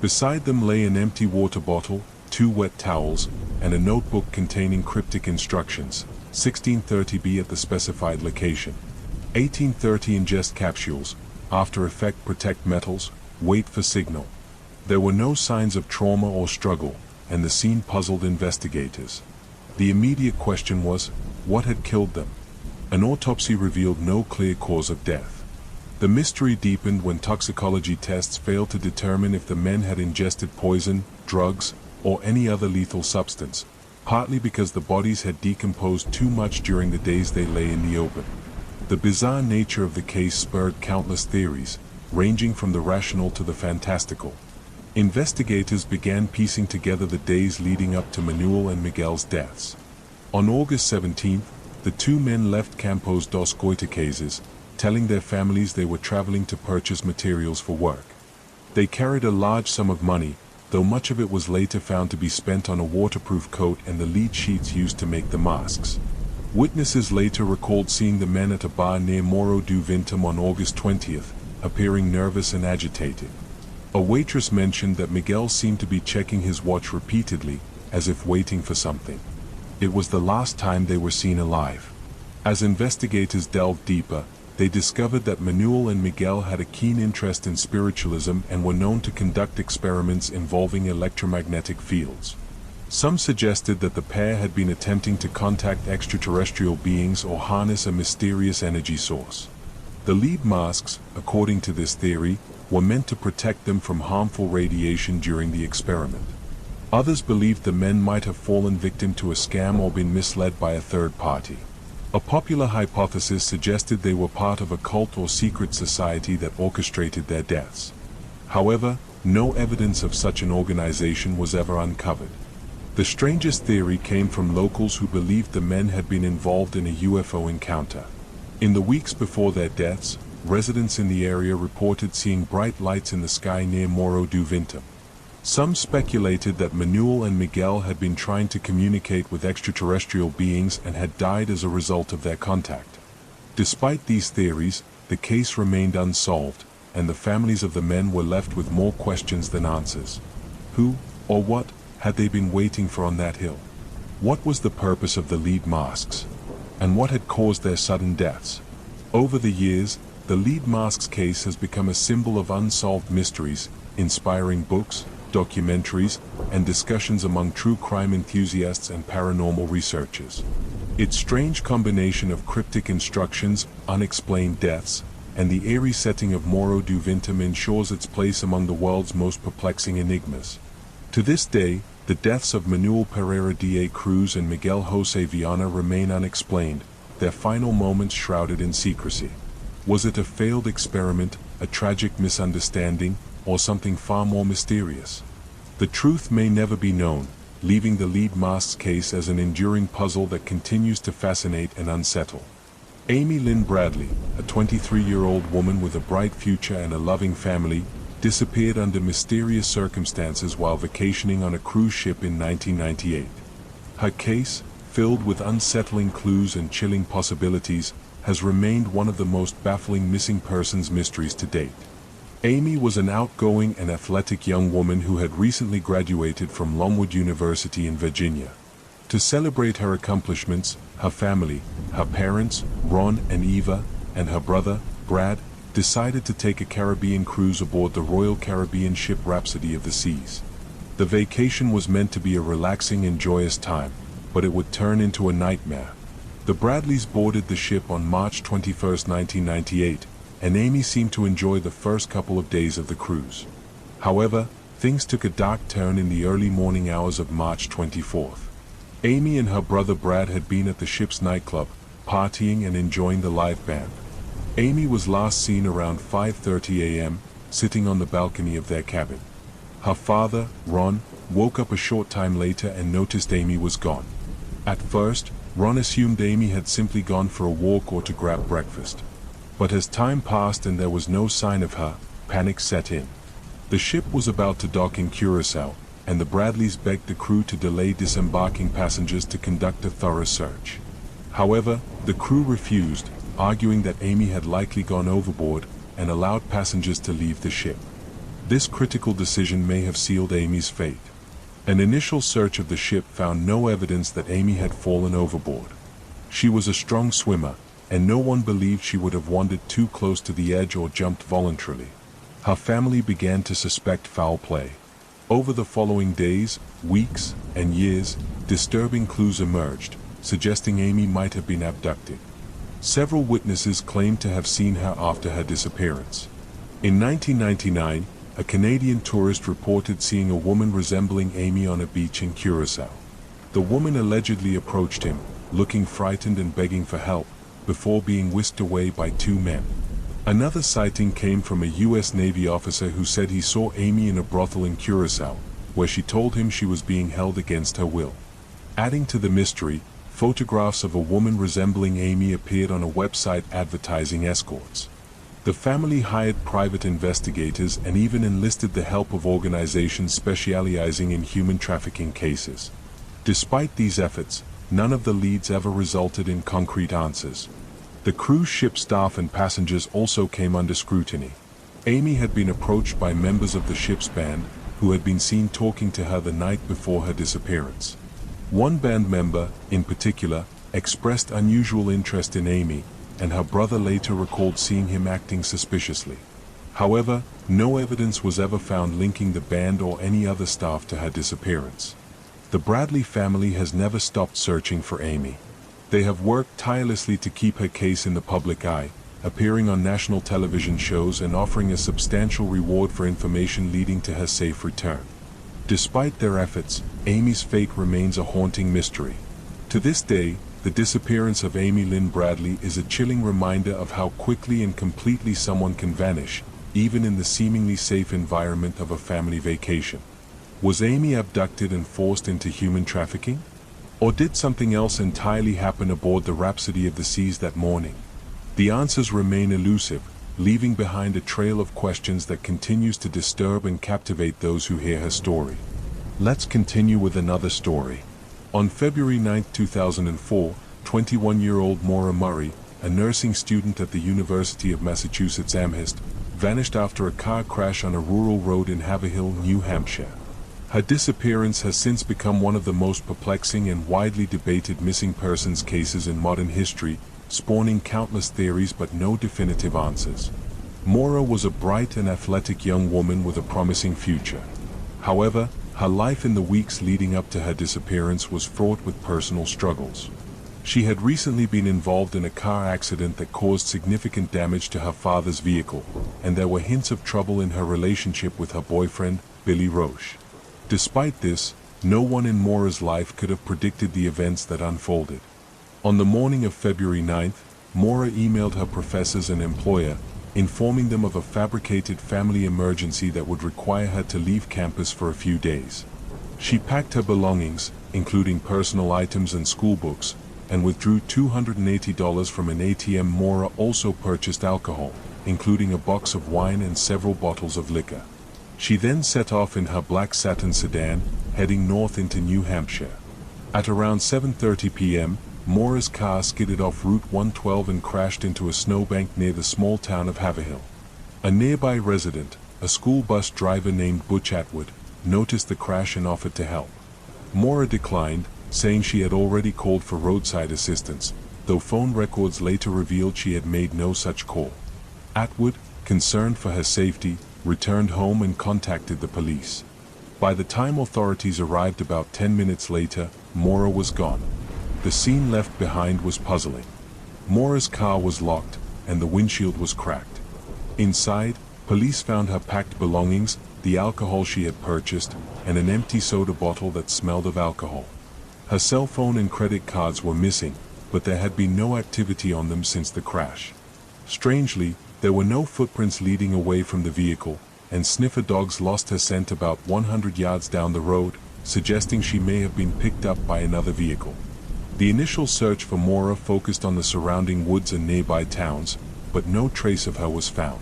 Beside them lay an empty water bottle, 2 wet towels, and a notebook containing cryptic instructions: 1630B at the specified location. 1830 ingest capsules, after effect protect metals, wait for signal. There were no signs of trauma or struggle, and the scene puzzled investigators. The immediate question was, what had killed them? An autopsy revealed no clear cause of death. The mystery deepened when toxicology tests failed to determine if the men had ingested poison, drugs, or any other lethal substance, partly because the bodies had decomposed too much during the days they lay in the open. The bizarre nature of the case spurred countless theories, ranging from the rational to the fantastical. Investigators began piecing together the days leading up to Manuel and Miguel's deaths. On August 17th, the two men left Campos dos Goitacazes, telling their families they were traveling to purchase materials for work. They carried a large sum of money, though much of it was later found to be spent on a waterproof coat and the lead sheets used to make the masks. Witnesses later recalled seeing the men at a bar near Morro do Vintum on August 20th, appearing nervous and agitated. A waitress mentioned that Miguel seemed to be checking his watch repeatedly, as if waiting for something. It was the last time they were seen alive. As investigators delved deeper, they discovered that Manuel and Miguel had a keen interest in spiritualism and were known to conduct experiments involving electromagnetic fields. Some suggested that the pair had been attempting to contact extraterrestrial beings or harness a mysterious energy source. The lead masks, according to this theory, were meant to protect them from harmful radiation during the experiment. Others believed the men might have fallen victim to a scam or been misled by a third party. A popular hypothesis suggested they were part of a cult or secret society that orchestrated their deaths. However, no evidence of such an organization was ever uncovered. The strangest theory came from locals who believed the men had been involved in a UFO encounter. In the weeks before their deaths, residents in the area reported seeing bright lights in the sky near Morro do Vintum. Some speculated that Manuel and Miguel had been trying to communicate with extraterrestrial beings and had died as a result of their contact. Despite these theories, the case remained unsolved, and the families of the men were left with more questions than answers. Who, or what, had they been waiting for on that hill? What was the purpose of the lead masks? And what had caused their sudden deaths? Over the years, the lead masks case has become a symbol of unsolved mysteries, inspiring books, documentaries, and discussions among true crime enthusiasts and paranormal researchers. Its strange combination of cryptic instructions, unexplained deaths, and the eerie setting of Morro do Vintum ensures its place among the world's most perplexing enigmas. To this day, the deaths of Manuel Pereira da Cruz and Miguel Jose Viana remain unexplained, their final moments shrouded in secrecy. Was it a failed experiment, a tragic misunderstanding, or something far more mysterious? The truth may never be known, leaving the lead masks case as an enduring puzzle that continues to fascinate and unsettle. Amy Lynn Bradley, a 23-year-old woman with a bright future and a loving family, disappeared under mysterious circumstances while vacationing on a cruise ship in 1998. Her case, filled with unsettling clues and chilling possibilities, has remained one of the most baffling missing persons mysteries to date. Amy was an outgoing and athletic young woman who had recently graduated from Longwood University in Virginia. To celebrate her accomplishments, her family, her parents, Ron and Eva, and her brother, Brad, decided to take a Caribbean cruise aboard the Royal Caribbean ship Rhapsody of the Seas. The vacation was meant to be a relaxing and joyous time, but it would turn into a nightmare. The Bradleys boarded the ship on March 21, 1998, and Amy seemed to enjoy the first couple of days of the cruise. However, things took a dark turn in the early morning hours of March 24th. Amy and her brother Brad had been at the ship's nightclub, partying and enjoying the live band. Amy was last seen around 5:30 a.m., sitting on the balcony of their cabin. Her father, Ron, woke up a short time later and noticed Amy was gone. At first, Ron assumed Amy had simply gone for a walk or to grab breakfast. But as time passed and there was no sign of her, panic set in. The ship was about to dock in Curacao, and the Bradleys begged the crew to delay disembarking passengers to conduct a thorough search. However, the crew refused, arguing that Amy had likely gone overboard and allowed passengers to leave the ship. This critical decision may have sealed Amy's fate. An initial search of the ship found no evidence that Amy had fallen overboard. She was a strong swimmer, and no one believed she would have wandered too close to the edge or jumped voluntarily. Her family began to suspect foul play. Over the following days, weeks, and years, disturbing clues emerged, suggesting Amy might have been abducted. Several witnesses claimed to have seen her after her disappearance. In 1999, a Canadian tourist reported seeing a woman resembling Amy on a beach in Curacao. The woman allegedly approached him, looking frightened and begging for help, before being whisked away by two men. Another sighting came from a U.S. Navy officer who said he saw Amy in a brothel in Curacao, where she told him she was being held against her will. Adding to the mystery, photographs of a woman resembling Amy appeared on a website advertising escorts. The family hired private investigators and even enlisted the help of organizations specializing in human trafficking cases. Despite these efforts, none of the leads ever resulted in concrete answers. The cruise ship staff and passengers also came under scrutiny. Amy had been approached by members of the ship's band, who had been seen talking to her the night before her disappearance. One band member, in particular, expressed unusual interest in Amy, and her brother later recalled seeing him acting suspiciously. However, no evidence was ever found linking the band or any other staff to her disappearance. The Bradley family has never stopped searching for Amy. They have worked tirelessly to keep her case in the public eye, appearing on national television shows and offering a substantial reward for information leading to her safe return. Despite their efforts, Amy's fate remains a haunting mystery. To this day, the disappearance of Amy Lynn Bradley is a chilling reminder of how quickly and completely someone can vanish, even in the seemingly safe environment of a family vacation. Was Amy abducted and forced into human trafficking? Or did something else entirely happen aboard the Rhapsody of the Seas that morning? The answers remain elusive, leaving behind a trail of questions that continues to disturb and captivate those who hear her story. Let's continue with another story. On February 9, 2004, 21-year-old Maura Murray, a nursing student at the University of Massachusetts Amherst, vanished after a car crash on a rural road in Haverhill, New Hampshire. Her disappearance has since become one of the most perplexing and widely debated missing persons cases in modern history, spawning countless theories but no definitive answers. Maura was a bright and athletic young woman with a promising future. However, her life in the weeks leading up to her disappearance was fraught with personal struggles. She had recently been involved in a car accident that caused significant damage to her father's vehicle, and there were hints of trouble in her relationship with her boyfriend, Billy Roche. Despite this, no one in Maura's life could have predicted the events that unfolded. On the morning of February 9th, Maura emailed her professors and employer, informing them of a fabricated family emergency that would require her to leave campus for a few days. She packed her belongings, including personal items and school books, and withdrew $280 from an ATM. Maura also purchased alcohol, including a box of wine and several bottles of liquor. She then set off in her black satin sedan, heading north into New Hampshire. At around 7:30 p.m., Maura's car skidded off Route 112 and crashed into a snowbank near the small town of Haverhill. A nearby resident, a school bus driver named Butch Atwood, noticed the crash and offered to help. Maura declined, saying she had already called for roadside assistance, though phone records later revealed she had made no such call. Atwood, concerned for her safety, returned home and contacted the police. By the time authorities arrived about 10 minutes later, Maura was gone. The scene left behind was puzzling. Maura's car was locked, and the windshield was cracked. Inside, police found her packed belongings, the alcohol she had purchased, and an empty soda bottle that smelled of alcohol. Her cell phone and credit cards were missing, but there had been no activity on them since the crash. Strangely, there were no footprints leading away from the vehicle, and sniffer dogs lost her scent about 100 yards down the road, suggesting she may have been picked up by another vehicle. The initial search for Maura focused on the surrounding woods and nearby towns, but no trace of her was found.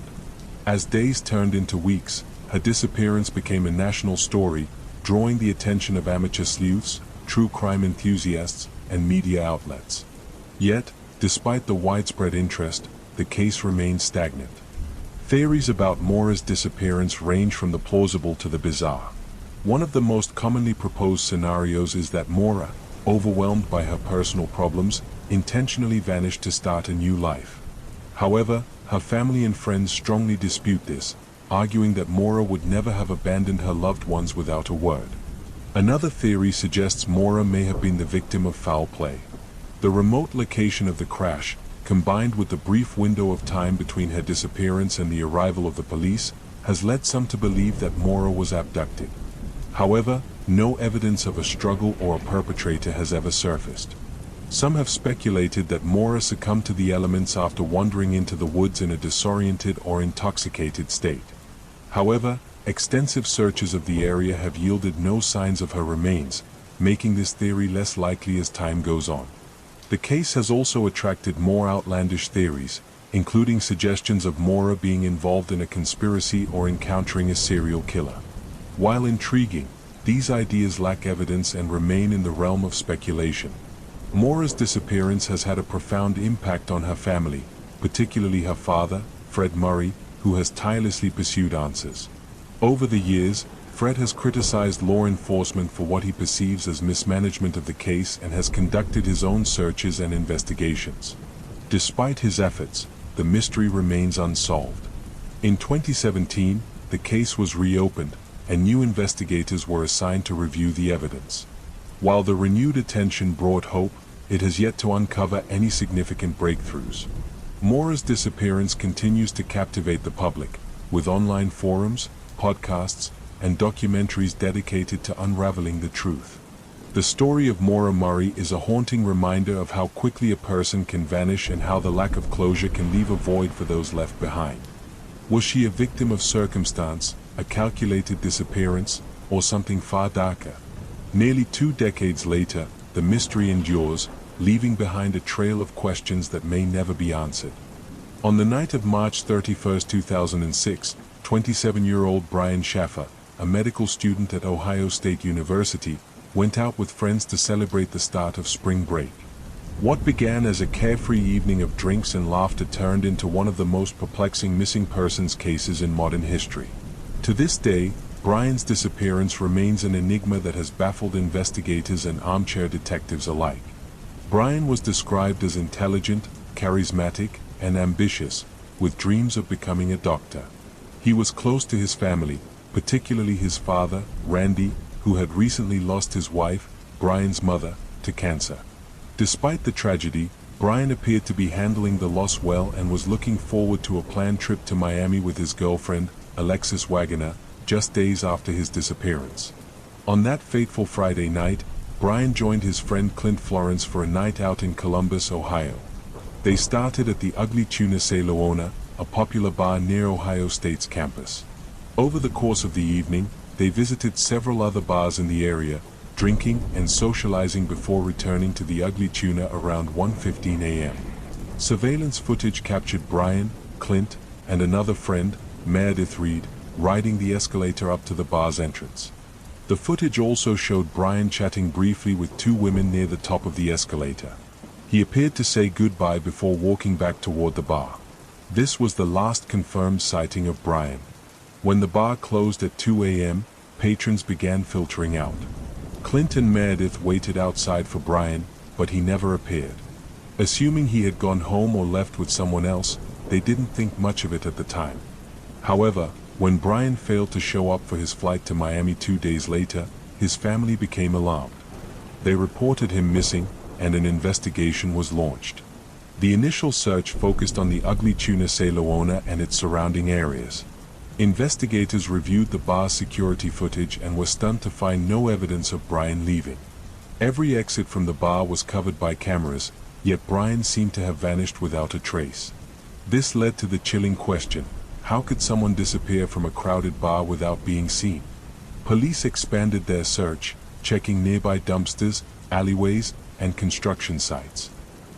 As days turned into weeks, her disappearance became a national story, drawing the attention of amateur sleuths, true crime enthusiasts, and media outlets. Yet, despite the widespread interest, the case remained stagnant. Theories about Maura's disappearance range from the plausible to the bizarre. One of the most commonly proposed scenarios is that Maura, overwhelmed by her personal problems, intentionally vanished to start a new life. However, her family and friends strongly dispute this, arguing that Maura would never have abandoned her loved ones without a word. Another theory suggests Maura may have been the victim of foul play. The remote location of the crash, combined with the brief window of time between her disappearance and the arrival of the police, has led some to believe that Maura was abducted. However, no evidence of a struggle or a perpetrator has ever surfaced. Some have speculated that Maura succumbed to the elements after wandering into the woods in a disoriented or intoxicated state. However, extensive searches of the area have yielded no signs of her remains, making this theory less likely as time goes on. The case has also attracted more outlandish theories, including suggestions of Maura being involved in a conspiracy or encountering a serial killer. While intriguing, these ideas lack evidence and remain in the realm of speculation. Maura's disappearance has had a profound impact on her family, particularly her father, Fred Murray, who has tirelessly pursued answers. Over the years, Fred has criticized law enforcement for what he perceives as mismanagement of the case and has conducted his own searches and investigations. Despite his efforts, the mystery remains unsolved. In 2017, the case was reopened, and new investigators were assigned to review the evidence. While the renewed attention brought hope, it has yet to uncover any significant breakthroughs. Maura's disappearance continues to captivate the public, with online forums, podcasts, and documentaries dedicated to unraveling the truth. The story of Maura Murray is a haunting reminder of how quickly a person can vanish and how the lack of closure can leave a void for those left behind. Was she a victim of circumstance, a calculated disappearance, or something far darker? Nearly 2 decades later, the mystery endures, leaving behind a trail of questions that may never be answered. On the night of March 31, 2006, 27-year-old Brian Schaffer, a medical student at Ohio State University, went out with friends to celebrate the start of spring break. What began as a carefree evening of drinks and laughter turned into one of the most perplexing missing persons cases in modern history. To this day, Brian's disappearance remains an enigma that has baffled investigators and armchair detectives alike. Brian was described as intelligent, charismatic, and ambitious, with dreams of becoming a doctor. He was close to his family, particularly his father, Randy, who had recently lost his wife, Brian's mother, to cancer. Despite the tragedy, Brian appeared to be handling the loss well and was looking forward to a planned trip to Miami with his girlfriend, Alexis Wagner, just days after his disappearance. On that fateful Friday night, Brian joined his friend Clint Florence for a night out in Columbus, Ohio. They started at the Ugly Tuna Se Leona, a popular bar near Ohio State's campus. Over the course of the evening, they visited several other bars in the area, drinking and socializing before returning to the Ugly Tuna around 1:15 a.m. Surveillance footage captured Brian, Clint, and another friend, Meredith Reed, riding the escalator up to the bar's entrance. The footage also showed Brian chatting briefly with 2 women near the top of the escalator. He appeared to say goodbye before walking back toward the bar. This was the last confirmed sighting of Brian. When the bar closed at 2 a.m., patrons began filtering out. Clint and Meredith waited outside for Brian, but he never appeared. Assuming he had gone home or left with someone else, they didn't think much of it at the time. However, when Brian failed to show up for his flight to Miami 2 days later, his family became alarmed. They reported him missing, and an investigation was launched. The initial search focused on the Ugly Tuna Se Leona and its surrounding areas. Investigators reviewed the bar's security footage and were stunned to find no evidence of Brian leaving. Every exit from the bar was covered by cameras, yet Brian seemed to have vanished without a trace. This led to the chilling question: How could someone disappear from a crowded bar without being seen? Police expanded their search, checking nearby dumpsters, alleyways, and construction sites.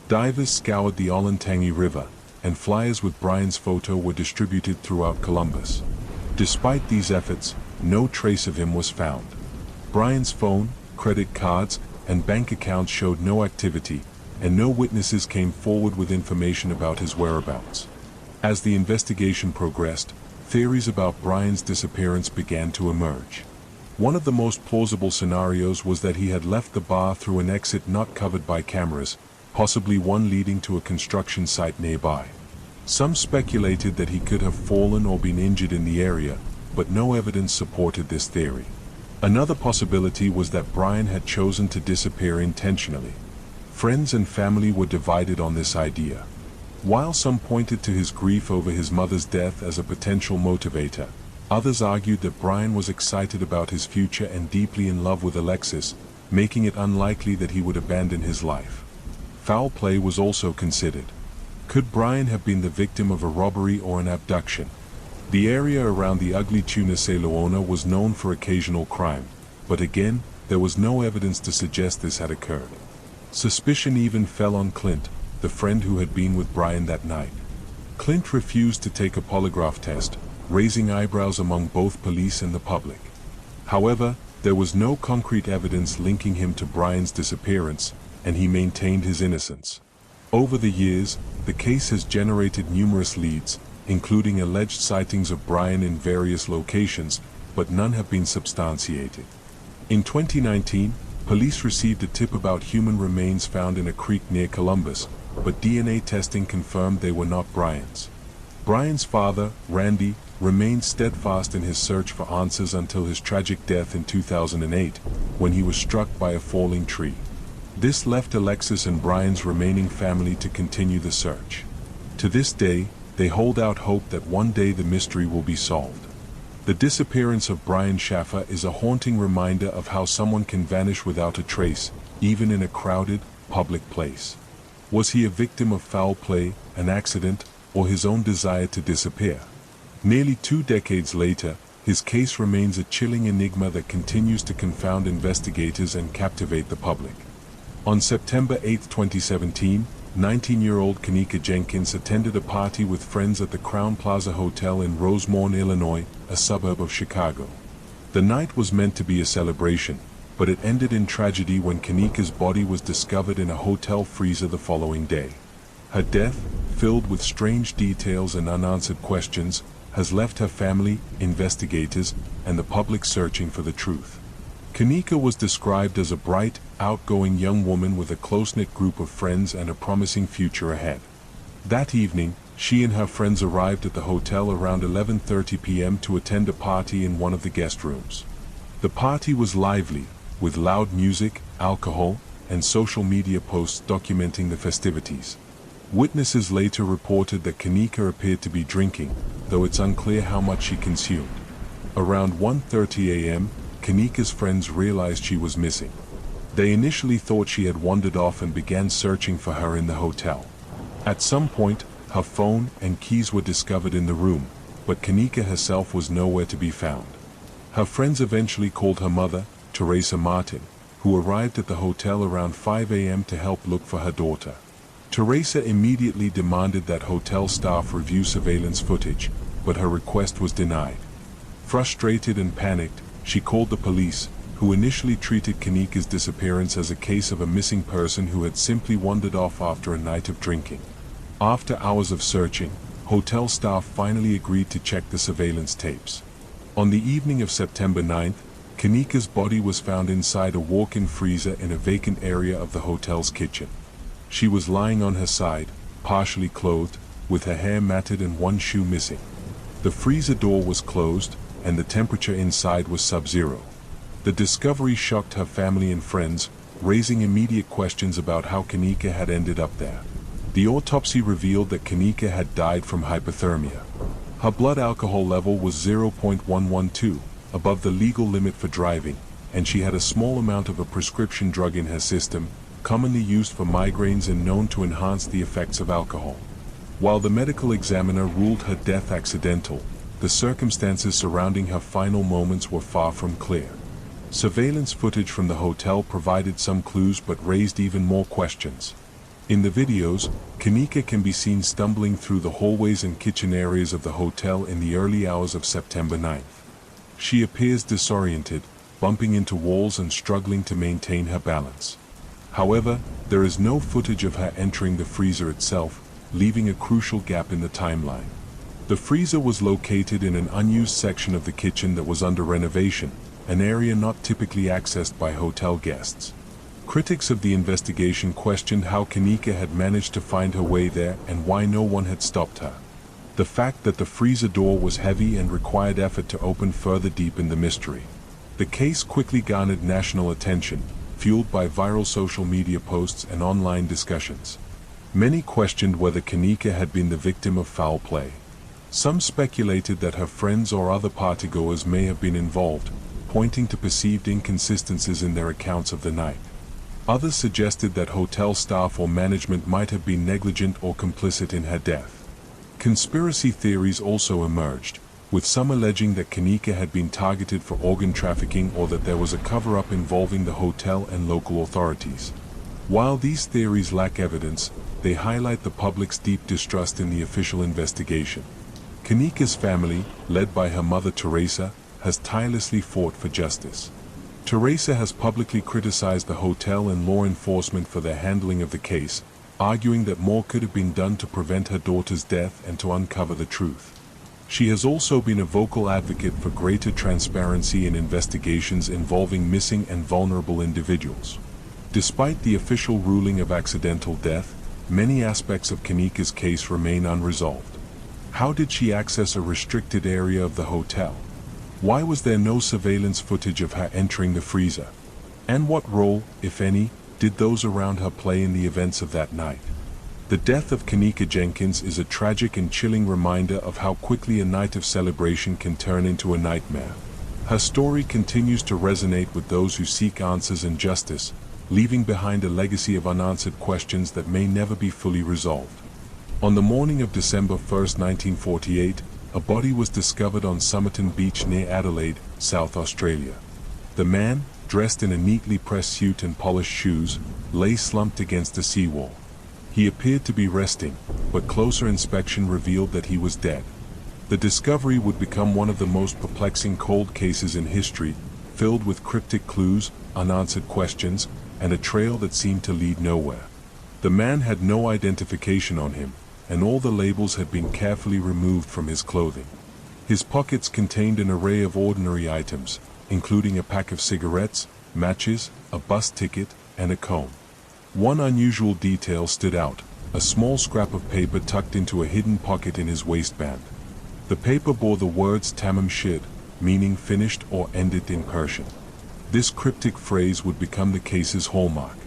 Divers scoured the Olentangy River, and flyers with Brian's photo were distributed throughout Columbus. Despite these efforts, no trace of him was found. Brian's phone, credit cards, and bank accounts showed no activity, and no witnesses came forward with information about his whereabouts. As the investigation progressed, theories about Brian's disappearance began to emerge. One of the most plausible scenarios was that he had left the bar through an exit not covered by cameras, possibly one leading to a construction site nearby. Some speculated that he could have fallen or been injured in the area, but no evidence supported this theory. Another possibility was that Brian had chosen to disappear intentionally. Friends and family were divided on this idea. While some pointed to his grief over his mother's death as a potential motivator, others argued that Brian was excited about his future and deeply in love with Alexis, making it unlikely that he would abandon his life. Foul play was also considered. Could Brian have been the victim of a robbery or an abduction? The area around the ugly Tuna Luona was known for occasional crime, but again, there was no evidence to suggest this had occurred. Suspicion even fell on Clint, the friend who had been with Brian that night. Clint refused to take a polygraph test, raising eyebrows among both police and the public. However, there was no concrete evidence linking him to Brian's disappearance, and he maintained his innocence. Over the years, the case has generated numerous leads, including alleged sightings of Brian in various locations, but none have been substantiated. In 2019, police received a tip about human remains found in a creek near Columbus, but DNA testing confirmed they were not Brian's. Brian's father, Randy, remained steadfast in his search for answers until his tragic death in 2008, when he was struck by a falling tree. This left Alexis and Brian's remaining family to continue the search. To this day, they hold out hope that one day the mystery will be solved. The disappearance of Brian Schaffer is a haunting reminder of how someone can vanish without a trace, even in a crowded, public place. Was he a victim of foul play, an accident, or his own desire to disappear? Nearly 2 decades later, his case remains a chilling enigma that continues to confound investigators and captivate the public. On September 8, 2017, 19-year-old Kanika Jenkins attended a party with friends at the Crown Plaza Hotel in Rosemont, Illinois, a suburb of Chicago. The night was meant to be a celebration, but it ended in tragedy when Kanika's body was discovered in a hotel freezer the following day. Her death, filled with strange details and unanswered questions, has left her family, investigators, and the public searching for the truth. Kanika was described as a bright, outgoing young woman with a close-knit group of friends and a promising future ahead. That evening, she and her friends arrived at the hotel around 11:30 p.m. to attend a party in one of the guest rooms. The party was lively, with loud music, alcohol, and social media posts documenting the festivities. Witnesses later reported that Kanika appeared to be drinking, though it's unclear how much she consumed. Around 1:30 a.m., Kanika's friends realized she was missing. They initially thought she had wandered off and began searching for her in the hotel. At some point, her phone and keys were discovered in the room, but Kanika herself was nowhere to be found. Her friends eventually called her mother, Teresa Martin, who arrived at the hotel around 5 a.m. to help look for her daughter. Teresa immediately demanded that hotel staff review surveillance footage, but her request was denied. Frustrated and panicked, she called the police, who initially treated Kanika's disappearance as a case of a missing person who had simply wandered off after a night of drinking. After hours of searching, hotel staff finally agreed to check the surveillance tapes. On the evening of September 9th, Kanika's body was found inside a walk-in freezer in a vacant area of the hotel's kitchen. She was lying on her side, partially clothed, with her hair matted and one shoe missing. The freezer door was closed, and the temperature inside was sub-zero. The discovery shocked her family and friends, raising immediate questions about how Kanika had ended up there. The autopsy revealed that Kanika had died from hypothermia. Her blood alcohol level was 0.112, above the legal limit for driving, and she had a small amount of a prescription drug in her system, commonly used for migraines and known to enhance the effects of alcohol. While the medical examiner ruled her death accidental, the circumstances surrounding her final moments were far from clear. Surveillance footage from the hotel provided some clues but raised even more questions. In the videos, Kanika can be seen stumbling through the hallways and kitchen areas of the hotel in the early hours of September 9th. She appears disoriented, bumping into walls and struggling to maintain her balance. However, there is no footage of her entering the freezer itself, leaving a crucial gap in the timeline. The freezer was located in an unused section of the kitchen that was under renovation, an area not typically accessed by hotel guests. Critics of the investigation questioned how Kanika had managed to find her way there and why no one had stopped her. The fact that the freezer door was heavy and required effort to open further deepened the mystery. The case quickly garnered national attention, fueled by viral social media posts and online discussions. Many questioned whether Kanika had been the victim of foul play. Some speculated that her friends or other partygoers may have been involved, pointing to perceived inconsistencies in their accounts of the night. Others suggested that hotel staff or management might have been negligent or complicit in her death. Conspiracy theories also emerged, with some alleging that Kanika had been targeted for organ trafficking or that there was a cover-up involving the hotel and local authorities. While these theories lack evidence, they highlight the public's deep distrust in the official investigation. Kanika's family, led by her mother Teresa, has tirelessly fought for justice. Teresa has publicly criticized the hotel and law enforcement for their handling of the case, arguing that more could have been done to prevent her daughter's death and to uncover the truth. She has also been a vocal advocate for greater transparency in investigations involving missing and vulnerable individuals. Despite the official ruling of accidental death, many aspects of Kanika's case remain unresolved. How did she access a restricted area of the hotel? Why was there no surveillance footage of her entering the freezer? And what role, if any, did those around her play in the events of that night? The death of Kanika Jenkins is a tragic and chilling reminder of how quickly a night of celebration can turn into a nightmare. Her story continues to resonate with those who seek answers and justice, leaving behind a legacy of unanswered questions that may never be fully resolved. On the morning of December 1, 1948, a body was discovered on Somerton Beach near Adelaide, South Australia. The man, dressed in a neatly pressed suit and polished shoes, lay slumped against a seawall. He appeared to be resting, but closer inspection revealed that he was dead. The discovery would become one of the most perplexing cold cases in history, filled with cryptic clues, unanswered questions, and a trail that seemed to lead nowhere. The man had no identification on him, and all the labels had been carefully removed from his clothing. His pockets contained an array of ordinary items, including a pack of cigarettes, matches, a bus ticket, and a comb. One unusual detail stood out, a small scrap of paper tucked into a hidden pocket in his waistband. The paper bore the words Tamam Shid, meaning finished or ended in Persian. This cryptic phrase would become the case's hallmark.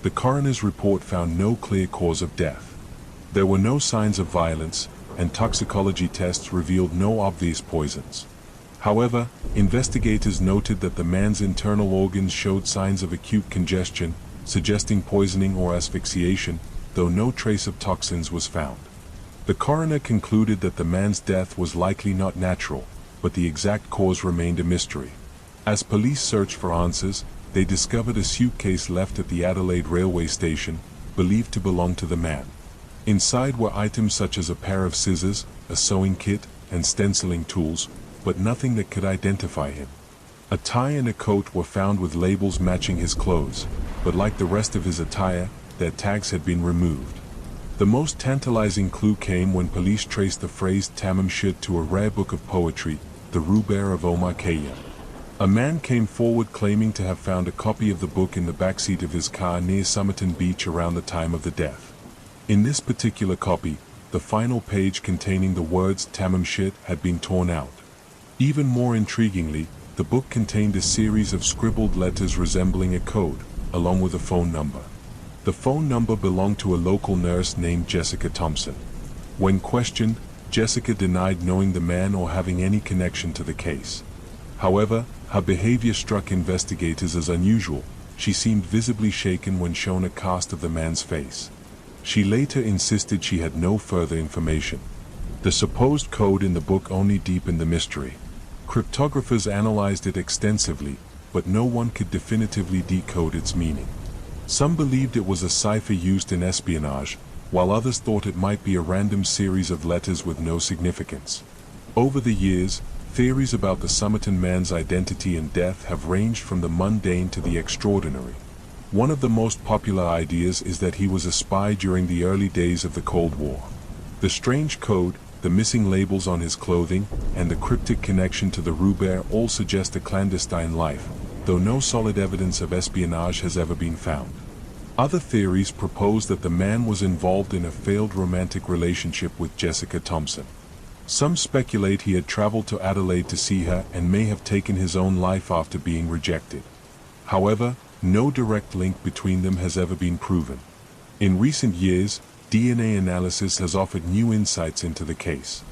The coroner's report found no clear cause of death. There were no signs of violence, and toxicology tests revealed no obvious poisons. However, investigators noted that the man's internal organs showed signs of acute congestion, suggesting poisoning or asphyxiation, though no trace of toxins was found. The coroner concluded that the man's death was likely not natural, but the exact cause remained a mystery. As police searched for answers, they discovered a suitcase left at the Adelaide railway station, believed to belong to the man. Inside were items such as a pair of scissors, a sewing kit, and stenciling tools, but nothing that could identify him. A tie and a coat were found with labels matching his clothes, but like the rest of his attire, their tags had been removed. The most tantalizing clue came when police traced the phrase Tamam Shid to a rare book of poetry, the Rubaiyat of Omar Khayyam. A man came forward claiming to have found a copy of the book in the backseat of his car near Somerton Beach around the time of the death. In this particular copy, the final page containing the words Tamam Shid had been torn out. Even more intriguingly, the book contained a series of scribbled letters resembling a code, along with a phone number. The phone number belonged to a local nurse named Jessica Thompson. When questioned, Jessica denied knowing the man or having any connection to the case. However, her behavior struck investigators as unusual. She seemed visibly shaken when shown a cast of the man's face. She later insisted she had no further information. The supposed code in the book only deepened the mystery. Cryptographers analyzed it extensively, but no one could definitively decode its meaning. Some believed it was a cipher used in espionage, while others thought it might be a random series of letters with no significance. Over the years, theories about the Somerton man's identity and death have ranged from the mundane to the extraordinary. One of the most popular ideas is that he was a spy during the early days of the Cold War. The strange code, the missing labels on his clothing, and the cryptic connection to the Roubaix all suggest a clandestine life, though no solid evidence of espionage has ever been found. Other theories propose that the man was involved in a failed romantic relationship with Jessica Thompson. Some speculate he had traveled to Adelaide to see her and may have taken his own life after being rejected. However, no direct link between them has ever been proven. In recent years, DNA analysis has offered new insights into the case.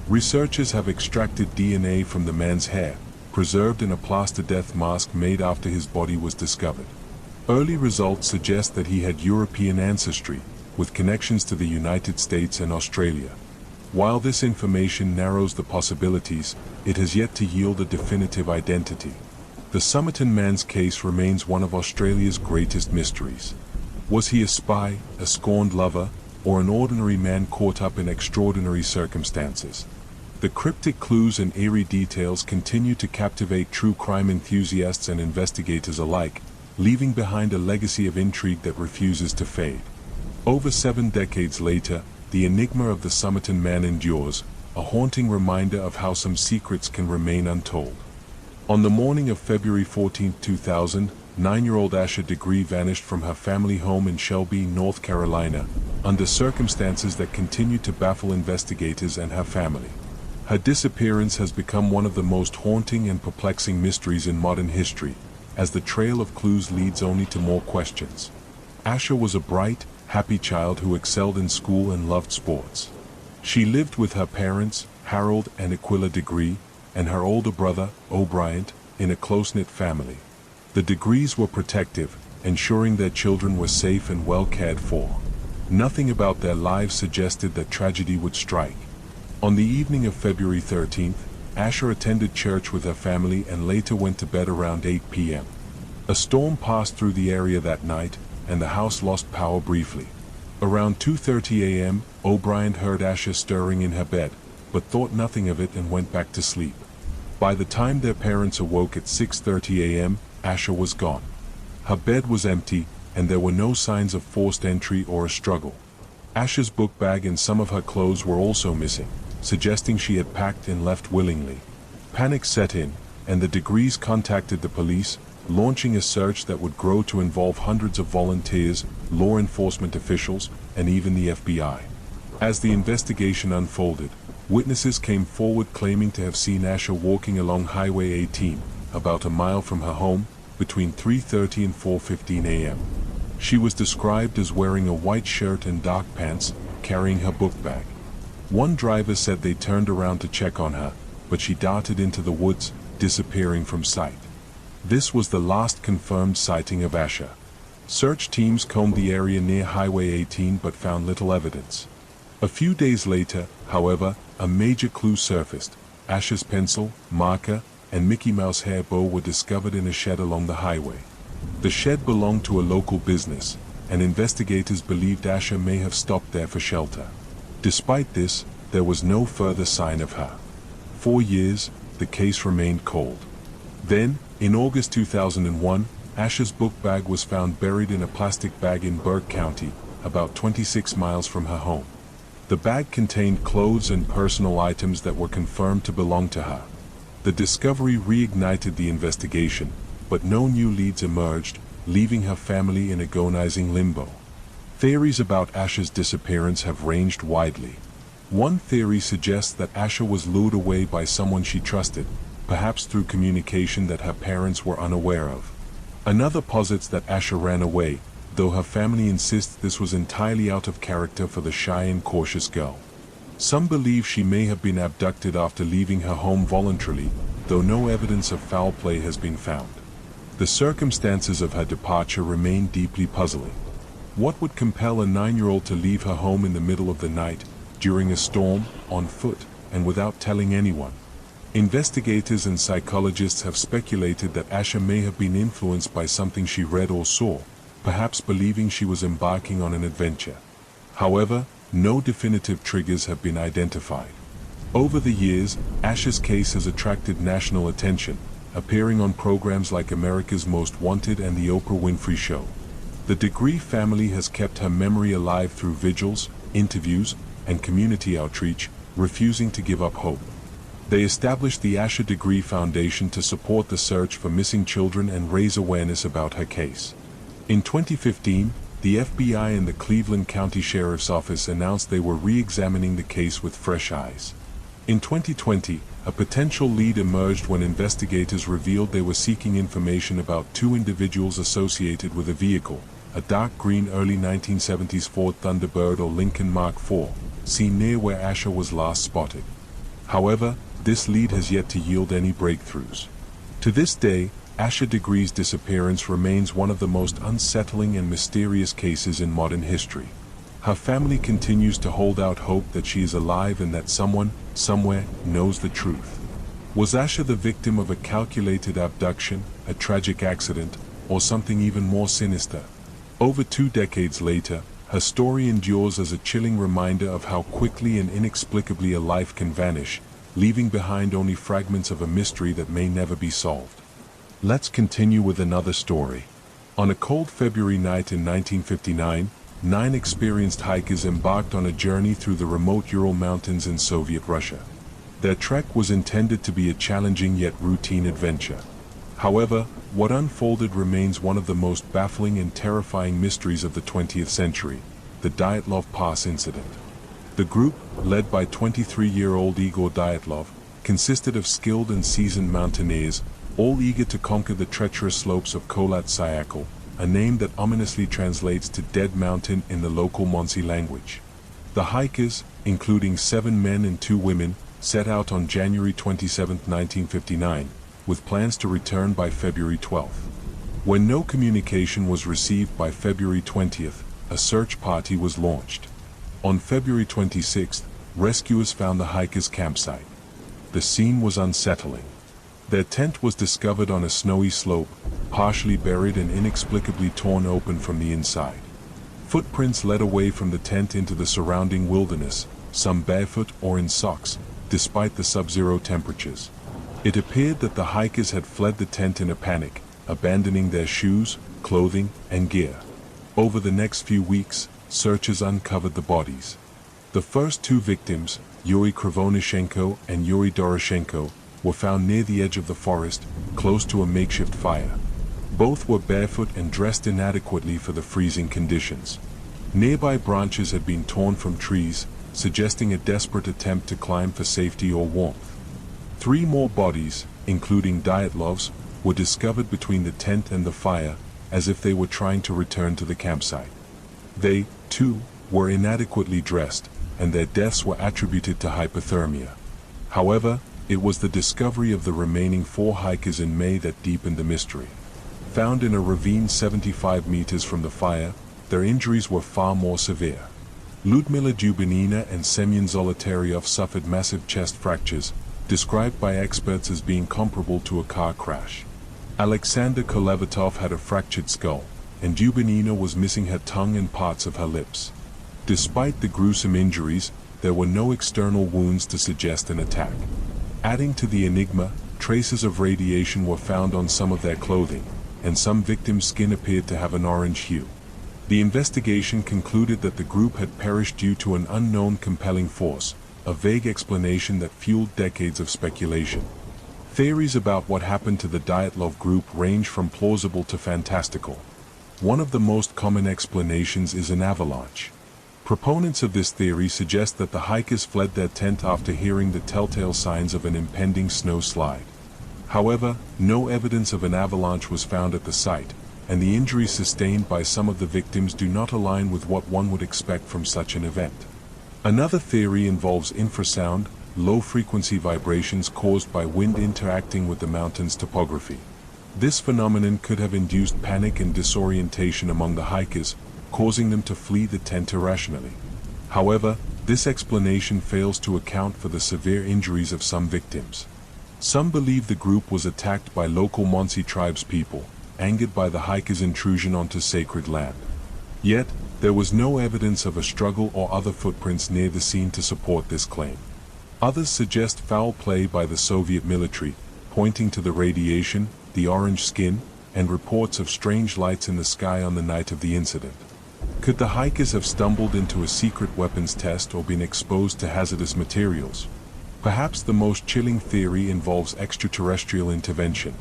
Researchers have extracted DNA from the man's hair, preserved in a plaster death mask made after his body was discovered. Early results suggest that he had European ancestry, with connections to the United States and Australia. While this information narrows the possibilities, it has yet to yield a definitive identity. The Somerton man's case remains one of Australia's greatest mysteries. Was he a spy, a scorned lover, or an ordinary man caught up in extraordinary circumstances? The cryptic clues and eerie details continue to captivate true crime enthusiasts and investigators alike, leaving behind a legacy of intrigue that refuses to fade. Over 7 decades later, the enigma of the Somerton man endures, a haunting reminder of how some secrets can remain untold. On the morning of February 14, 2000, 9-year-old Asha Degree vanished from her family home in Shelby, North Carolina, under circumstances that continue to baffle investigators and her family. Her disappearance has become one of the most haunting and perplexing mysteries in modern history, as the trail of clues leads only to more questions. Asha was a bright, happy child who excelled in school and loved sports. She lived with her parents, Harold and Aquila Degree, and her older brother, O'Brien, in a close-knit family. The Degrees were protective, ensuring their children were safe and well cared for. Nothing about their lives suggested that tragedy would strike. On the evening of February 13th, Asha attended church with her family and later went to bed around 8 p.m. A storm passed through the area that night, and the house lost power briefly. Around 2:30 a.m., O'Brien heard Asha stirring in her bed, but thought nothing of it and went back to sleep. By the time their parents awoke at 6:30 a.m., Asha was gone. Her bed was empty, and there were no signs of forced entry or a struggle. Asha's book bag and some of her clothes were also missing, suggesting she had packed and left willingly. Panic set in, and the Degrees contacted the police, launching a search that would grow to involve hundreds of volunteers, law enforcement officials, and even the FBI. As the investigation unfolded, witnesses came forward claiming to have seen Asha walking along Highway 18, about a mile from her home, between 3:30 and 4:15 a.m. She was described as wearing a white shirt and dark pants, carrying her book bag. One driver said they turned around to check on her, but she darted into the woods, disappearing from sight. This was the last confirmed sighting of Asha. Search teams combed the area near Highway 18 but found little evidence. A few days later, however, a major clue surfaced. Asha's pencil, marker, and Mickey Mouse hair bow were discovered in a shed along the highway. The shed belonged to a local business, and investigators believed Asha may have stopped there for shelter. Despite this, there was no further sign of her. 4 years, the case remained cold. Then, in August 2001, Asha's book bag was found buried in a plastic bag in Burke County, about 26 miles from her home. The bag contained clothes and personal items that were confirmed to belong to her. The discovery reignited the investigation, but no new leads emerged, leaving her family in agonizing limbo. Theories about Asha's disappearance have ranged widely. One theory suggests that Asha was lured away by someone she trusted, perhaps through communication that her parents were unaware of. Another posits that Asha ran away, though her family insists this was entirely out of character for the shy and cautious girl. Some believe she may have been abducted after leaving her home voluntarily, though no evidence of foul play has been found. The circumstances of her departure remain deeply puzzling. What would compel a 9-year-old to leave her home in the middle of the night, during a storm, on foot, and without telling anyone? Investigators and psychologists have speculated that Asha may have been influenced by something she read or saw, perhaps believing she was embarking on an adventure. However, no definitive triggers have been identified. Over the years, Asha's case has attracted national attention, appearing on programs like America's Most Wanted and The Oprah Winfrey Show. The Degree family has kept her memory alive through vigils, interviews, and community outreach, refusing to give up hope. They established the Asha Degree Foundation to support the search for missing children and raise awareness about her case. In 2015, the FBI and the Cleveland County Sheriff's Office announced they were re-examining the case with fresh eyes. In 2020, a potential lead emerged when investigators revealed they were seeking information about 2 individuals associated with a vehicle, a dark green early 1970s Ford Thunderbird or Lincoln Mark IV, seen near where Asha was last spotted. However, this lead has yet to yield any breakthroughs. To this day, Asha Degree's disappearance remains one of the most unsettling and mysterious cases in modern history. Her family continues to hold out hope that she is alive and that someone, somewhere, knows the truth. Was Asha the victim of a calculated abduction, a tragic accident, or something even more sinister? Over 2 decades later, her story endures as a chilling reminder of how quickly and inexplicably a life can vanish, leaving behind only fragments of a mystery that may never be solved. Let's continue with another story. On a cold February night in 1959, 9 experienced hikers embarked on a journey through the remote Ural Mountains in Soviet Russia. Their trek was intended to be a challenging yet routine adventure. However, what unfolded remains one of the most baffling and terrifying mysteries of the 20th century, the Dyatlov Pass incident. The group, led by 23-year-old Igor Dyatlov, consisted of skilled and seasoned mountaineers, all eager to conquer the treacherous slopes of Kholat Syakhl, a name that ominously translates to Dead Mountain in the local Monsi language. The hikers, including 7 men and 2 women, set out on January 27, 1959, with plans to return by February 12. When no communication was received by February 20th, a search party was launched. On February 26th, rescuers found the hikers' campsite. The scene was unsettling. Their tent was discovered on a snowy slope, partially buried and inexplicably torn open from the inside. Footprints led away from the tent into the surrounding wilderness, some barefoot or in socks, despite the sub-zero temperatures. It appeared that the hikers had fled the tent in a panic, abandoning their shoes, clothing, and gear. Over the next few weeks, searchers uncovered the bodies. The first 2 victims, Yuri Krivonyshenko and Yuri Doroshenko, were found near the edge of the forest, close to a makeshift fire. Both were barefoot and dressed inadequately for the freezing conditions. Nearby branches had been torn from trees, suggesting a desperate attempt to climb for safety or warmth. 3 more bodies, including Dyatlov's, were discovered between the tent and the fire, as if they were trying to return to the campsite. They, too, were inadequately dressed, and their deaths were attributed to hypothermia. However, it was the discovery of the remaining 4 hikers in May that deepened the mystery. Found in a ravine 75 meters from the fire, their injuries were far more severe. Ludmila Dubinina and Semyon Zolotaryov suffered massive chest fractures, described by experts as being comparable to a car crash. Alexander Kolevatov had a fractured skull, and Dubinina was missing her tongue and parts of her lips. Despite the gruesome injuries, there were no external wounds to suggest an attack. Adding to the enigma, traces of radiation were found on some of their clothing, and some victims' skin appeared to have an orange hue. The investigation concluded that the group had perished due to an unknown compelling force, a vague explanation that fueled decades of speculation. Theories about what happened to the Dyatlov group range from plausible to fantastical. One of the most common explanations is an avalanche. Proponents of this theory suggest that the hikers fled their tent after hearing the telltale signs of an impending snow slide. However, no evidence of an avalanche was found at the site, and the injuries sustained by some of the victims do not align with what one would expect from such an event. Another theory involves infrasound, low-frequency vibrations caused by wind interacting with the mountain's topography. This phenomenon could have induced panic and disorientation among the hikers, causing them to flee the tent irrationally. However, this explanation fails to account for the severe injuries of some victims. Some believe the group was attacked by local Monsi tribespeople, angered by the hikers' intrusion onto sacred land. Yet, there was no evidence of a struggle or other footprints near the scene to support this claim. Others suggest foul play by the Soviet military, pointing to the radiation, the orange skin, and reports of strange lights in the sky on the night of the incident. Could the hikers have stumbled into a secret weapons test or been exposed to hazardous materials? Perhaps the most chilling theory involves extraterrestrial intervention.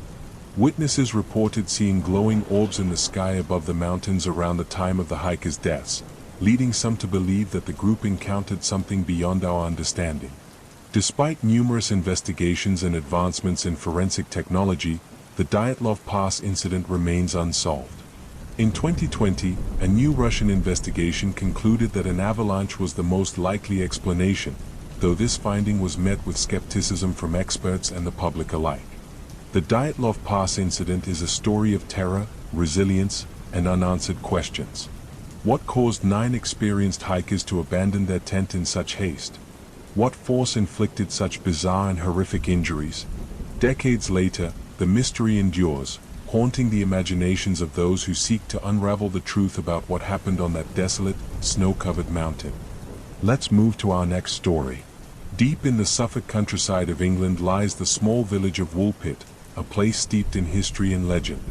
Witnesses reported seeing glowing orbs in the sky above the mountains around the time of the hikers' deaths, leading some to believe that the group encountered something beyond our understanding. Despite numerous investigations and advancements in forensic technology, the Dyatlov Pass incident remains unsolved. In 2020, a new Russian investigation concluded that an avalanche was the most likely explanation, though this finding was met with skepticism from experts and the public alike. The Dyatlov Pass incident is a story of terror, resilience, and unanswered questions. What caused 9 experienced hikers to abandon their tent in such haste? What force inflicted such bizarre and horrific injuries? Decades later, the mystery endures, haunting the imaginations of those who seek to unravel the truth about what happened on that desolate, snow-covered mountain. Let's move to our next story. Deep in the Suffolk countryside of England lies the small village of Woolpit, a place steeped in history and legend.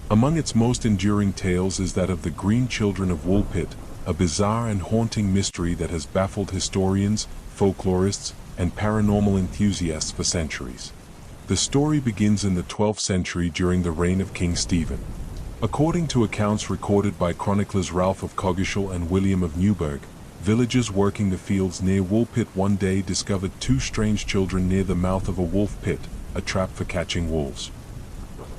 Among its most enduring tales is that of the Green Children of Woolpit, a bizarre and haunting mystery that has baffled historians, folklorists, and paranormal enthusiasts for centuries. The story begins in the 12th century during the reign of King Stephen. According to accounts recorded by chroniclers Ralph of Coggeshall and William of Newburgh, villagers working the fields near Woolpit one day discovered 2 strange children near the mouth of a wolf pit, a trap for catching wolves.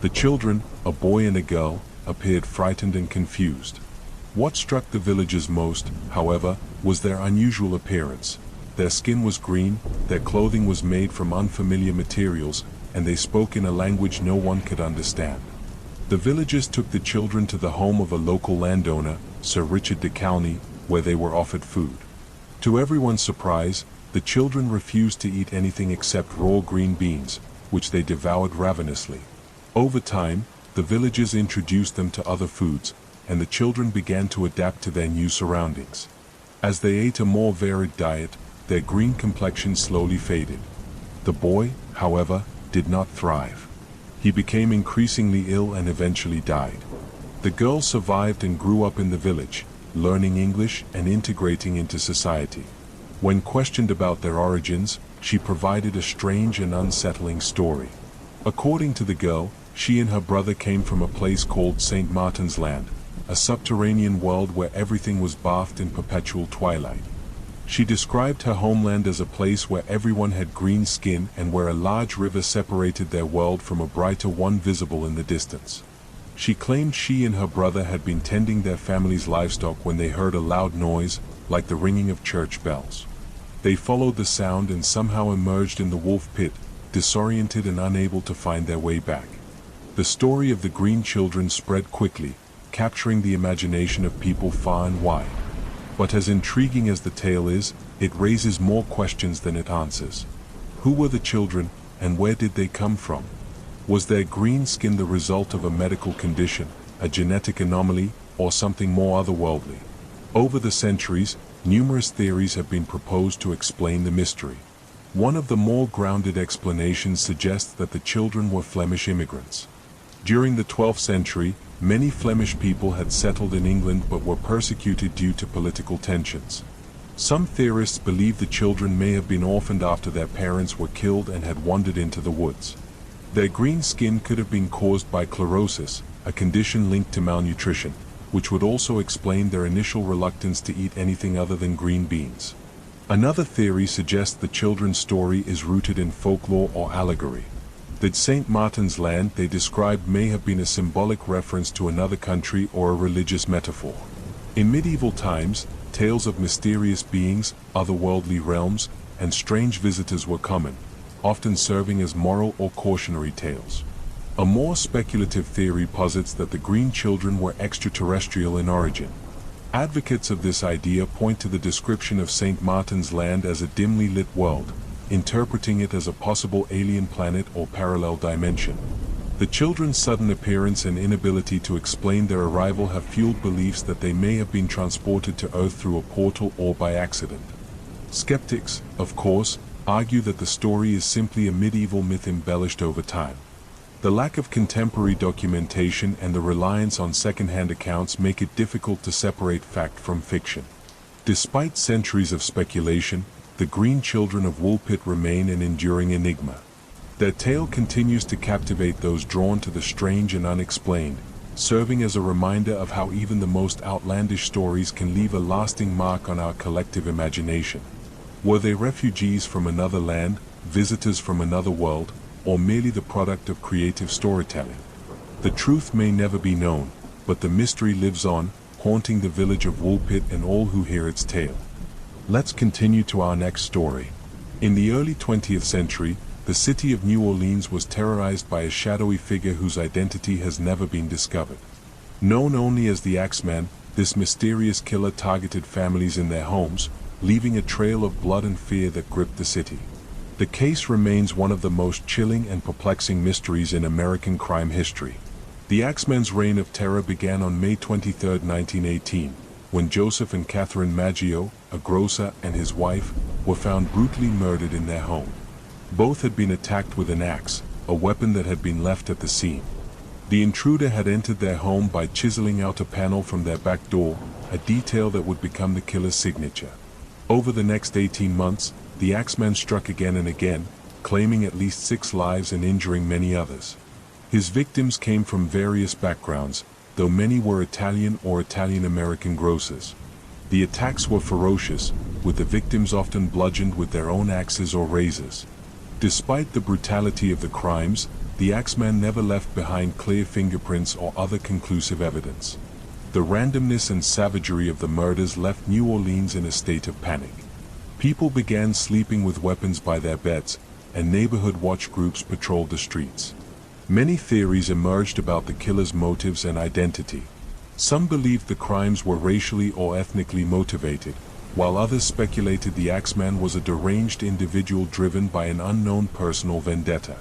The children, a boy and a girl, appeared frightened and confused. What struck the villagers most, however, was their unusual appearance. Their skin was green, their clothing was made from unfamiliar materials, and they spoke in a language no one could understand. The villagers took the children to the home of a local landowner, Sir Richard de Calney, where they were offered food. To everyone's surprise, the children refused to eat anything except raw green beans, which they devoured ravenously. Over time, the villagers introduced them to other foods, and the children began to adapt to their new surroundings. As they ate a more varied diet, their green complexion slowly faded. The boy, however, did not thrive. He became increasingly ill and eventually died. The girl survived and grew up in the village, learning English and integrating into society. When questioned about their origins, she provided a strange and unsettling story. According to the girl, she and her brother came from a place called St. Martin's Land, a subterranean world where everything was bathed in perpetual twilight. She described her homeland as a place where everyone had green skin and where a large river separated their world from a brighter one visible in the distance. She claimed she and her brother had been tending their family's livestock when they heard a loud noise, like the ringing of church bells. They followed the sound and somehow emerged in the wolf pit, disoriented and unable to find their way back. The story of the Green Children spread quickly, capturing the imagination of people far and wide. But as intriguing as the tale is, it raises more questions than it answers. Who were the children, and where did they come from? Was their green skin the result of a medical condition, a genetic anomaly, or something more otherworldly? Over the centuries, numerous theories have been proposed to explain the mystery. One of the more grounded explanations suggests that the children were Flemish immigrants. During the 12th century, many Flemish people had settled in England but were persecuted due to political tensions. Some theorists believe the children may have been orphaned after their parents were killed and had wandered into the woods. Their green skin could have been caused by chlorosis, a condition linked to malnutrition, which would also explain their initial reluctance to eat anything other than green beans. Another theory suggests the children's story is rooted in folklore or allegory. That St. Martin's Land they described may have been a symbolic reference to another country or a religious metaphor. In medieval times, tales of mysterious beings, otherworldly realms, and strange visitors were common, often serving as moral or cautionary tales. A more speculative theory posits that the Green Children were extraterrestrial in origin. Advocates of this idea point to the description of St. Martin's Land as a dimly lit world, interpreting it as a possible alien planet or parallel dimension. The children's sudden appearance and inability to explain their arrival have fueled beliefs that they may have been transported to Earth through a portal or by accident. Skeptics, of course, argue that the story is simply a medieval myth embellished over time. The lack of contemporary documentation and the reliance on second-hand accounts make it difficult to separate fact from fiction. Despite centuries of speculation, the Green Children of Woolpit remain an enduring enigma. Their tale continues to captivate those drawn to the strange and unexplained, serving as a reminder of how even the most outlandish stories can leave a lasting mark on our collective imagination. Were they refugees from another land, visitors from another world, or merely the product of creative storytelling? The truth may never be known, but the mystery lives on, haunting the village of Woolpit and all who hear its tale. Let's continue to our next story. In the early 20th century, the city of New Orleans was terrorized by a shadowy figure whose identity has never been discovered. Known only as the Axeman, this mysterious killer targeted families in their homes, leaving a trail of blood and fear that gripped the city. The case remains one of the most chilling and perplexing mysteries in American crime history. The Axeman's reign of terror began on May 23, 1918, when Joseph and Catherine Maggio, a grocer, and his wife, were found brutally murdered in their home. Both had been attacked with an axe, a weapon that had been left at the scene. The intruder had entered their home by chiseling out a panel from their back door, a detail that would become the killer's signature. Over the next 18 months, the Axeman struck again and again, claiming at least 6 lives and injuring many others. His victims came from various backgrounds, though many were Italian or Italian-American grocers. The attacks were ferocious, with the victims often bludgeoned with their own axes or razors. Despite the brutality of the crimes, the Axeman never left behind clear fingerprints or other conclusive evidence. The randomness and savagery of the murders left New Orleans in a state of panic. People began sleeping with weapons by their beds, and neighborhood watch groups patrolled the streets. Many theories emerged about the killer's motives and identity. Some believed the crimes were racially or ethnically motivated, while others speculated the Axeman was a deranged individual driven by an unknown personal vendetta.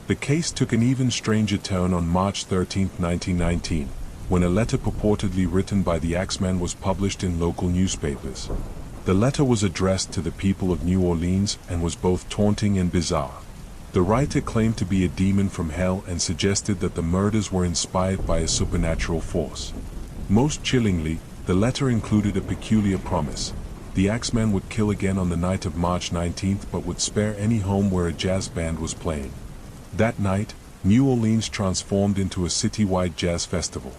The case took an even stranger turn on March 13, 1919, when a letter purportedly written by the Axeman was published in local newspapers. The letter was addressed to the people of New Orleans and was both taunting and bizarre. The writer claimed to be a demon from hell and suggested that the murders were inspired by a supernatural force. Most chillingly, the letter included a peculiar promise. The Axeman would kill again on the night of March 19th but would spare any home where a jazz band was playing. That night, New Orleans transformed into a citywide jazz festival.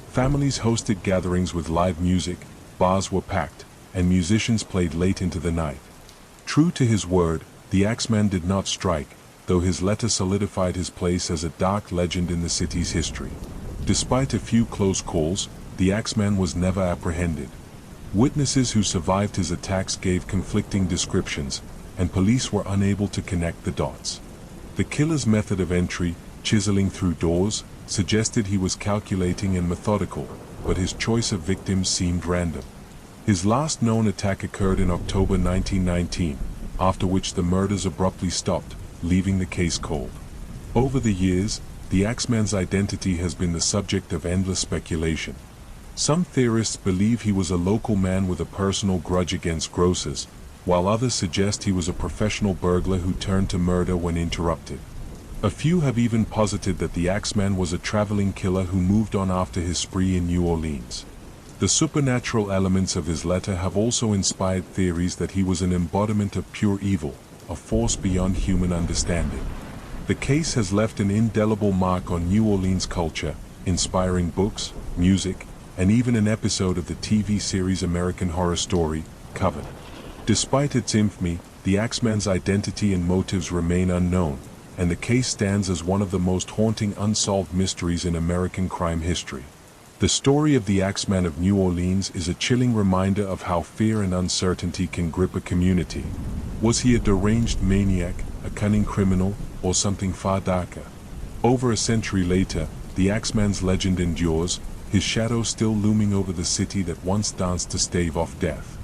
Families hosted gatherings with live music, bars were packed, and musicians played late into the night. True to his word, the Axeman did not strike, though his letter solidified his place as a dark legend in the city's history. Despite a few close calls, the Axeman was never apprehended. Witnesses who survived his attacks gave conflicting descriptions, and police were unable to connect the dots. The killer's method of entry, chiseling through doors, suggested he was calculating and methodical, but his choice of victims seemed random. His last known attack occurred in October 1919, after which the murders abruptly stopped, leaving the case cold. Over the years, the Axeman's identity has been the subject of endless speculation. Some theorists believe he was a local man with a personal grudge against grocers, while others suggest he was a professional burglar who turned to murder when interrupted. A few have even posited that the Axeman was a traveling killer who moved on after his spree in New Orleans. The supernatural elements of his letter have also inspired theories that he was an embodiment of pure evil, a force beyond human understanding. The case has left an indelible mark on New Orleans culture, inspiring books, music, and even an episode of the TV series American Horror Story, Coven. Despite its infamy, the Axeman's identity and motives remain unknown, and the case stands as one of the most haunting unsolved mysteries in American crime history. The story of the Axeman of New Orleans is a chilling reminder of how fear and uncertainty can grip a community. Was he a deranged maniac, a cunning criminal, or something far darker? Over a century later, the Axeman's legend endures, his shadow still looming over the city that once danced to stave off death.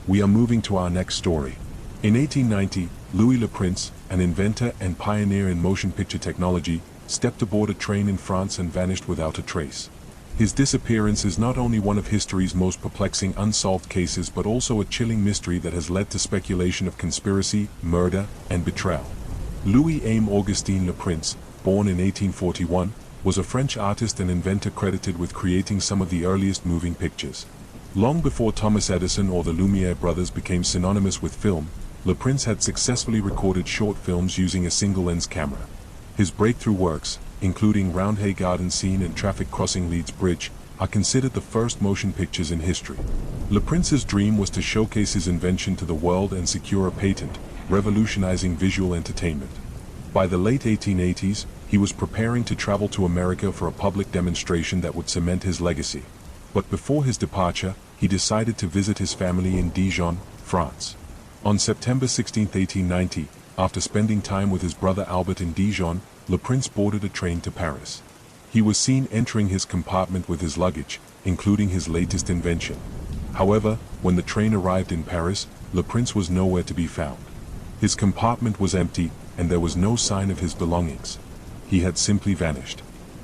We are moving to our next story. In 1890, Louis Le Prince, an inventor and pioneer in motion picture technology, stepped aboard a train in France and vanished without a trace. His disappearance is not only one of history's most perplexing unsolved cases but also a chilling mystery that has led to speculation of conspiracy, murder, and betrayal. Louis-Aimé Augustin Le Prince, born in 1841, was a French artist and inventor credited with creating some of the earliest moving pictures. Long before Thomas Edison or the Lumiere brothers became synonymous with film, Le Prince had successfully recorded short films using a single-lens camera. His breakthrough works, including Roundhay Garden Scene and Traffic Crossing Leeds Bridge, are considered the first motion pictures in history. Le Prince's dream was to showcase his invention to the world and secure a patent, revolutionizing visual entertainment. By the late 1880s, he was preparing to travel to America for a public demonstration that would cement his legacy. But before his departure, he decided to visit his family in Dijon, France. On September 16, 1890, after spending time with his brother Albert in Dijon, Le Prince boarded a train to Paris. He was seen entering his compartment with his luggage, including his latest invention. However, when the train arrived in Paris, Le Prince was nowhere to be found. His compartment was empty, and there was no sign of his belongings. He had simply vanished.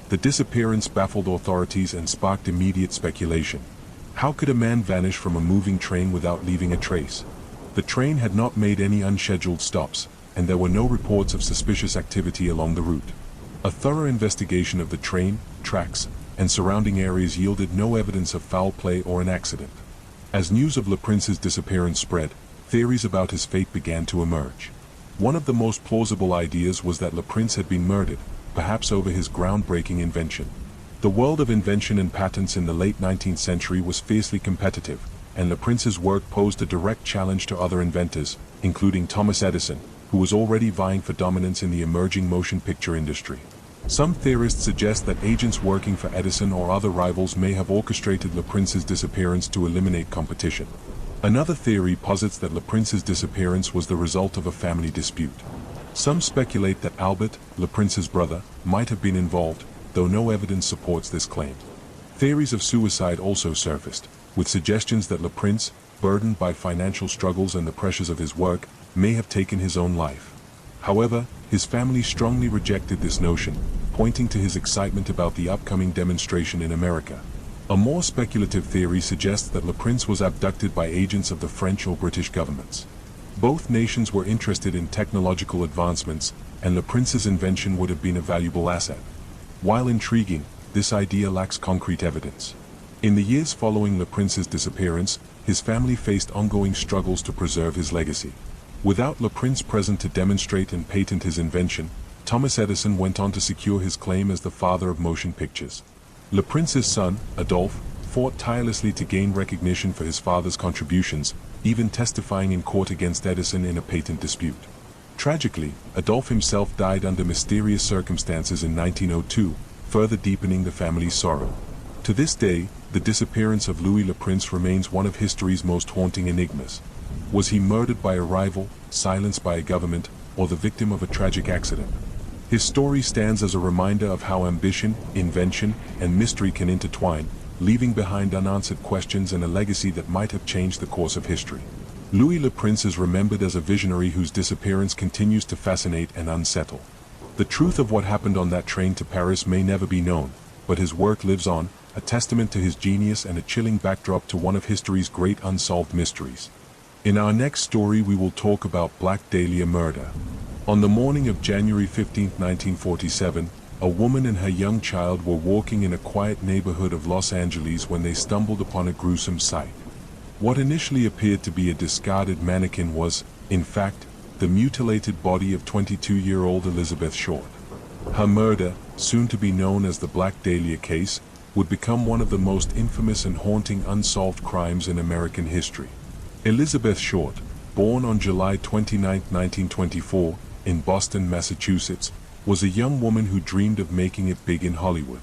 The disappearance baffled authorities and sparked immediate speculation. How could a man vanish from a moving train without leaving a trace? The train had not made any unscheduled stops, and there were no reports of suspicious activity along the route. A thorough investigation of the train, tracks, and surrounding areas yielded no evidence of foul play or an accident. As news of Le Prince's disappearance spread, theories about his fate began to emerge. One of the most plausible ideas was that Le Prince had been murdered, perhaps over his groundbreaking invention. The world of invention and patents in the late 19th century was fiercely competitive, and Le Prince's work posed a direct challenge to other inventors, including Thomas Edison, who was already vying for dominance in the emerging motion picture industry. Some theorists suggest that agents working for Edison or other rivals may have orchestrated Le Prince's disappearance to eliminate competition. Another theory posits that Le Prince's disappearance was the result of a family dispute. Some speculate that Albert, Le Prince's brother, might have been involved, though no evidence supports this claim. Theories of suicide also surfaced, with suggestions that Le Prince, burdened by financial struggles and the pressures of his work, may have taken his own life. However, his family strongly rejected this notion, pointing to his excitement about the upcoming demonstration in America. A more speculative theory suggests that Le Prince was abducted by agents of the French or British governments. Both nations were interested in technological advancements, and Le Prince's invention would have been a valuable asset. While intriguing, this idea lacks concrete evidence. In the years following Le Prince's disappearance, his family faced ongoing struggles to preserve his legacy. Without Le Prince present to demonstrate and patent his invention, Thomas Edison went on to secure his claim as the father of motion pictures. Le Prince's son, Adolphe, fought tirelessly to gain recognition for his father's contributions, even testifying in court against Edison in a patent dispute. Tragically, Adolphe himself died under mysterious circumstances in 1902, further deepening the family's sorrow. To this day, the disappearance of Louis Le Prince remains one of history's most haunting enigmas. Was he murdered by a rival, silenced by a government, or the victim of a tragic accident? His story stands as a reminder of how ambition, invention, and mystery can intertwine, leaving behind unanswered questions and a legacy that might have changed the course of history. Louis Le Prince is remembered as a visionary whose disappearance continues to fascinate and unsettle. The truth of what happened on that train to Paris may never be known, but his work lives on, a testament to his genius and a chilling backdrop to one of history's great unsolved mysteries. In our next story we will talk about Black Dahlia murder. On the morning of January 15, 1947, a woman and her young child were walking in a quiet neighborhood of Los Angeles when they stumbled upon a gruesome sight. What initially appeared to be a discarded mannequin was, in fact, the mutilated body of 22-year-old Elizabeth Short. Her murder, soon to be known as the Black Dahlia case, would become one of the most infamous and haunting unsolved crimes in American history. Elizabeth Short, born on July 29, 1924, in Boston, Massachusetts, was a young woman who dreamed of making it big in Hollywood.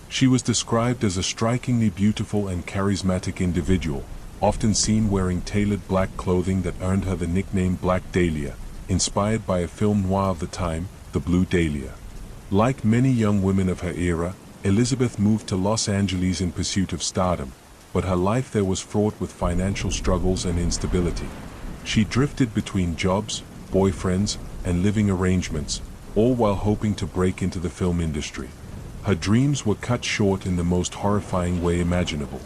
She was described as a strikingly beautiful and charismatic individual, often seen wearing tailored black clothing that earned her the nickname Black Dahlia, inspired by a film noir of the time, The Blue Dahlia. Like many young women of her era, Elizabeth moved to Los Angeles in pursuit of stardom, but her life there was fraught with financial struggles and instability. She drifted between jobs, boyfriends, and living arrangements, all while hoping to break into the film industry. Her dreams were cut short in the most horrifying way imaginable.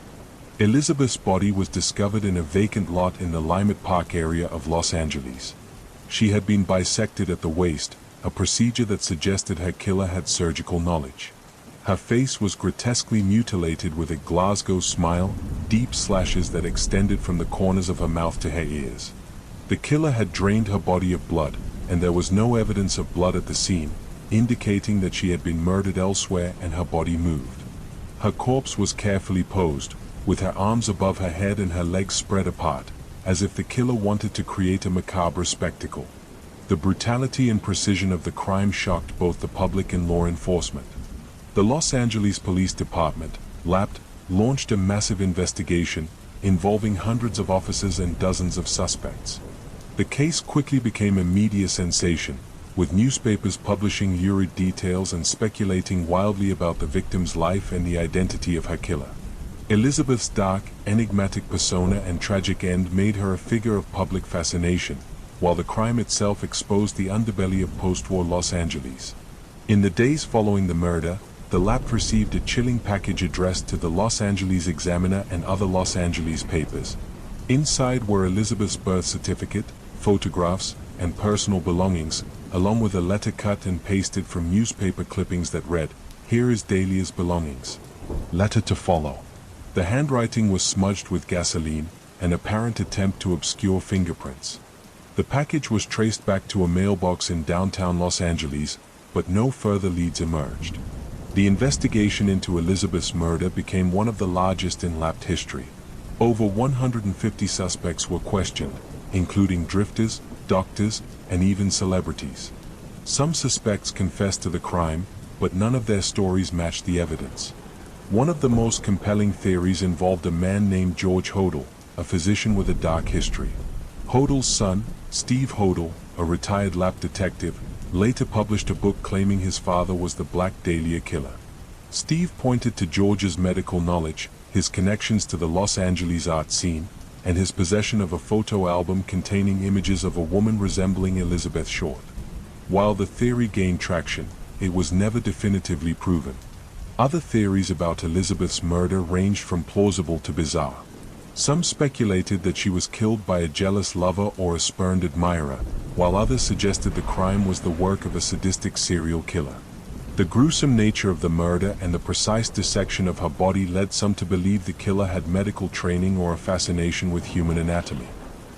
Elizabeth's body was discovered in a vacant lot in the Limit Park area of Los Angeles. She had been bisected at the waist, a procedure that suggested her killer had surgical knowledge. Her face was grotesquely mutilated with a Glasgow smile, deep slashes that extended from the corners of her mouth to her ears. The killer had drained her body of blood, and there was no evidence of blood at the scene, indicating that she had been murdered elsewhere and her body moved. Her corpse was carefully posed, with her arms above her head and her legs spread apart, as if the killer wanted to create a macabre spectacle. The brutality and precision of the crime shocked both the public and law enforcement. The Los Angeles Police Department, LAPD, launched a massive investigation, involving hundreds of officers and dozens of suspects. The case quickly became a media sensation, with newspapers publishing lurid details and speculating wildly about the victim's life and the identity of her killer. Elizabeth's dark, enigmatic persona and tragic end made her a figure of public fascination, while the crime itself exposed the underbelly of post-war Los Angeles. In the days following the murder, the LAPD received a chilling package addressed to the Los Angeles Examiner and other Los Angeles papers. Inside were Elizabeth's birth certificate, photographs, and personal belongings, along with a letter cut and pasted from newspaper clippings that read, "Here is Dahlia's belongings. Letter to follow." The handwriting was smudged with gasoline, an apparent attempt to obscure fingerprints. The package was traced back to a mailbox in downtown Los Angeles, but no further leads emerged. The investigation into Elizabeth's murder became one of the largest in LAPD history. Over 150 suspects were questioned, including drifters, doctors, and even celebrities. Some suspects confessed to the crime, but none of their stories matched the evidence. One of the most compelling theories involved a man named George Hodel, a physician with a dark history. Hodel's son, Steve Hodel, a retired LAPD detective, later published a book claiming his father was the Black Dahlia killer. Steve pointed to George's medical knowledge, his connections to the Los Angeles art scene, and his possession of a photo album containing images of a woman resembling Elizabeth Short. While the theory gained traction, it was never definitively proven. Other theories about Elizabeth's murder ranged from plausible to bizarre. Some speculated that she was killed by a jealous lover or a spurned admirer, while others suggested the crime was the work of a sadistic serial killer. The gruesome nature of the murder and the precise dissection of her body led some to believe the killer had medical training or a fascination with human anatomy.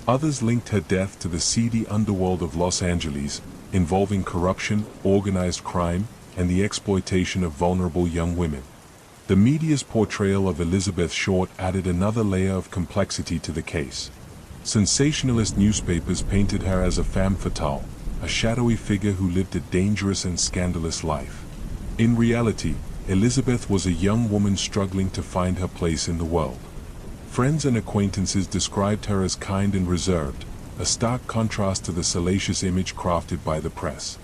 Others linked her death to the seedy underworld of Los Angeles, involving corruption, organized crime, and the exploitation of vulnerable young women. The media's portrayal of Elizabeth Short added another layer of complexity to the case. Sensationalist newspapers painted her as a femme fatale, a shadowy figure who lived a dangerous and scandalous life. In reality, Elizabeth was a young woman struggling to find her place in the world. Friends and acquaintances described her as kind and reserved, a stark contrast to the salacious image crafted by the press.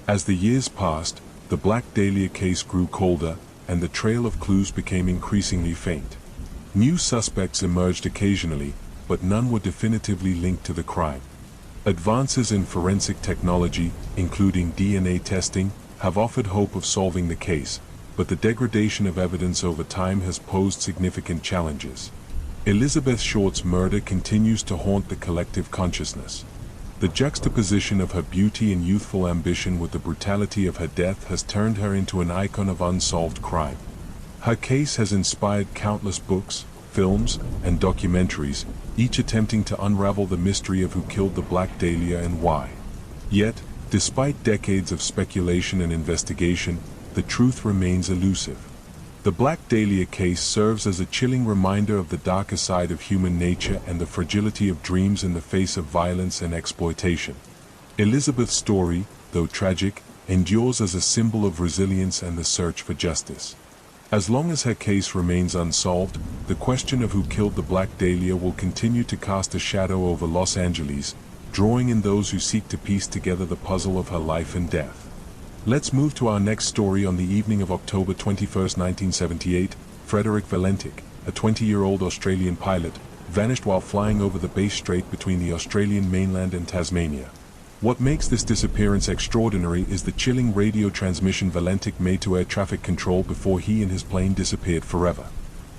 As the years passed, the Black Dahlia case grew colder, and the trail of clues became increasingly faint. New suspects emerged occasionally, but none were definitively linked to the crime. Advances in forensic technology, including DNA testing, have offered hope of solving the case, but the degradation of evidence over time has posed significant challenges. Elizabeth Short's murder continues to haunt the collective consciousness. The juxtaposition of her beauty and youthful ambition with the brutality of her death has turned her into an icon of unsolved crime. Her case has inspired countless books, films, and documentaries, each attempting to unravel the mystery of who killed the Black Dahlia and why. Yet, despite decades of speculation and investigation, the truth remains elusive. The Black Dahlia case serves as a chilling reminder of the darker side of human nature and the fragility of dreams in the face of violence and exploitation. Elizabeth's story, though tragic, endures as a symbol of resilience and the search for justice. As long as her case remains unsolved, the question of who killed the Black Dahlia will continue to cast a shadow over Los Angeles, drawing in those who seek to piece together the puzzle of her life and death. Let's move to our next story. On the evening of October 21, 1978, Frederick Valentik, a 20-year-old Australian pilot, vanished while flying over the Bass Strait between the Australian mainland and Tasmania. What makes this disappearance extraordinary is the chilling radio transmission Valentik made to air traffic control before he and his plane disappeared forever.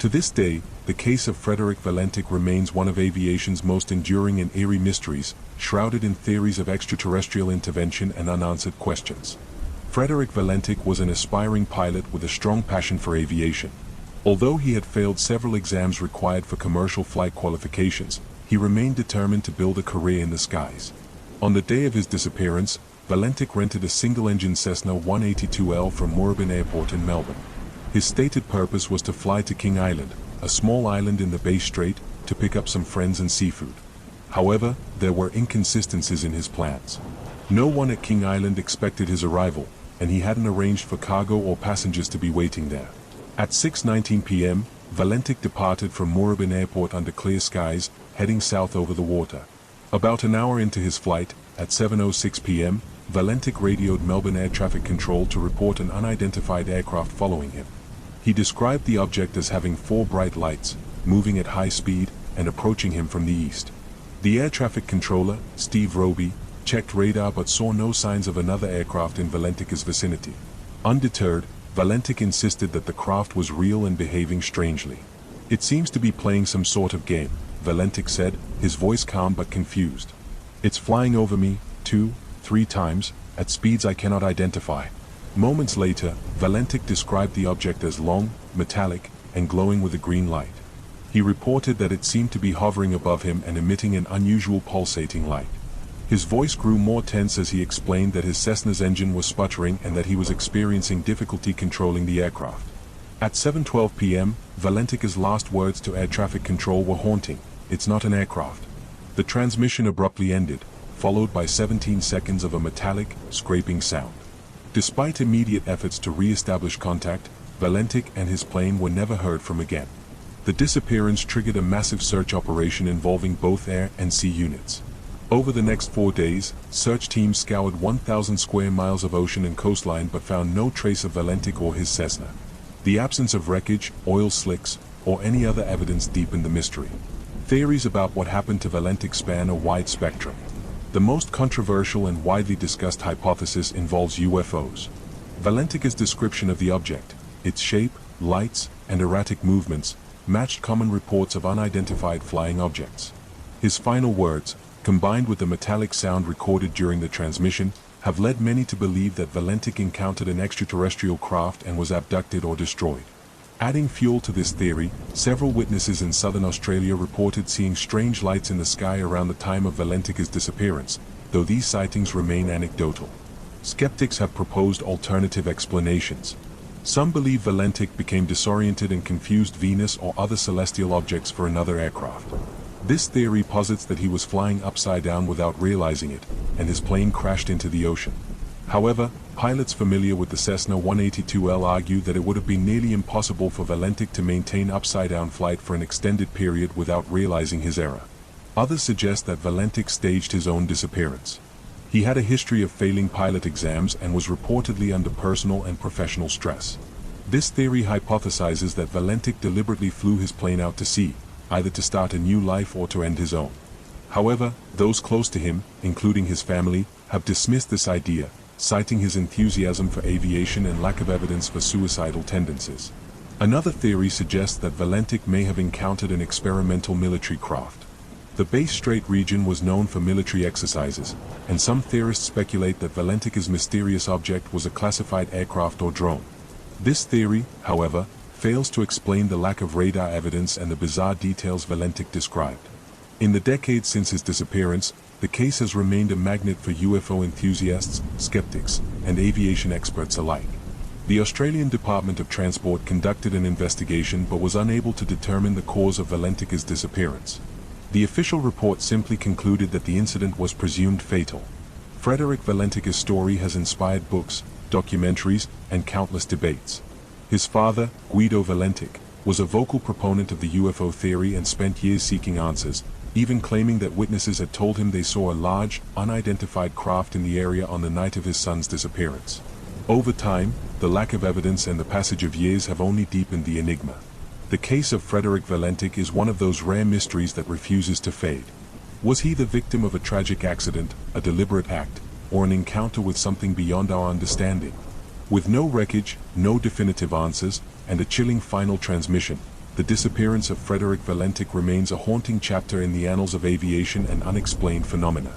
To this day, the case of Frederick Valentik remains one of aviation's most enduring and eerie mysteries, shrouded in theories of extraterrestrial intervention and unanswered questions. Frederick Valentik was an aspiring pilot with a strong passion for aviation. Although he had failed several exams required for commercial flight qualifications, he remained determined to build a career in the skies. On the day of his disappearance, Valentik rented a single-engine Cessna 182L from Moorabbin Airport in Melbourne. His stated purpose was to fly to King Island, a small island in the Bass Strait, to pick up some friends and seafood. However, there were inconsistencies in his plans. No one at King Island expected his arrival, and he hadn't arranged for cargo or passengers to be waiting there. At 6:19 p.m., Valentik departed from Moorabbin Airport under clear skies, heading south over the water. About an hour into his flight, at 7:06 p.m., Valentik radioed Melbourne Air Traffic Control to report an unidentified aircraft following him. He described the object as having 4 bright lights, moving at high speed, and approaching him from the east. The air traffic controller, Steve Roby, checked radar but saw no signs of another aircraft in Valentik's vicinity. Undeterred, Valentik insisted that the craft was real and behaving strangely. "It seems to be playing some sort of game," Valentik said, his voice calm but confused. "It's flying over me, 2-3 times, at speeds I cannot identify." Moments later, Valentik described the object as long, metallic, and glowing with a green light. He reported that it seemed to be hovering above him and emitting an unusual pulsating light. His voice grew more tense as he explained that his Cessna's engine was sputtering and that he was experiencing difficulty controlling the aircraft. At 7:12 p.m., Valentik's last words to air traffic control were haunting: "It's not an aircraft." The transmission abruptly ended, followed by 17 seconds of a metallic, scraping sound. Despite immediate efforts to re-establish contact, Valentik and his plane were never heard from again. The disappearance triggered a massive search operation involving both air and sea units. Over the next 4 days, search teams scoured 1,000 square miles of ocean and coastline but found no trace of Valentik or his Cessna. The absence of wreckage, oil slicks, or any other evidence deepened the mystery. Theories about what happened to Valentik span a wide spectrum. The most controversial and widely discussed hypothesis involves UFOs. Valentik's description of the object, its shape, lights, and erratic movements, matched common reports of unidentified flying objects. His final words, combined with the metallic sound recorded during the transmission, have led many to believe that Valentik encountered an extraterrestrial craft and was abducted or destroyed. Adding fuel to this theory, several witnesses in southern Australia reported seeing strange lights in the sky around the time of Valentik's disappearance, though these sightings remain anecdotal. Skeptics have proposed alternative explanations. Some believe Valentik became disoriented and confused Venus or other celestial objects for another aircraft. This theory posits that he was flying upside down without realizing it, and his plane crashed into the ocean. However, pilots familiar with the Cessna 182L argue that it would have been nearly impossible for Valentik to maintain upside-down flight for an extended period without realizing his error. Others suggest that Valentik staged his own disappearance. He had a history of failing pilot exams and was reportedly under personal and professional stress. This theory hypothesizes that Valentik deliberately flew his plane out to sea, either to start a new life or to end his own. However, those close to him, including his family, have dismissed this idea, citing his enthusiasm for aviation and lack of evidence for suicidal tendencies. Another theory suggests that Valentik may have encountered an experimental military craft. The Bass Strait region was known for military exercises, and some theorists speculate that Valentik's mysterious object was a classified aircraft or drone. This theory, however, fails to explain the lack of radar evidence and the bizarre details Valentik described. In the decades since his disappearance, the case has remained a magnet for UFO enthusiasts, skeptics, and aviation experts alike. The Australian Department of Transport conducted an investigation but was unable to determine the cause of Valentik's disappearance. The official report simply concluded that the incident was presumed fatal. Frederick Valentik's story has inspired books, documentaries, and countless debates. His father, Guido Valentik, was a vocal proponent of the UFO theory and spent years seeking answers, even claiming that witnesses had told him they saw a large, unidentified craft in the area on the night of his son's disappearance. Over time, the lack of evidence and the passage of years have only deepened the enigma. The case of Frederick Valentic is one of those rare mysteries that refuses to fade. Was he the victim of a tragic accident, a deliberate act, or an encounter with something beyond our understanding? With no wreckage, no definitive answers, and a chilling final transmission, the disappearance of Frederick Valentic remains a haunting chapter in the annals of aviation and unexplained phenomena.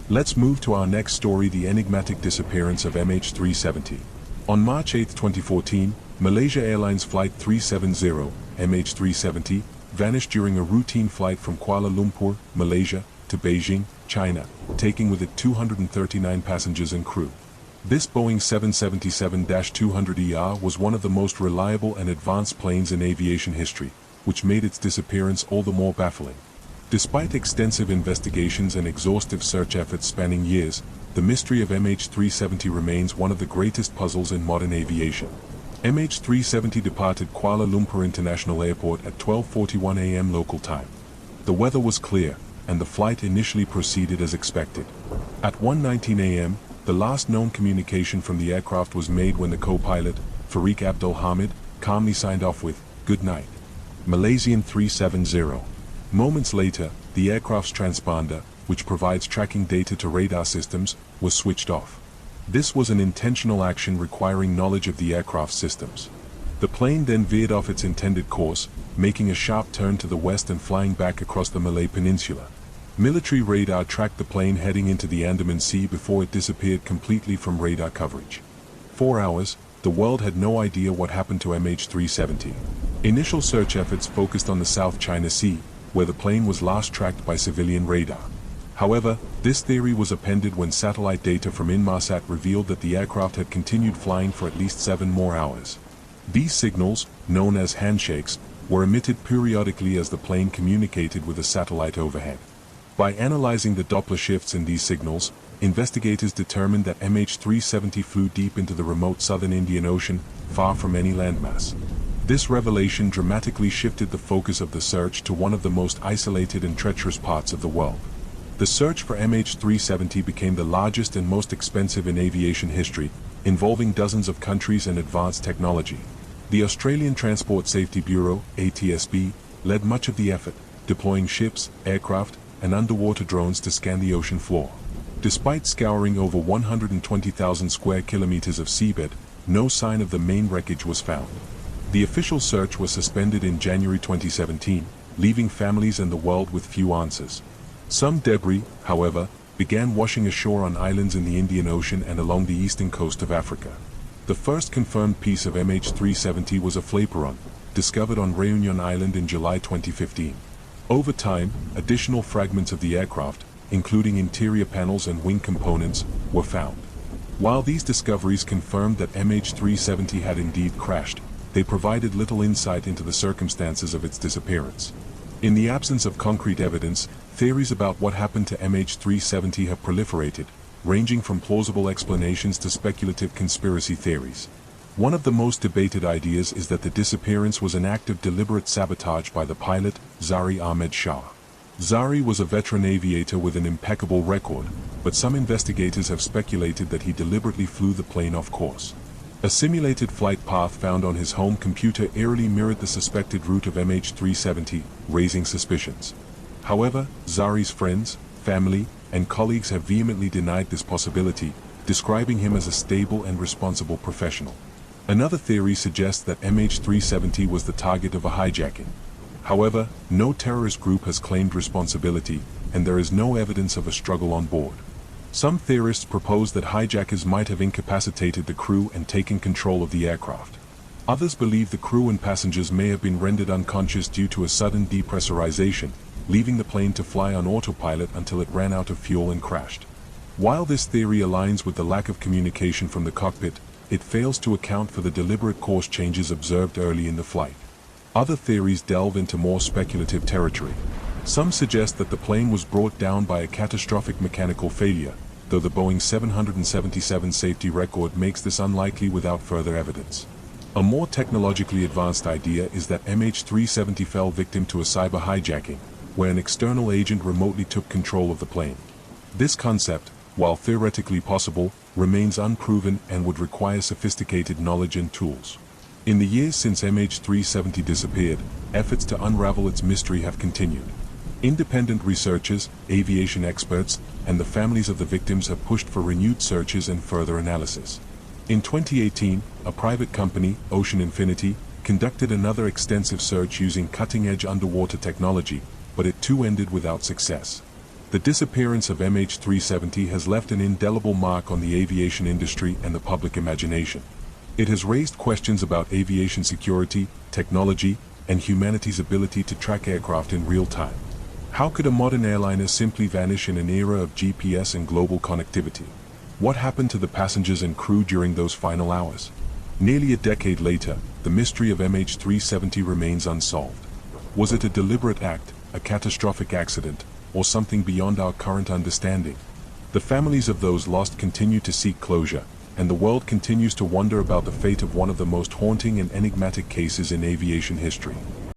Let's move to our next story, the enigmatic disappearance of MH370. On March 8, 2014, Malaysia Airlines Flight 370, MH370, vanished during a routine flight from Kuala Lumpur, Malaysia, to Beijing, China, taking with it 239 passengers and crew. This Boeing 777-200ER was one of the most reliable and advanced planes in aviation history, which made its disappearance all the more baffling. Despite extensive investigations and exhaustive search efforts spanning years, the mystery of MH370 remains one of the greatest puzzles in modern aviation. MH370 departed Kuala Lumpur International Airport at 12:41 a.m. local time. The weather was clear, and the flight initially proceeded as expected. At 1:19 a.m., the last known communication from the aircraft was made when the co-pilot, Fariq Abdul Hamid, calmly signed off with, "Good night, Malaysian 370. Moments later, the aircraft's transponder, which provides tracking data to radar systems, was switched off. This was an intentional action requiring knowledge of the aircraft's systems. The plane then veered off its intended course, making a sharp turn to the west and flying back across the Malay Peninsula. Military radar tracked the plane heading into the Andaman Sea before it disappeared completely from radar coverage. 4 hours, the world had no idea what happened to MH370. Initial search efforts focused on the South China Sea, where the plane was last tracked by civilian radar. However, this theory was appended when satellite data from Inmarsat revealed that the aircraft had continued flying for at least 7 more hours. These signals, known as handshakes, were emitted periodically as the plane communicated with a satellite overhead. By analyzing the Doppler shifts in these signals, investigators determined that MH370 flew deep into the remote southern Indian Ocean, far from any landmass. This revelation dramatically shifted the focus of the search to one of the most isolated and treacherous parts of the world. The search for MH370 became the largest and most expensive in aviation history, involving dozens of countries and advanced technology. The Australian Transport Safety Bureau, ATSB, led much of the effort, deploying ships, aircraft, and underwater drones to scan the ocean floor. Despite scouring over 120,000 square kilometers of seabed, no sign of the main wreckage was found. The official search was suspended in January 2017, leaving families and the world with few answers. Some debris, however, began washing ashore on islands in the Indian Ocean and along the eastern coast of Africa. The first confirmed piece of MH370 was a flaperon, discovered on Réunion Island in July 2015. Over time, additional fragments of the aircraft, including interior panels and wing components, were found. While these discoveries confirmed that MH370 had indeed crashed, they provided little insight into the circumstances of its disappearance. In the absence of concrete evidence, theories about what happened to MH370 have proliferated, ranging from plausible explanations to speculative conspiracy theories. One of the most debated ideas is that the disappearance was an act of deliberate sabotage by the pilot, Zari Ahmed Shah. Zari was a veteran aviator with an impeccable record, but some investigators have speculated that he deliberately flew the plane off course. A simulated flight path found on his home computer eerily mirrored the suspected route of MH370, raising suspicions. However, Zari's friends, family, and colleagues have vehemently denied this possibility, describing him as a stable and responsible professional. Another theory suggests that MH370 was the target of a hijacking. However, no terrorist group has claimed responsibility, and there is no evidence of a struggle on board. Some theorists propose that hijackers might have incapacitated the crew and taken control of the aircraft. Others believe the crew and passengers may have been rendered unconscious due to a sudden depressurization, leaving the plane to fly on autopilot until it ran out of fuel and crashed. While this theory aligns with the lack of communication from the cockpit, it fails to account for the deliberate course changes observed early in the flight. Other theories delve into more speculative territory. Some suggest that the plane was brought down by a catastrophic mechanical failure, though the Boeing 777 safety record makes this unlikely without further evidence. A more technologically advanced idea is that MH370 fell victim to a cyber hijacking, where an external agent remotely took control of the plane. This concept, while theoretically possible, remains unproven and would require sophisticated knowledge and tools. In the years since MH370 disappeared, efforts to unravel its mystery have continued. Independent researchers, aviation experts, and the families of the victims have pushed for renewed searches and further analysis. In 2018, a private company, Ocean Infinity, conducted another extensive search using cutting-edge underwater technology, but it too ended without success. The disappearance of MH370 has left an indelible mark on the aviation industry and the public imagination. It has raised questions about aviation security, technology, and humanity's ability to track aircraft in real time. How could a modern airliner simply vanish in an era of GPS and global connectivity? What happened to the passengers and crew during those final hours? Nearly a decade later, the mystery of MH370 remains unsolved. Was it a deliberate act, a catastrophic accident, or something beyond our current understanding? The families of those lost continue to seek closure, and the world continues to wonder about the fate of one of the most haunting and enigmatic cases in aviation history.